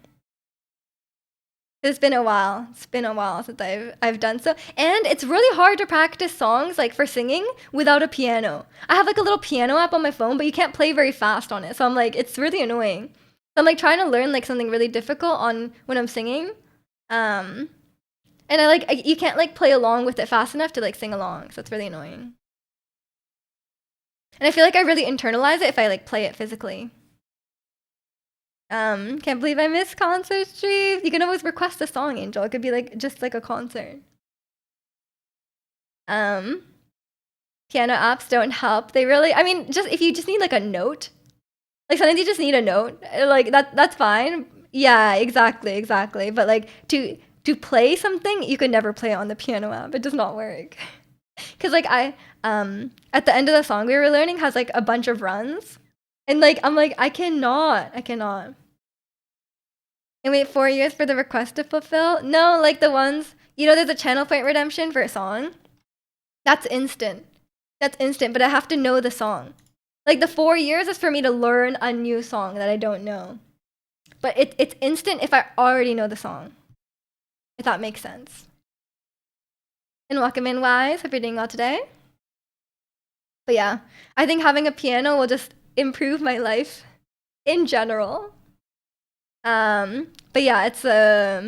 It's been a while. It's been a while since I've done so. And it's really hard to practice songs like for singing without a piano. I have like a little piano app on my phone, but you can't play very fast on it. So I'm like, it's really annoying. So I'm like trying to learn like something really difficult on when I'm singing. And you can't like play along with it fast enough to like sing along. So it's really annoying. And I feel like I really internalize it if I like play it physically. Can't believe I missed concert streams. You can always request a song, Angel. It could be like just like a concert. Um, Piano apps don't help. They really, I mean, just if you just need like a note, like sometimes you just need a note, like that's fine. Yeah, exactly. But like to play something, you could never play it on the piano app. It does not work. Cause like I at the end of the song we were learning has like a bunch of runs, and like I'm like I cannot. And wait 4 years for the request to fulfill? No, like the ones there's a channel point redemption for a song. That's instant. But I have to know the song. Like the 4 years is for me to learn a new song that I don't know. But it's instant if I already know the song. If that makes sense. And welcome in, Wise. Hope you're doing well today. But yeah, I think having a piano will just improve my life in general. But yeah, it's now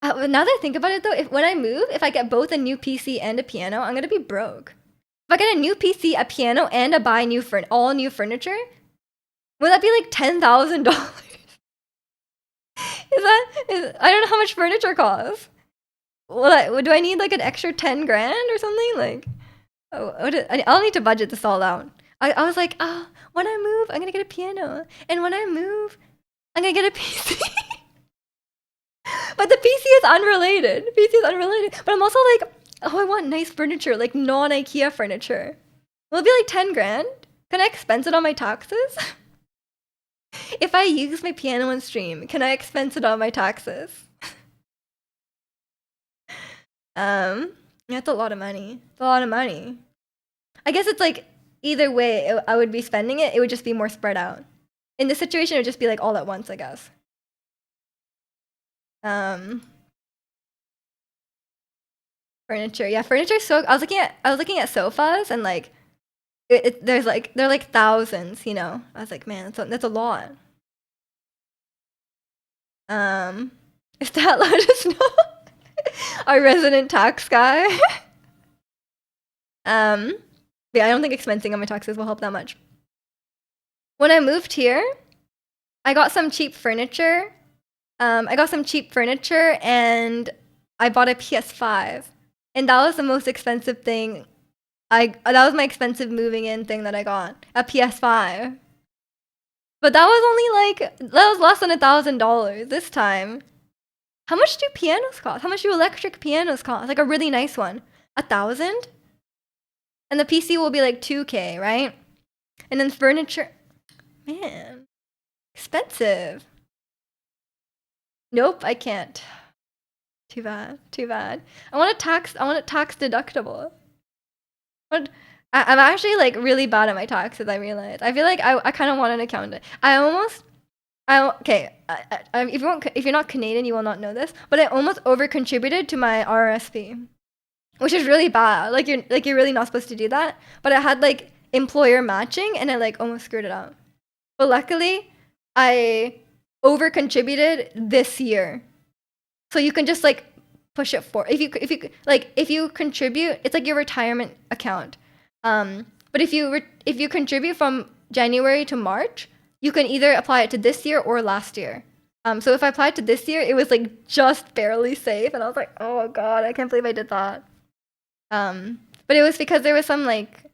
that I think about it though, when I move, if I get both a new PC and a piano, I'm gonna be broke. If I get a new PC, a piano, and buy all new furniture, would that be like $10,000? I don't know how much furniture costs. Do I need like an extra 10 grand or something? Like, I'll need to budget this all out. I was like, oh, when I move, I'm gonna get a piano, and when I move, I'm gonna get a PC. But the PC is unrelated. But I'm also like, oh, I want nice furniture, like non-IKEA furniture. Will it be like 10 grand? Can I expense it on my taxes? If I use my piano on stream, can I expense it on my taxes? That's a lot of money. I guess it's like either way, I would be spending it. It would just be more spread out. In this situation, it would just be like all at once, I guess. Furniture. Yeah, furniture. So I was looking at sofas, and like they're like thousands. I was like, man, that's a lot. Is that let us know? Our resident tax guy. Yeah, I don't think expensing on my taxes will help that much. When I moved here, I got some cheap furniture. And I bought a PS5, and that was the most expensive thing. That was my expensive moving in thing that I got, a PS5. But that was less than $1,000 this time. How much do pianos cost? How much do electric pianos cost? Like a really nice one, 1,000. And the PC will be like 2K, right? And then furniture, man, expensive. Nope, I can't. Too bad. I want it tax deductible. I'm actually like really bad at my taxes. I realize. I feel like I kind of want an accountant. Okay. If you're not Canadian, you will not know this. But I almost over contributed to my RRSP, which is really bad. Like you're really not supposed to do that. But I had like employer matching, and I like almost screwed it up. But luckily, I over contributed this year. So you can just like push it for if you contribute, it's like your retirement account. But if you contribute from January to March, you can either apply it to this year or last year. So if I applied to this year, it was like just barely safe, and I was like, oh god, I can't believe I did that. But it was because there was some like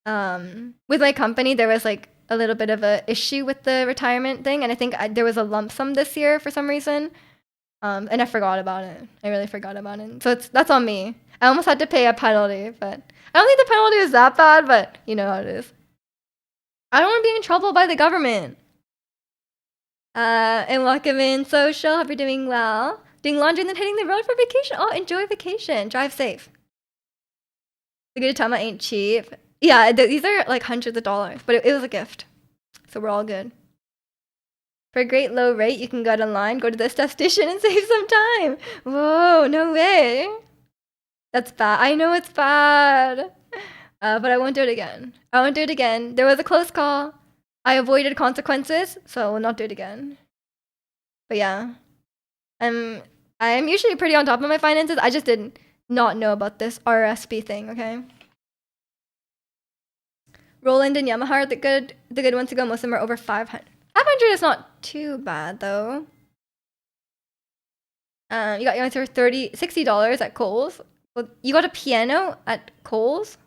with my company, there was like a little bit of a issue with the retirement thing, and I think there was a lump sum this year for some reason. And I forgot about it. I really forgot about it. So that's on me. I almost had to pay a penalty, but I don't think the penalty was that bad, but you know how it is. I don't want to be in trouble by the government. And welcome in, social. Hope you're doing well. Doing laundry and then hitting the road for vacation. Oh, enjoy vacation. Drive safe. The good time ain't cheap. Yeah, these are like hundreds of dollars, but it was a gift. So we're all good. For a great low rate, you can go online, go to the stuff station, and save some time. Whoa, no way. That's bad. I know it's bad. But I won't do it again. There was a close call. I avoided consequences, so I will not do it again. But yeah. I'm usually pretty on top of my finances. I just did not know about this RSP thing, okay? Roland and Yamaha are the good ones to go. Most of them are over 500. 500 is not too bad though. You got your answer for $60 at Kohl's. Well, you got a piano at Kohl's?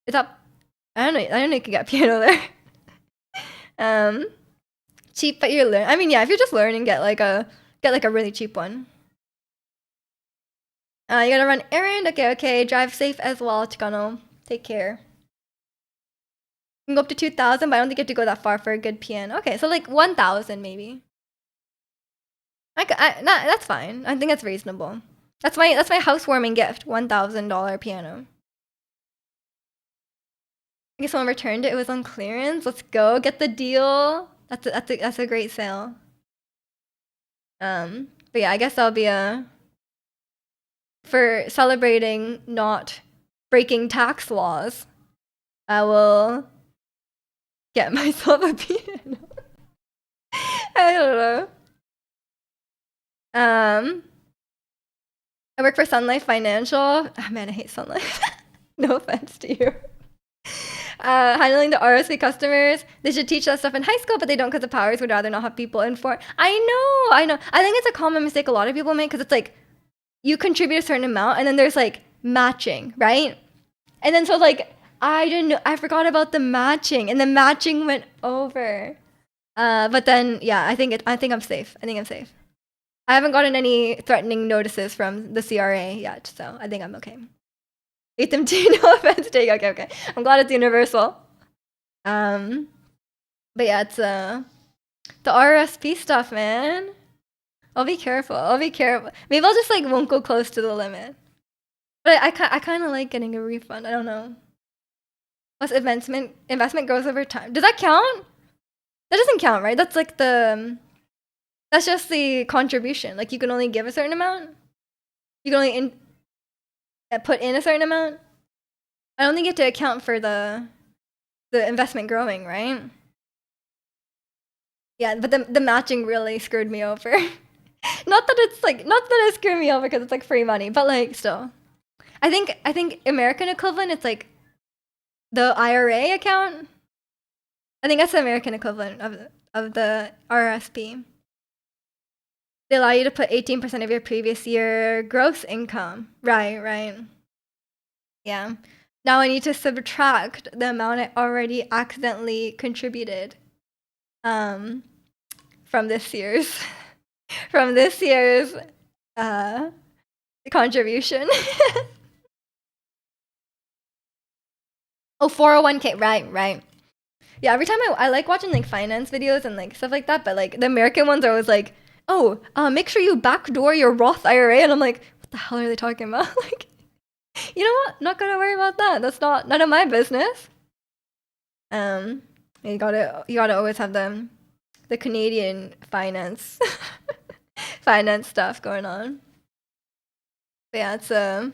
Is that... I don't know you could get a piano there. Cheap, but you're learning. I mean, yeah, if you're just learning, get like a really cheap one. You gotta run errand. Okay. Drive safe as well, Chicano. Take care. You can go up to 2,000, but I don't think you have to go that far for a good piano. Okay, so like 1,000 maybe. That's fine. I think that's reasonable. That's my housewarming gift. $1,000 piano. I guess someone returned it. It was on clearance. Let's go get the deal. That's a great sale. But yeah, I guess that'll be for celebrating not breaking tax laws. I will get myself a piano. I don't know. I work for Sun Life Financial. Oh man, I hate Sun Life. No offense to you. Handling the RSP customers. They should teach that stuff in high school, but they don't because the powers would rather not have people informed. I know. I think it's a common mistake a lot of people make because it's like you contribute a certain amount and then there's like matching, right? And then so like I didn't know, I forgot about the matching and the matching went over. But then yeah, I think I'm safe. I haven't gotten any threatening notices from the CRA yet, so I think I'm okay. Ethan T, no offense, take. Okay. I'm glad it's universal. But yeah, it's the RSP stuff, man. I'll be careful. Maybe I'll just like won't go close to the limit. But I kind of like getting a refund. I don't know. Plus investment grows over time. Does that count? That doesn't count, right? That's like that's just the contribution. Like you can only give a certain amount. You can only put in a certain amount. I don't think you have to account for the investment growing, right? Yeah, but the matching really screwed me over. not that it screwed me over because it's like free money, but like still. I think American equivalent, it's like the IRA account. I think that's the American equivalent of the RSP. They allow you to put 18% of your previous year gross income. Right. Yeah. Now I need to subtract the amount I already accidentally contributed from this year's contribution. Oh, 401k. Right. Yeah, every time I like watching like finance videos and like stuff like that, but like the American ones are always like, oh, make sure you backdoor your Roth IRA, and I'm like, what the hell are they talking about? Like, you know what? Not gonna worry about that. That's none of my business. You gotta always have the Canadian finance stuff going on. But yeah, it's I'm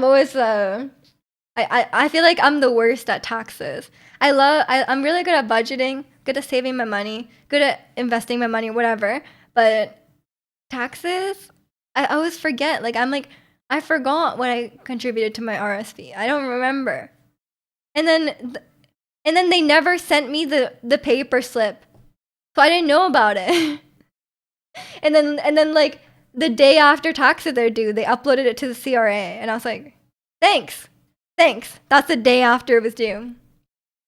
always I feel like I'm the worst at taxes. I'm really good at budgeting, good at saving my money, good at investing my money, whatever. But taxes, I always forget. Like I'm like, I forgot what I contributed to my RSP. I don't remember. And then they never sent me the paper slip, so I didn't know about it. and then like the day after taxes are due, they uploaded it to the CRA, and I was like, thanks. That's the day after it was due.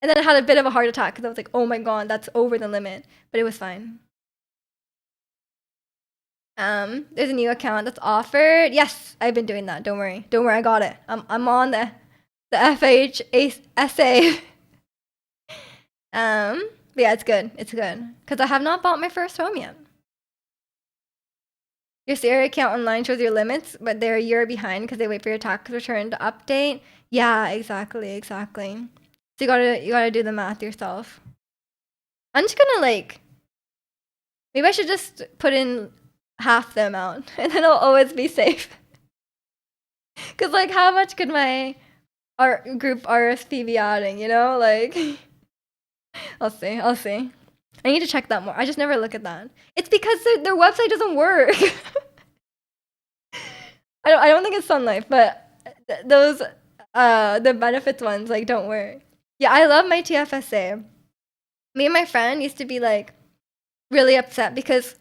And then I had a bit of a heart attack because I was like, oh my god, that's over the limit. But it was fine. There's a new account that's offered. Yes, I've been doing that. Don't worry, I got it. I'm on the FHSA. But yeah, it's good. Because I have not bought my first home yet. Your CRA account online shows your limits, but they're a year behind because they wait for your tax return to update. Yeah, exactly. So you gotta do the math yourself. I'm just gonna like, maybe I should just put in half the amount and then I'll always be safe. Cause like, how much could my group RSP be adding? You know, like, I'll see. I need to check that more. I just never look at that. It's because their website doesn't work. I don't think it's Sun Life, but those The benefits ones, like, don't work. Yeah, I love my TFSA. Me and my friend used to be like really upset because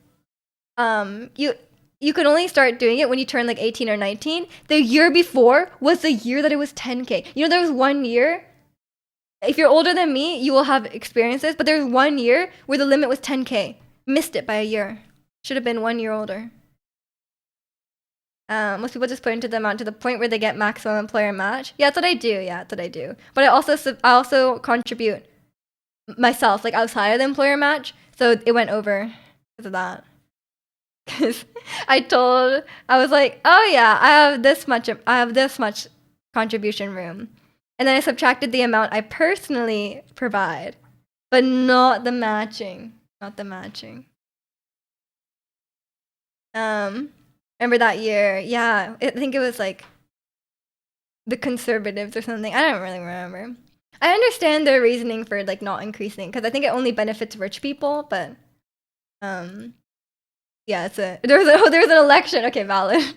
you could only start doing it when you turn like 18 or 19. The year before was the year that it was 10K. You know, there was 1 year. If you're older than me, you will have experiences, but there's 1 year where the limit was 10K. Missed it by a year. Should have been 1 year older. Most people just put into the amount to the point where they get maximum employer match. Yeah, that's what I do. Yeah, that's what I do. But I also contribute myself, like outside of the employer match, so it went over because of that. Because I was like, oh yeah, I have this much contribution room, and then I subtracted the amount I personally provide, but not the matching, not the matching. Remember that year? Yeah, I think it was like the conservatives or something. I don't really remember. I understand their reasoning for like not increasing because I think it only benefits rich people, but yeah, there's an election. Okay, valid.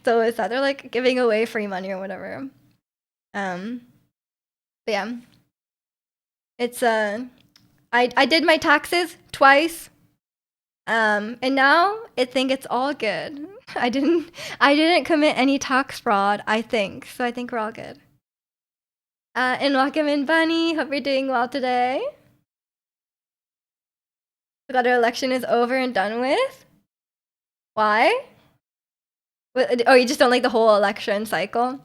So it's that they're like giving away free money or whatever. But yeah, it's I did my taxes twice. And now I think it's all good. I didn't commit any tax fraud, I think. So I think we're all good. And welcome in, Bunny. Hope you're doing well today. That our election is over and done with. Why? Oh, you just don't like the whole election cycle?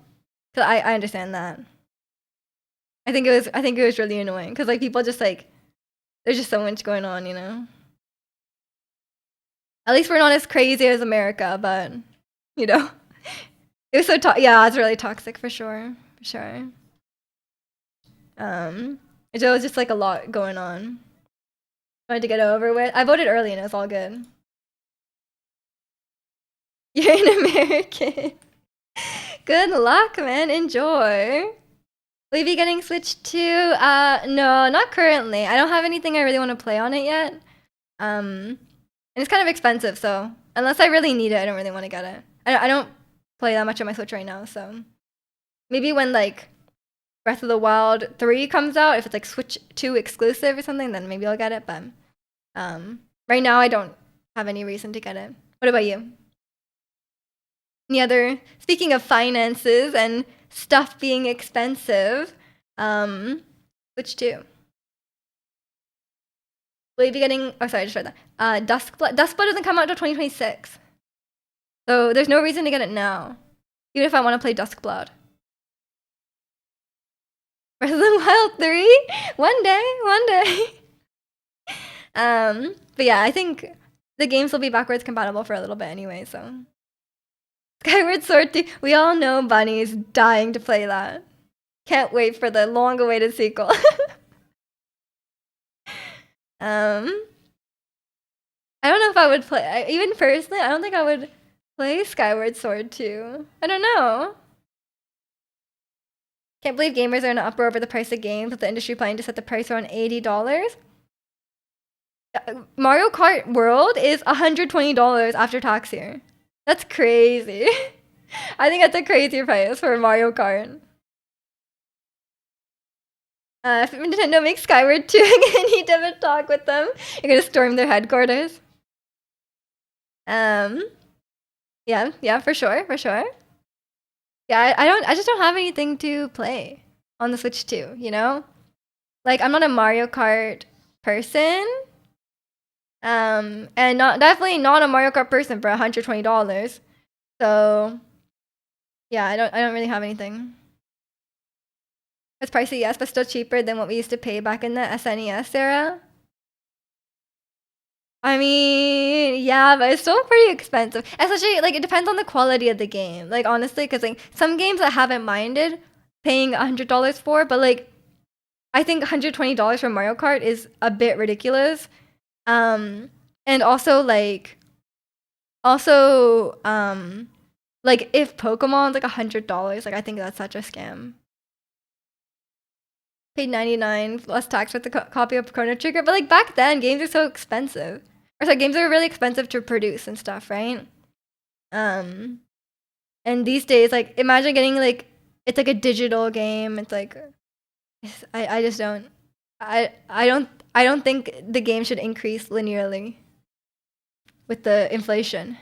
Cause I understand that. I think it was really annoying because like people just like there's just so much going on, you know. At least we're not as crazy as America, but you know, it was yeah, it's really toxic for sure, for sure. It was just like a lot going on. Wanted to get it over with. I voted early and it was all good. You're an American. Good luck, man. Enjoy. Will you be getting Switch 2? No, not currently. I don't have anything I really want to play on it yet. And it's kind of expensive, so unless I really need it, I don't really want to get it. I don't play that much on my Switch right now, so maybe when like Breath of the Wild 3 comes out, if it's like Switch 2 exclusive or something, then maybe I'll get it. But right now, I don't have any reason to get it. What about you? Any other? Speaking of finances and stuff being expensive, Switch 2. Will you be getting? Oh, sorry, I just read that. Duskblood doesn't come out until 2026, so there's no reason to get it now, even if I want to play Duskblood. Breath of the Wild 3? One day. But yeah, I think the games will be backwards compatible for a little bit anyway, so. Skyward Sword 2. We all know Bunny's dying to play that. Can't wait for the long-awaited sequel. I don't know if I would play. Even personally, I don't think I would play Skyward Sword 2. I don't know. Can't believe gamers are in an uproar over the price of games, with the industry planning to set the price around $80. Mario Kart World is $120 after tax here. That's crazy. I think that's a crazy price for Mario Kart. If Nintendo makes Skyward 2, I'm gonna need to have a talk with them. You're gonna storm their headquarters. Yeah, for sure. Yeah, I just don't have anything to play on the Switch 2, you know? Like, I'm not a Mario Kart person. And definitely not a Mario Kart person for $120. So yeah, I don't really have anything. It's pricey, yes, but still cheaper than what we used to pay back in the SNES era. I mean, yeah, but it's still pretty expensive. Especially, like, it depends on the quality of the game. Like, honestly, because, like, some games I haven't minded paying $100 for, but, like, I think $120 for Mario Kart is a bit ridiculous. And also, like, if Pokemon's, like, $100, like, I think that's such a scam. Paid $99 less tax with the copy of Chrono Trigger, but, like, back then, games are so expensive. Or sorry, games are really expensive to produce and stuff, right? And these days, like, imagine getting, like, it's like a digital game. It's like I just don't I don't think the game should increase linearly with the inflation.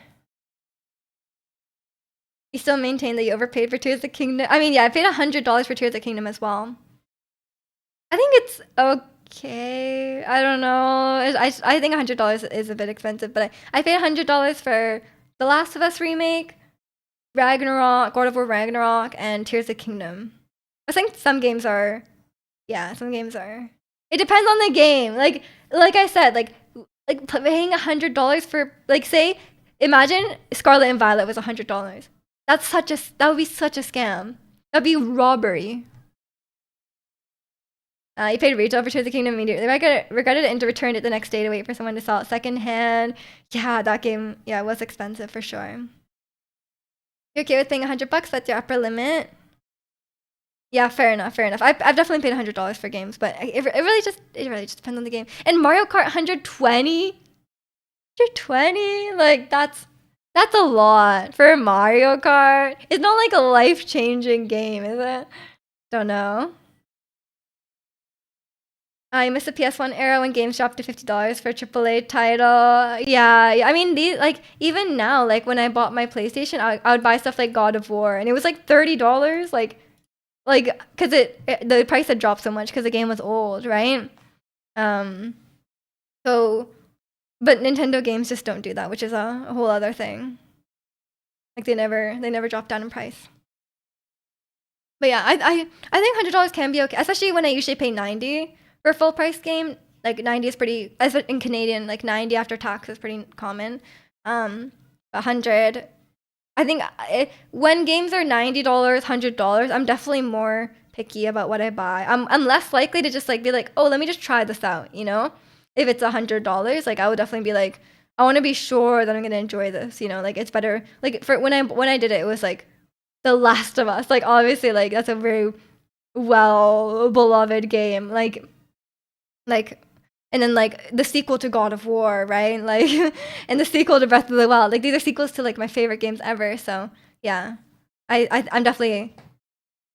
You still maintain that you overpaid for Tears of the Kingdom? I mean, yeah, I paid $100 for Tears of the Kingdom as well. I think it's okay. I don't know. I think $100 is a bit expensive, but I paid $100 for The Last of Us remake, Ragnarok, God of War Ragnarok, and Tears of the Kingdom. I think some games are, yeah, some games are. It depends on the game. Like I said, like paying $100 for, like, say, imagine Scarlet and Violet was $100. That would be such a scam. That'd be robbery. You paid retail for Tears of the Kingdom immediately. Regretted it and returned it the next day to wait for someone to sell it secondhand. Yeah, that game, yeah, was expensive for sure. You're okay with paying $100? That's your upper limit. Yeah, fair enough. I've definitely paid $100 for games, but it really just depends on the game. And Mario Kart 120, like that's a lot for Mario Kart. It's not like a life-changing game, is it? Don't know. I miss the PS1 era when games dropped to $50 for a AAA title. Yeah, I mean, like even now, like when I bought my PlayStation, I would buy stuff like God of War, and it was like $30, like because the price had dropped so much because the game was old, right? So, but Nintendo games just don't do that, which is a whole other thing. Like they never drop down in price. But yeah, I think $100 can be okay, especially when I usually pay 90 for a full price game. Like 90 is pretty, as in Canadian, like 90 after tax is pretty common. 100, I think when games are $90, $100, I'm definitely more picky about what I buy. I'm less likely to just like be like, oh, let me just try this out, you know? If it's $100, like I would definitely be like, I want to be sure that I'm gonna enjoy this, you know? Like it's better. Like for when I did it, it was like The Last of Us. Like obviously, like that's a very well beloved game. Like, and then like the sequel to God of War, right? Like, and the sequel to Breath of the Wild. Like these are sequels to like my favorite games ever. So yeah, I'm definitely,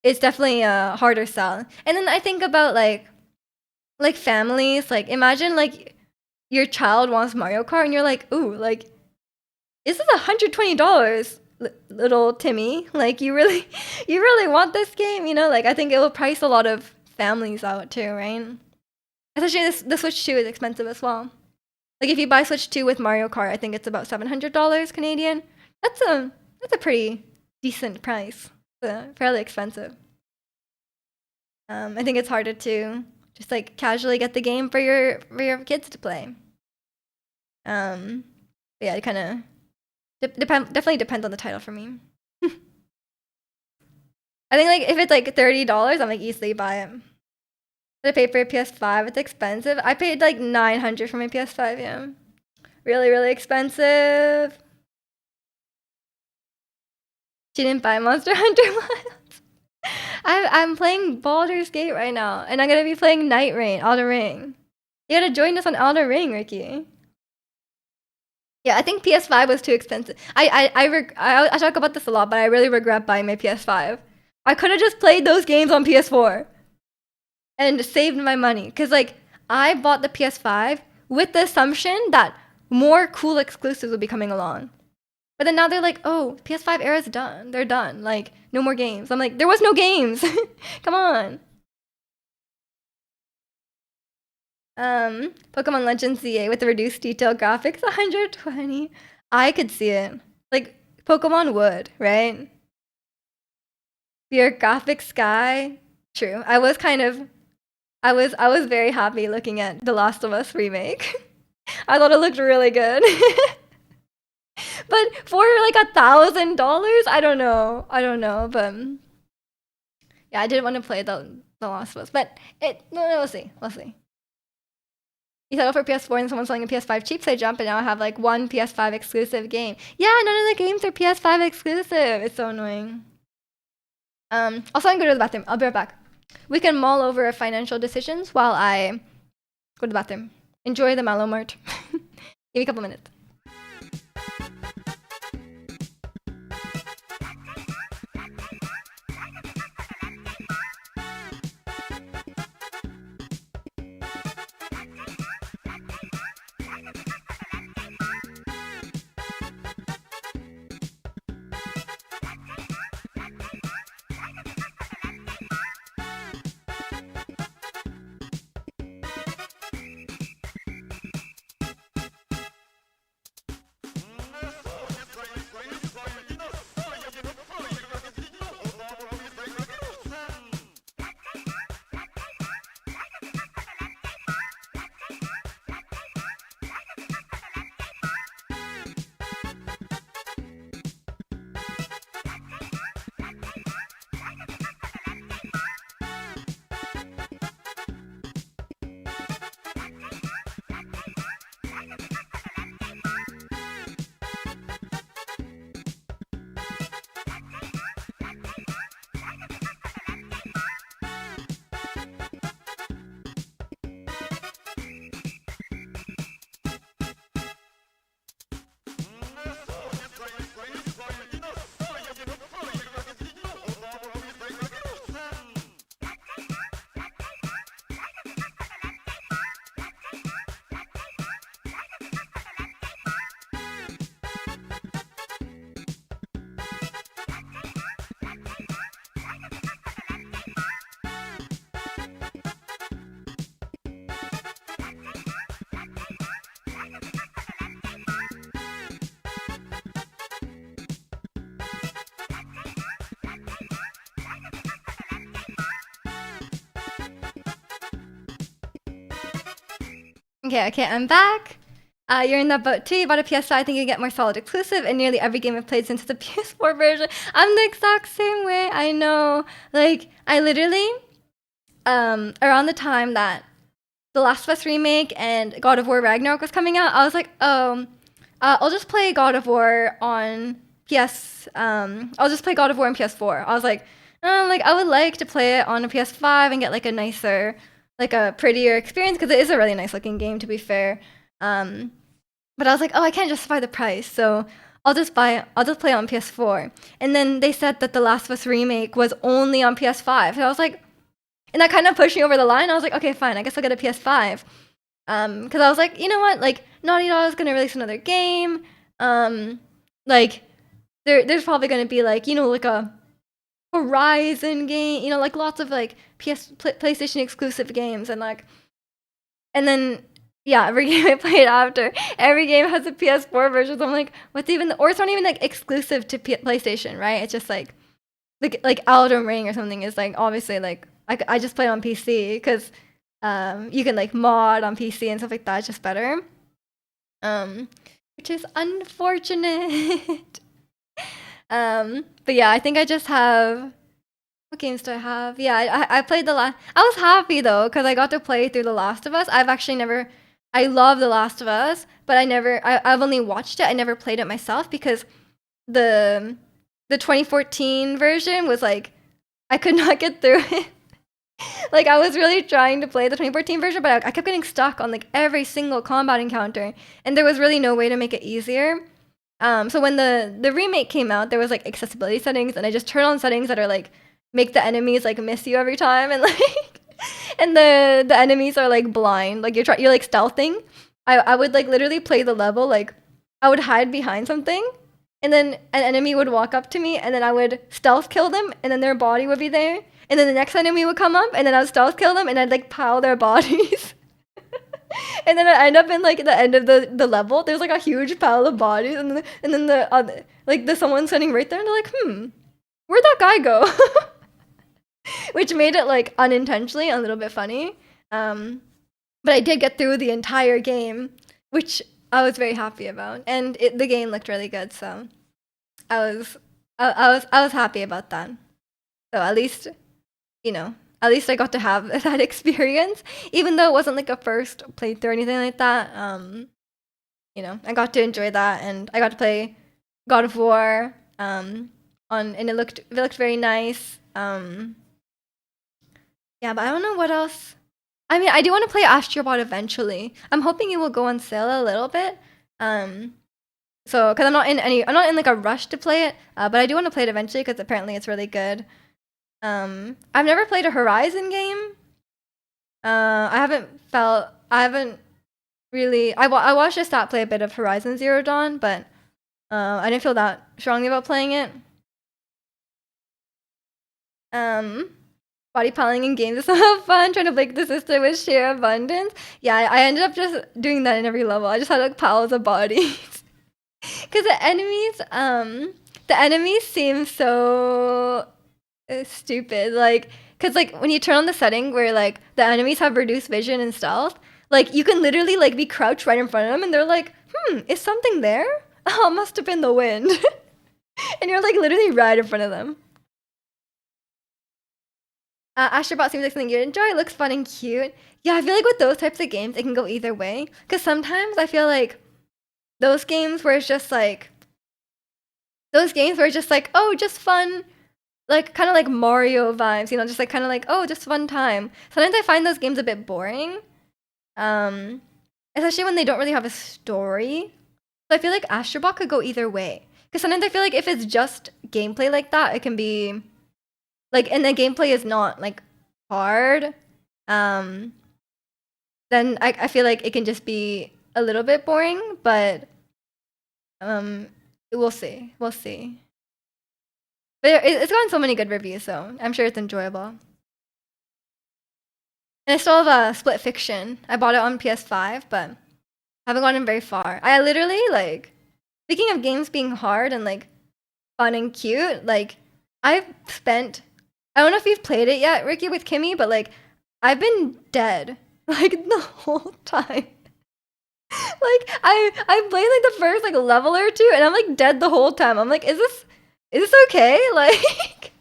it's definitely a harder sell. And then I think about like families. Like imagine like your child wants Mario Kart and you're like, ooh, like this is $120, little Timmy. Like you really want this game, you know? Like I think it will price a lot of families out too, right? Especially the Switch 2 is expensive as well. Like if you buy Switch 2 with Mario Kart, I think it's about $700 Canadian. That's a pretty decent price. Fairly expensive. I think it's harder to just like casually get the game for your kids to play. Yeah, it kind of definitely depends on the title for me. I think like if it's like $30, I'm like easily buy it. Did I pay for a PS5? It's expensive. I paid like $900 for my PS5. Yeah, really expensive. She didn't buy Monster Hunter Miles. I'm playing Baldur's Gate right now, and I'm gonna be playing Night Rain, Elden Ring. You gotta join us on Elden Ring, Ricky. Yeah, I think PS5 was too expensive. I talk about this a lot, but I really regret buying my PS5. I could have just played those games on PS4 and saved my money. Because, like, I bought the PS5 with the assumption that more cool exclusives would be coming along. But then now they're like, oh, PS5 era's done. They're done. Like, no more games. I'm like, there was no games. Come on. Pokemon Legends ZA with the reduced detail graphics, 120. I could see it. Like, Pokemon would, right? Your graphics guy. True. I was very happy looking at The Last of Us remake. I thought it looked really good. But for like $1,000, I don't know. But yeah, I didn't want to play the Last of Us. But we'll see. You settle for PS4 and someone's selling a PS5 cheap, so I jump and now I have like one PS5 exclusive game. Yeah, none of the games are PS5 exclusive. It's so annoying. Also, I'm going to go to the bathroom. I'll be right back. We can mull over our financial decisions while I go to the bathroom. Enjoy the Mallow Mart. Give me a couple minutes. Okay, I'm back. You're in that boat too. You bought a PS5, I think you get more solid exclusive, and nearly every game I've played since the PS4 version. I'm the exact same way. I know. Like, I literally, around the time that The Last of Us remake and God of War Ragnarok was coming out, I was like, I'll just play God of War on I'll just play God of War on PS4. I was like I would like to play it on a PS5 and get like a nicer, like a prettier experience because it is a really nice looking game to be fair. But I was like, oh, I can't justify the price, so I'll just play it on PS4. And then they said that The Last of Us remake was only on PS5. So I was like, and that kind of pushed me over the line. I was like, okay, fine, I guess I'll get a PS5. Because I was like, you know what, like Naughty Dog is gonna release another game. Like there's probably gonna be like, you know, like a Horizon game, you know, like lots of like PlayStation exclusive games, and like, and then yeah, every game I played after, every game has a PS4 version. So I'm like, what's even, or it's not even like exclusive to PlayStation, right? It's just like Elden Ring or something is like obviously like I just play on PC because you can like mod on PC and stuff like that. It's just better. Which is unfortunate. But yeah, I think I just have, what games do I have? Yeah, I played the last. I was happy though because I got to play through The Last of Us. I've actually never. I love The Last of Us, but I've only watched it. I never played it myself because the 2014 version was like I could not get through it. Like I was really trying to play the 2014 version, but I kept getting stuck on like every single combat encounter, and there was really no way to make it easier. So when the remake came out, there was like accessibility settings, and I just turned on settings that are like make the enemies like miss you every time, and like and the enemies are like blind, like you're like stealthing. I would like literally play the level like I would hide behind something, and then an enemy would walk up to me, and then I would stealth kill them, and then their body would be there, and then the next enemy would come up, and then I would stealth kill them, and I'd like pile their bodies. And then I end up in like the end of the level. There's like a huge pile of bodies, and then the like the someone sitting right there, and they're like, where'd that guy go? Which made it like unintentionally a little bit funny. But I did get through the entire game, which I was very happy about, and the game looked really good. So I was happy about that. So at least, you know, at least I got to have that experience, even though it wasn't like a first playthrough or anything like that. You know, I got to enjoy that, and I got to play God of War. And it looked very nice. Yeah, but I don't know what else. I mean, I do want to play Astrobot eventually. I'm hoping it will go on sale a little bit. So because I'm not in like a rush to play it, but I do want to play it eventually because apparently it's really good. I've never played a Horizon game. I haven't really. I watched a stat play a bit of Horizon Zero Dawn, but I didn't feel that strongly about playing it. Body piling in games is so fun. Trying to break the system with sheer abundance. Yeah, I ended up just doing that in every level. I just had like piles of bodies. Because the enemies seem so stupid. Like, because like when you turn on the setting where like the enemies have reduced vision and stealth, like you can literally like be crouched right in front of them, and they're like, is something there? Oh, must have been the wind. And you're like literally right in front of them. Astrobot seems like something you'd enjoy. It looks fun and cute. Yeah, I feel like with those types of games, it can go either way. Because sometimes I feel like those games where it's just like, oh, just fun, like kind of like Mario vibes, you know, just like kind of like, oh, just fun time. Sometimes I find those games a bit boring, especially when they don't really have a story. So I feel like Astrobot could go either way. Because sometimes I feel like if it's just gameplay like that, it can be like, and the gameplay is not like hard, then I feel like it can just be a little bit boring, but we'll see. But it's gotten so many good reviews, so I'm sure it's enjoyable. And I still have a Split Fiction. I bought it on PS5, but haven't gotten very far. I literally like, speaking of games being hard and like fun and cute, like I've spent, I don't know if you've played it yet, Ricky, with Kimmy, but like I've been dead like the whole time. Like I played like the first like level or two, and I'm like dead the whole time. I'm like, is this okay? Like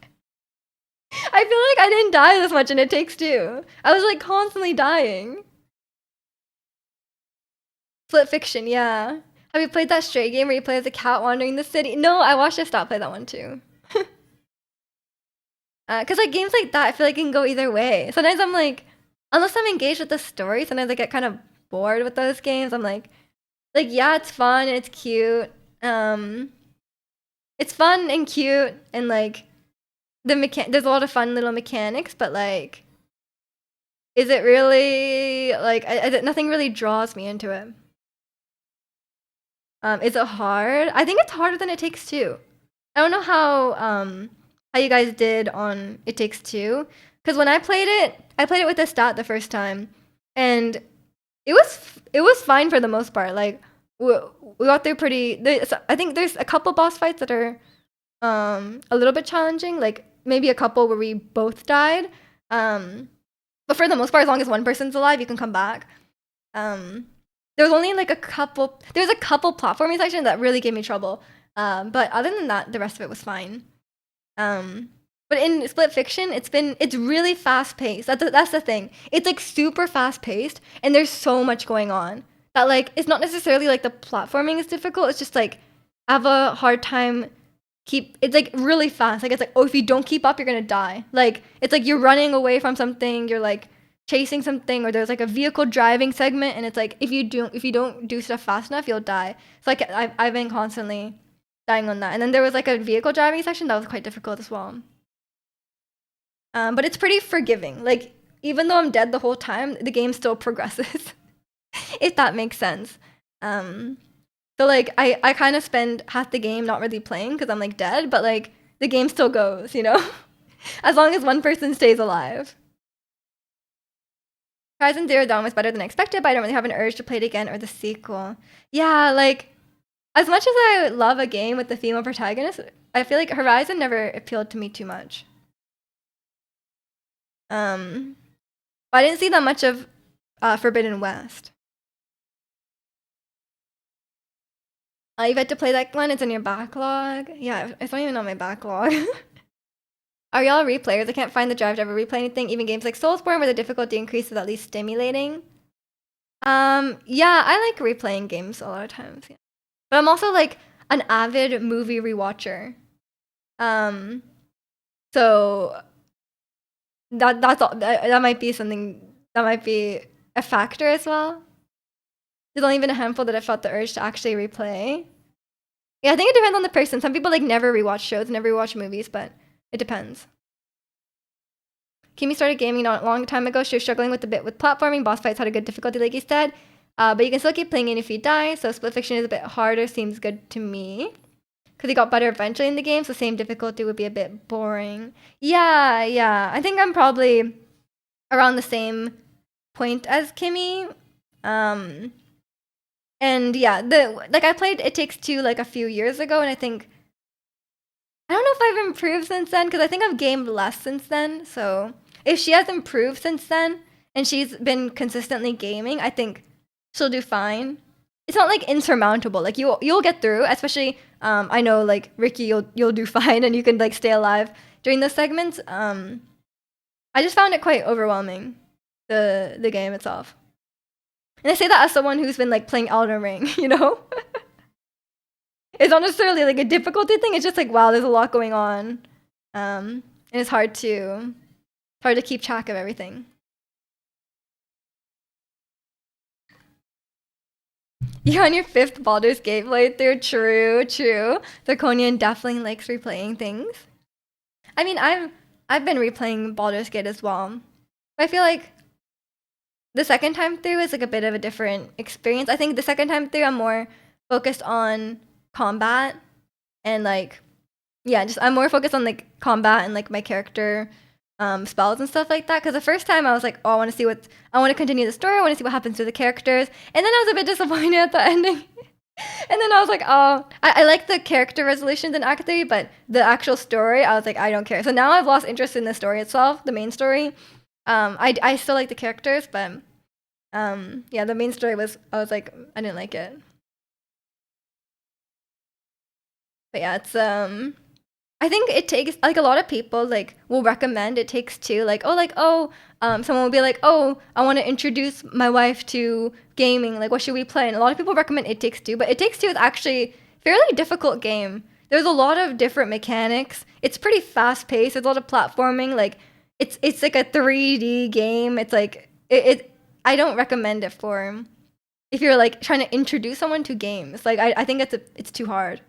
I feel like I didn't die this much in It Takes Two. I was like constantly dying. Split Fiction, yeah. Have you played that Stray game where you play as a cat wandering the city? No, I watched it stop play that one too. Cause like games like that, I feel like it can go either way. Sometimes I'm like, unless I'm engaged with the story, sometimes I get kind of bored with those games. I'm like yeah, it's fun, it's cute. Um, it's fun and cute, and like there's a lot of fun little mechanics, but like, is it really like nothing really draws me into it. Is it hard? I think it's harder than It Takes Two. I don't know how you guys did on It Takes Two, because when I played it with a stat the first time, and it was fine for the most part. Like we got through pretty. I think there's a couple boss fights that are a little bit challenging. Like maybe a couple where we both died. But for the most part, as long as one person's alive, you can come back. There was only like a couple. There's a couple platforming sections that really gave me trouble. But other than that, the rest of it was fine. But in Split Fiction, it's really fast paced. That's the thing. It's like super fast paced, and there's so much going on that like it's not necessarily like the platforming is difficult. It's just like I have a hard time it's like really fast. Like it's like, oh, if you don't keep up, you're gonna die. Like it's like you're running away from something, you're like chasing something, or there's like a vehicle driving segment, and it's like if you don't do stuff fast enough, you'll die. So like I've been constantly dying on that. And then there was like a vehicle driving section that was quite difficult as well. But it's pretty forgiving. Like even though I'm dead the whole time, the game still progresses. If that makes sense. So like I kind of spend half the game not really playing because I'm like dead, but like the game still goes, you know? As long as one person stays alive. Horizon Zero Dawn was better than expected, but I don't really have an urge to play it again or the sequel. Yeah, like as much as I love a game with the female protagonist, I feel like Horizon never appealed to me too much. But I didn't see that much of Forbidden West. You've had to play that one. It's in your backlog. Yeah, it's not even on my backlog. Are y'all replayers? I can't find the drive to ever replay anything. Even games like Soulsborne, where the difficulty increase is at least stimulating. Yeah, I like replaying games a lot of times. Yeah. But I'm also like an avid movie rewatcher. So that's all. That might be something. That might be a factor as well. There's only been a handful that I felt the urge to actually replay. Yeah, I think it depends on the person. Some people like never rewatch shows, never rewatch movies, but it depends. Kimi started gaming not a long time ago. She was struggling with a bit with platforming. Boss fights had a good difficulty, like you said. But you can still keep playing it if you die. So Split Fiction is a bit harder. Seems good to me. Because he got better eventually in the game, so same difficulty would be a bit boring. Yeah. I think I'm probably around the same point as Kimmy. And yeah, I played It Takes Two like a few years ago, and I think I don't know if I've improved since then because I think I've gamed less since then. So if she has improved since then and she's been consistently gaming, I think she'll do fine. It's not like insurmountable. Like you'll get through. Especially I know like Ricky, you'll do fine and you can like stay alive during those segments. I just found it quite overwhelming, the game itself. And I say that as someone who's been like playing Elden Ring, you know? It's not necessarily like a difficulty thing. It's just like, wow, there's a lot going on. And it's hard to keep track of everything. You're on your 5th Baldur's Gate playthrough. True. Draconian definitely likes replaying things. I mean, I've been replaying Baldur's Gate as well. But I feel like the second time through is like a bit of a different experience. I think the second time through I'm more focused on combat and like I'm more focused on like combat and like my character spells and stuff like that. Because the first time I was like, oh, I want to continue the story. I want to see what happens to the characters. And then I was a bit disappointed at the ending. And then I was like, oh, I like the character resolutions in Act 3, but the actual story, I was like, I don't care. So now I've lost interest in the story itself, the main story. I still like the characters, but Yeah, the main story was I was like I didn't like it. But yeah, it's I think it takes like a lot of people like will recommend It Takes Two, like someone will be like, oh, I want to introduce my wife to gaming, like what should we play? And a lot of people recommend It Takes Two, but It Takes Two is actually a fairly difficult game. There's a lot of different mechanics. It's pretty fast paced. There's a lot of platforming. Like it's like a 3D game. It's like it I don't recommend it for if you're like trying to introduce someone to games. Like I think it's too hard.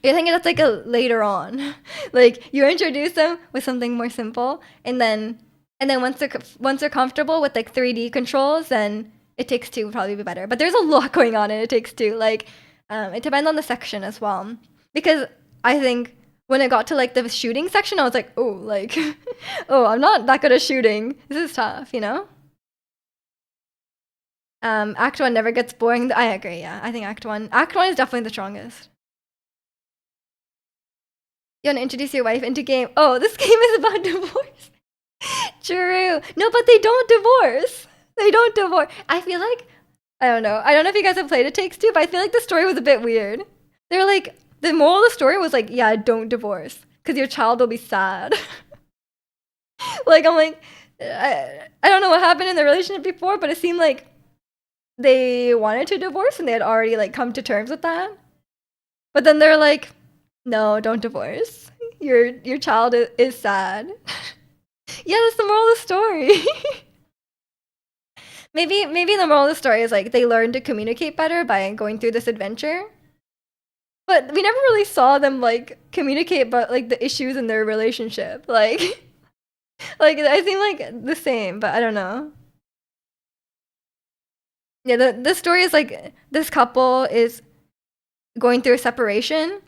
I think that's like a later on. Like you introduce them with something more simple, and then once they're comfortable with like 3D controls, then It Takes Two would probably be better. But there's a lot going on in It Takes Two. Like it depends on the section as well. Because I think when it got to like the shooting section, I was like, oh, like oh, I'm not that good at shooting. This is tough, you know? Act one never gets boring. I agree, yeah. I think Act one is definitely the strongest. You want to introduce your wife into game? Oh, this game is about divorce. True. No, but they don't divorce. They don't divorce. I feel like I don't know. I don't know if you guys have played It Takes Two, but I feel like the story was a bit weird. They're like the moral of the story was like, yeah, don't divorce because your child will be sad. Like I'm like, I don't know what happened in the relationship before, but it seemed like they wanted to divorce and they had already like come to terms with that. But then they're like, no, don't divorce. Your child is sad. Yeah, that's the moral of the story. Maybe the moral of the story is like they learned to communicate better by going through this adventure. But we never really saw them like communicate about like the issues in their relationship. Like like I seem like the same, but I don't know. Yeah, the story is like this couple is going through a separation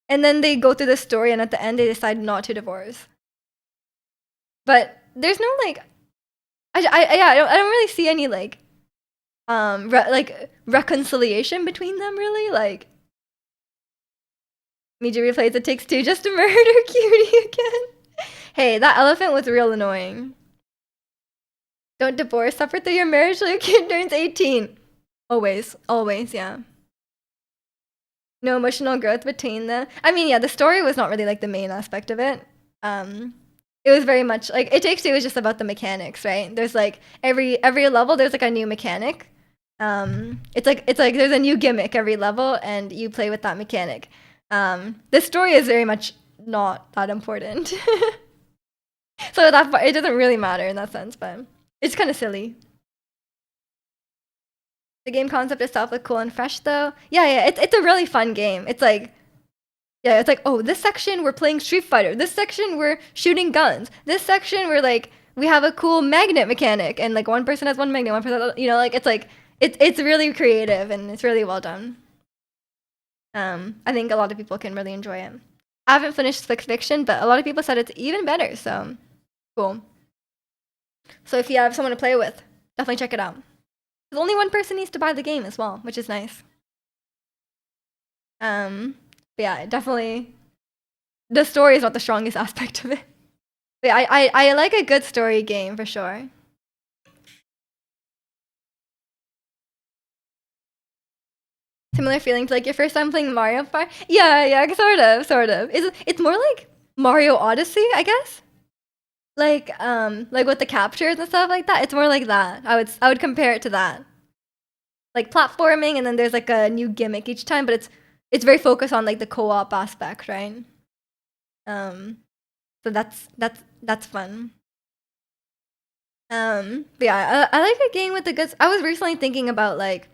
and then they go through the story and at the end they decide not to divorce. But there's no like yeah, I don't really see any like reconciliation between them really. Like Miji replays It Takes Two just to murder Cutie again. Hey, that elephant was real annoying. Don't divorce, suffer through your marriage till your kid turns 18. Always, yeah. No emotional growth between them. I mean, yeah, the story was not really like the main aspect of it. Um, it was very much like It Takes Two was just about the mechanics, right? There's like every level there's like a new mechanic. It's like there's a new gimmick every level and you play with that mechanic. The story is very much not that important. So that part, it doesn't really matter in that sense, but it's kind of silly. The game concept itself looked cool and fresh though. Yeah, it's a really fun game. It's like yeah, it's like, oh, this section we're playing Street Fighter. This section we're shooting guns. This section we're like we have a cool magnet mechanic and like one person has one magnet, one person has, you know, like it's really creative and it's really well done. I think a lot of people can really enjoy it. I haven't finished Slick Fiction, but a lot of people said it's even better, so cool. So if you have someone to play with, definitely check it out. Only one person needs to buy the game as well, which is nice. But yeah, definitely the story is not the strongest aspect of it. But yeah, I like a good story game for sure. Similar feeling to like your first time playing Mario Party? Yeah, sort of. It's more like Mario Odyssey, I guess. Like with the captures and stuff like that. It's more like that. I would compare it to that. Like platforming, and then there's like a new gimmick each time, but it's very focused on like the co-op aspect, right? Um, so that's fun. But yeah, I like a game with a good. I was recently thinking about like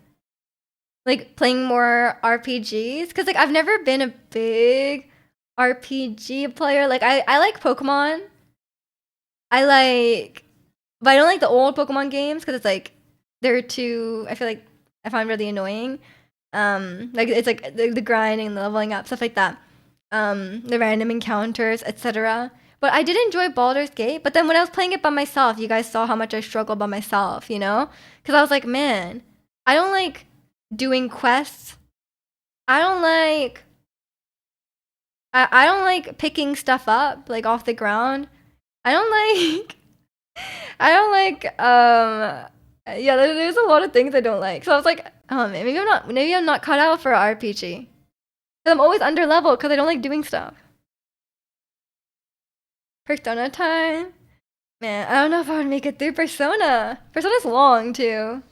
playing more RPGs because like I've never been a big RPG player. Like I like Pokemon. I like, but I don't like the old Pokemon games because it's like they're too. I feel like I find really annoying. Like it's like the grinding, the leveling up, stuff like that. The random encounters, etc. But I did enjoy Baldur's Gate. But then when I was playing it by myself, you guys saw how much I struggled by myself, you know? Because I was like, man, I don't like doing quests. I don't like. I don't like picking stuff up like off the ground. I don't like I don't like yeah, there's a lot of things I don't like. So I was like, oh man, maybe I'm not cut out for RPG. 'Cause I'm always under level because I don't like doing stuff. Persona time. Man, I don't know if I would make it through Persona. Persona's long too.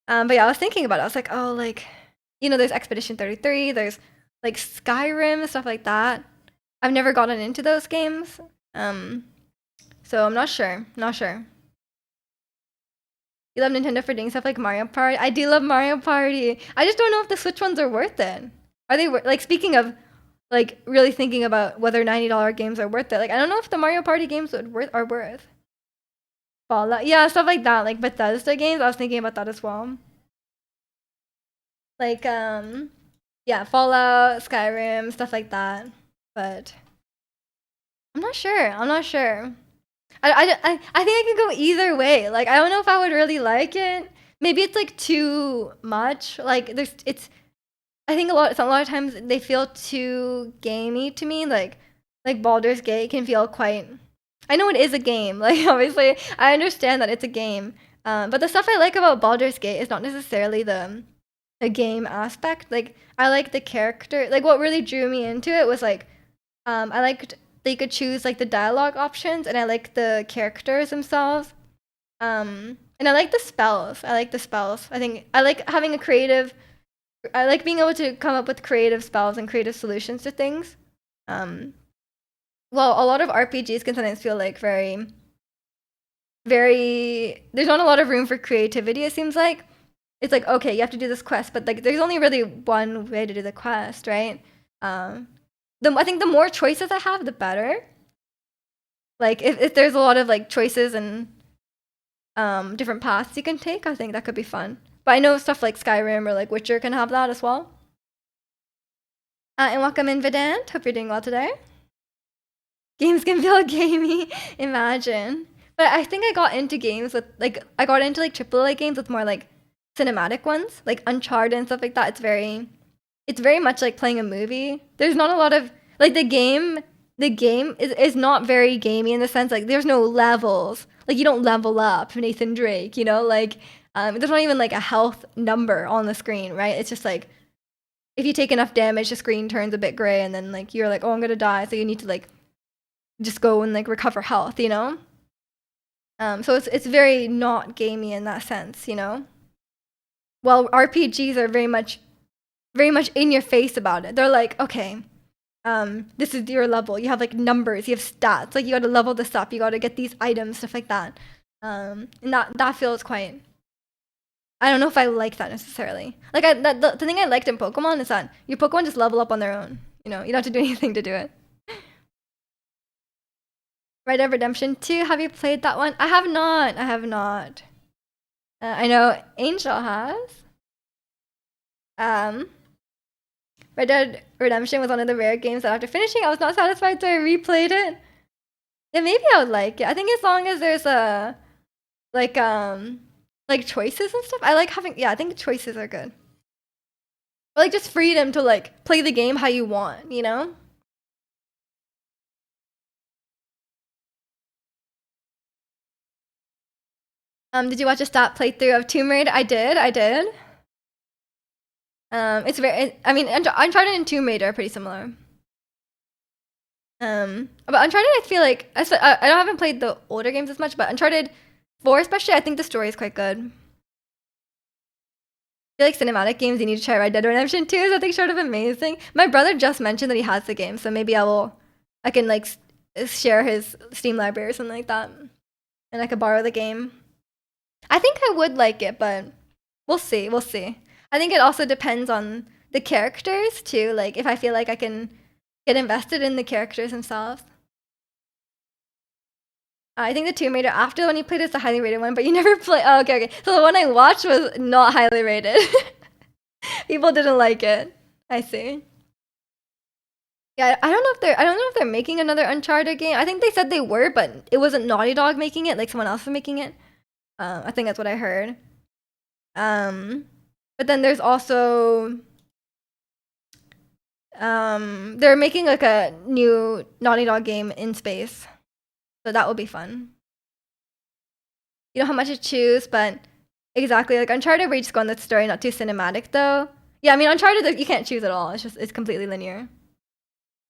But yeah, I was thinking about it. I was like, oh, like, there's Expedition 33, there's like Skyrim, stuff like that. I've never gotten into those games. Um, so I'm not sure. Not sure. You love Nintendo for doing stuff like Mario Party. I do love Mario Party. I just don't know if the Switch ones are worth it. Are they like speaking of like really thinking about whether $90 games are worth it? Like I don't know if the Mario Party games are worth. Fallout, yeah, stuff like that. Like Bethesda games. I was thinking about that as well. Like yeah, Fallout, Skyrim, stuff like that. But I'm not sure. I'm not sure. I think I could go either way. Like I don't know if I would really like it. Maybe it's like too much. Like it's I think a lot of times they feel too gamey to me. Like Baldur's Gate can feel quite. I know it is a game. Like obviously I understand that it's a game. But the stuff I like about Baldur's Gate is not necessarily the game aspect. Like I like the character. Like what really drew me into it was like I liked they could choose like the dialogue options, and I like the characters themselves. And I like the spells. I like the spells. I think I like having a creative. I like being able to come up with creative spells and creative solutions to things. Um, well, a lot of RPGs can sometimes feel like very. There's not a lot of room for creativity. It seems like it's like okay, you have to do this quest, but like there's only really one way to do the quest, right? Um, I think the more choices I have, the better. Like if there's a lot of like choices and different paths you can take, I think that could be fun. But I know stuff like Skyrim or like Witcher can have that as well. And welcome in Vedant. Hope you're doing well today. Games can feel gamey. Imagine. But I think I got into games with like I got into like AAA games with more like cinematic ones, like Uncharted and stuff like that. It's very much like playing a movie. There's not a lot of like the game is not very gamey in the sense like there's no levels. Like you don't level up Nathan Drake, like there's not even like a health number on the screen, right? It's just like if you take enough damage, the screen turns a bit gray and then like you're like, oh, I'm gonna die, so you need to like just go and like recover health. So it's very not gamey in that sense. While RPGs are very much in your face about it. They're like, okay, this is your level. You have like numbers, you have stats. Like you got to level this up. You got to get these items, stuff like that. And that feels quite. I don't know if I like that necessarily. Like the thing I liked in Pokemon is that your Pokemon just level up on their own. You don't have to do anything to do it. Red Dead Redemption 2. Have you played that one? I have not. I have not. I know Angel has. Um, Red Dead Redemption was one of the rare games that after finishing, I was not satisfied, so I replayed it. Yeah, maybe I would like it. I think as long as there's like like choices and stuff. I like having I think choices are good. Or like just freedom to like play the game how you want. Did you watch a stat playthrough of Tomb Raider? I did. It's I mean, Uncharted and Tomb Raider are pretty similar. But Uncharted, I feel like I haven't played the older games as much, but Uncharted 4 especially, I think the story is quite good. I feel like cinematic games, you need to try Red Dead Redemption 2. Is I think sort of amazing. My brother just mentioned that he has the game, so maybe I can like share his Steam library or something like that, and I could borrow the game. I think I would like it, but we'll see. We'll see. I think it also depends on the characters too. Like if I feel like I can get invested in the characters themselves. I think the Tomb Raider after the one you played is the highly rated one, but you never play. Oh, okay. So the one I watched was not highly rated. People didn't like it. I see. Yeah, I don't know if they're making another Uncharted game. I think they said they were, but it wasn't Naughty Dog making it. Like someone else was making it. I think that's what I heard. But then there's also they're making like a new Naughty Dog game in space. So that will be fun. You don't have much to choose, but exactly, like Uncharted, where you just go on the story, not too cinematic though. Yeah, I mean Uncharted, you can't choose at all. It's completely linear.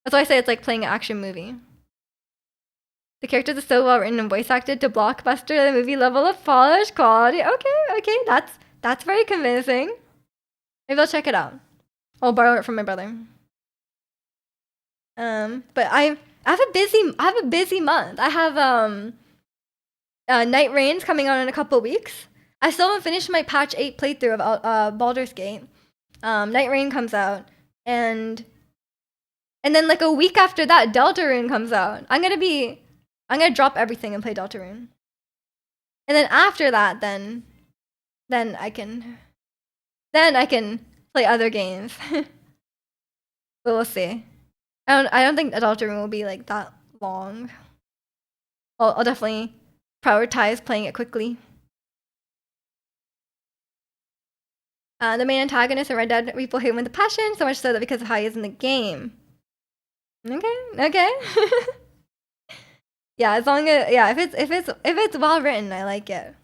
That's why I say it's like playing an action movie. The characters are so well written and voice acted to blockbuster the movie level of polish quality. Okay, that's very convincing. Maybe I'll check it out. I'll borrow it from my brother. But I have a busy month. I have Night Rain's coming out in a couple weeks. I still haven't finished my patch 8 playthrough of Baldur's Gate. Night Rain comes out, and then like a week after that, Deltarune comes out. I'm gonna drop everything and play Deltarune. And then after that, then I can play other games. But we'll see. I don't think Deltarune will be like that long. I'll definitely prioritize playing it quickly. The main antagonist in Red Dead, people hate him with a passion, so much so that because of how he is in the game. Okay. Yeah, as long as if it's well written, I like it.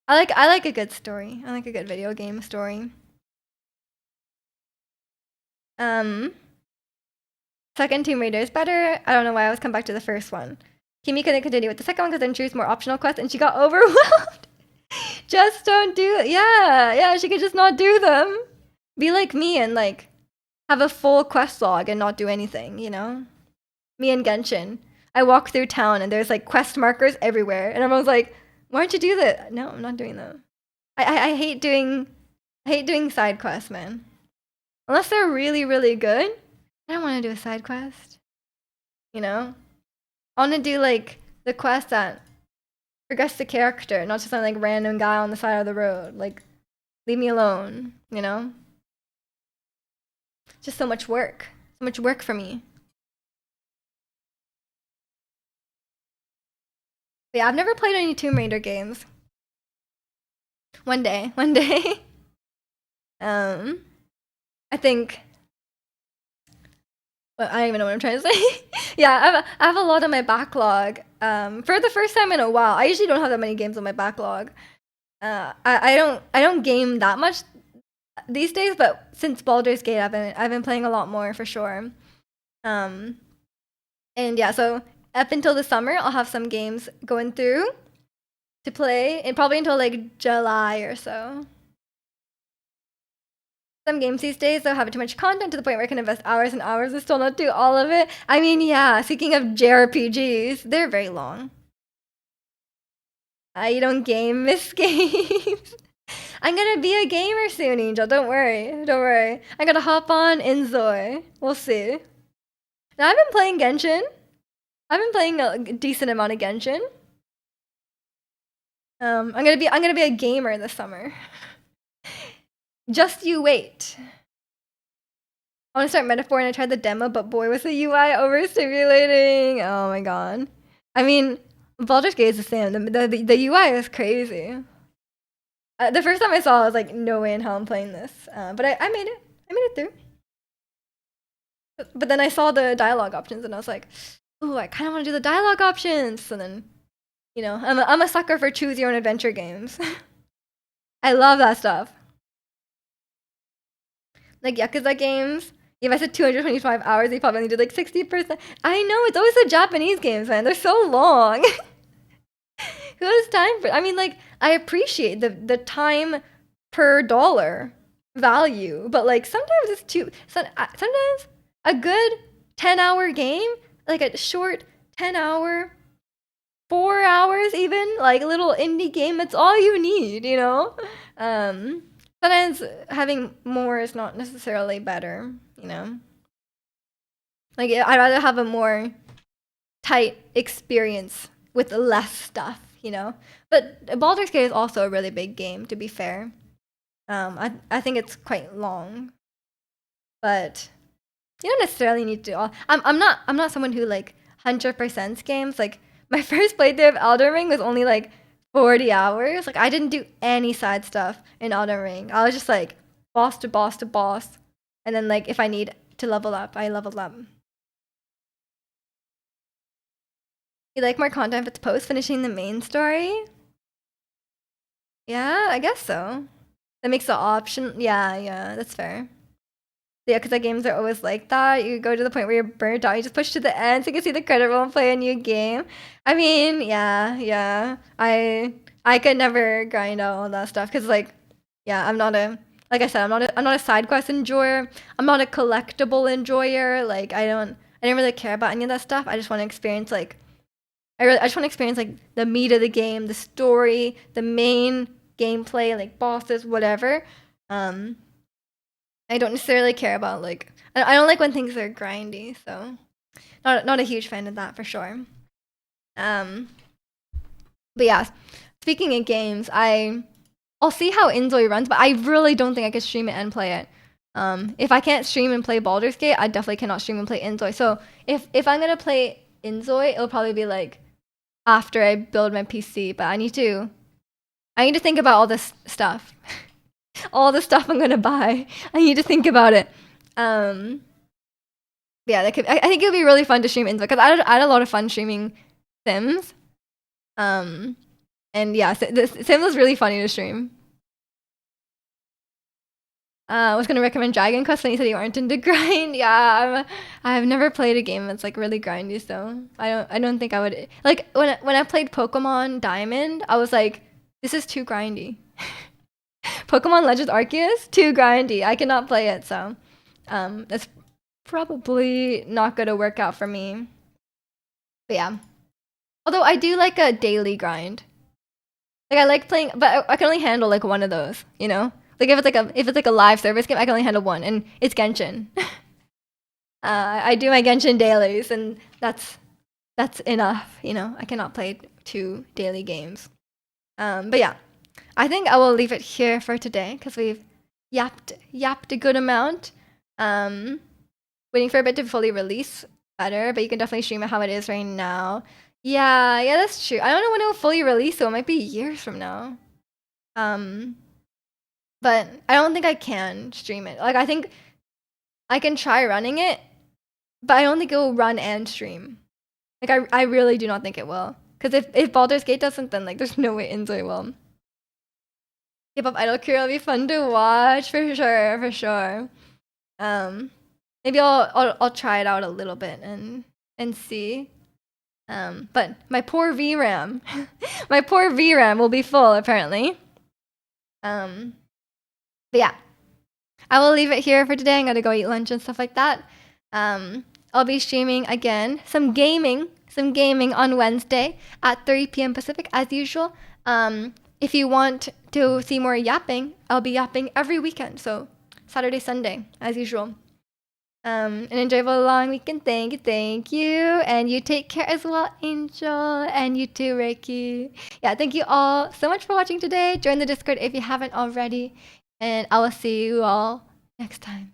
I like a good story. I like a good video game story. Second Tomb Raider is better. I don't know why I always come back to the first one. Kimi couldn't continue with the second one because then choose more optional quests and she got overwhelmed. Just don't do it. Yeah, she could just not do them. Be like me and like have a full quest log and not do anything, you know? Me and Genshin. I walk through town and there's like quest markers everywhere and everyone's like, why don't you do that? No, I'm not doing that. I hate doing side quests, man. Unless they're really, really good. I don't want to do a side quest. You know? I want to do like the quest that progress the character, not just some like random guy on the side of the road. Like, leave me alone, you know? Just so much work. So much work for me. But yeah, I've never played any Tomb Raider games. One day. I think. Well, I don't even know what I'm trying to say. Yeah, I have a lot on my backlog. For the first time in a while, I usually don't have that many games on my backlog. I don't game that much these days, but since Baldur's Gate, I've been playing a lot more for sure. And yeah, so up until the summer, I'll have some games going through to play, and probably until like July or so. Some games these days though have too much content to the point where I can invest hours and hours and still not do all of it. I mean, yeah, speaking of JRPGs, they're very long. You don't game, miss games. I'm gonna be a gamer soon, Angel. Don't worry. I'm gonna hop on Inzoi. We'll see. Now I've been playing Genshin. I've been playing a decent amount of Genshin. I'm gonna be a gamer this summer. Just you wait. I want to start Metaphor and I tried the demo, but boy, was the UI overstimulating. Oh my god. I mean, Baldur's Gate is the same. The UI is crazy. The first time I saw it, I was like, no way in hell I'm playing this. But I made it. I made it through. But then I saw the dialogue options and I was like, ooh, I kind of want to do the dialogue options. So then, you know, I'm a sucker for choose your own adventure games. I love that stuff. Like Yakuza games. If I said 225 hours, they probably only did like 60%. I know, it's always the Japanese games, man. They're so long. Who has time for? I mean, like, I appreciate the time per dollar value, but like sometimes it's too. Sometimes a good 10-hour game, like a short 10-hour, 4 hours even, like a little indie game. That's all you need, you know. Sometimes having more is not necessarily better, you know. Like I'd rather have a more tight experience with less stuff, you know. But Baldur's Gate is also a really big game, to be fair. I think it's quite long, but you don't necessarily need to. I'm not someone who like 100% games. Like my first playthrough of Elden Ring was only like 40 hours. Like I didn't do any side stuff in Elden Ring. I was just like boss to boss to boss, and then like if I need to level up, I leveled up. You like more content if it's post finishing the main story? Yeah, I guess so. That makes the option. Yeah, yeah, that's fair. Yeah, because the games are always like that. You go to the point where you're burnt out. You just push to the end so you can see the credit roll and play a new game. I mean, yeah, yeah. I could never grind out all that stuff because, like, yeah, I'm not a like I said, I'm not a side quest enjoyer. I'm not a collectible enjoyer. Like, I don't really care about any of that stuff. I just want to experience like I just want to experience like the meat of the game, the story, the main gameplay, like bosses, whatever. Um, I don't necessarily care about like I don't like when things are grindy, so not a huge fan of that for sure. Um, but yeah, speaking of games, I'll see how Inzoi runs, but I really don't think I could stream it and play it. If I can't stream and play Baldur's Gate, I definitely cannot stream and play Inzoi. So if I'm gonna play Inzoi, it'll probably be like after I build my PC. But I need to think about all this stuff, all the stuff I'm gonna buy. I need to think about it. Yeah, I think it would be really fun to stream Inzoi because I had a lot of fun streaming Sims. Um, and yeah, the Sim was really funny to stream. I was gonna recommend Dragon Quest when you said you aren't into grind. Yeah, I've never played a game that's like really grindy, so I don't think I would like when I played Pokemon Diamond. I was like, this is too grindy. Pokemon Legends Arceus too grindy. I cannot play it, so that's probably not gonna work out for me. But yeah, although I do like a daily grind. Like I like playing, but I can only handle like one of those. You know, like if it's like a live service game, I can only handle one, and it's Genshin. I do my Genshin dailies, and that's enough. You know, I cannot play 2 daily games. But yeah, I think I will leave it here for today because we've yapped a good amount. Waiting for a bit to fully release better, but you can definitely stream it how it is right now. Yeah, yeah, that's true. I don't know when it will fully release, so it might be years from now. Um, but I don't think I can stream it. Like I think I can try running it, but I don't think it will run and stream. Like I really do not think it will. Because if Baldur's Gate doesn't, then like there's no way Inzoi will. K-pop idol career will be fun to watch for sure, for sure. Maybe I'll try it out a little bit and see. But my poor VRAM, my poor VRAM will be full apparently. But yeah, I will leave it here for today. I'm gonna go eat lunch and stuff like that. I'll be streaming again some gaming on Wednesday at 3 p.m. Pacific as usual. If you want to see more yapping, I'll be yapping every weekend. So Saturday, Sunday as usual. An enjoyable long weekend. Thank you. And you take care as well, Angel. And you too, Reiki. Yeah, thank you all so much for watching today. Join the Discord if you haven't already. And I will see you all next time.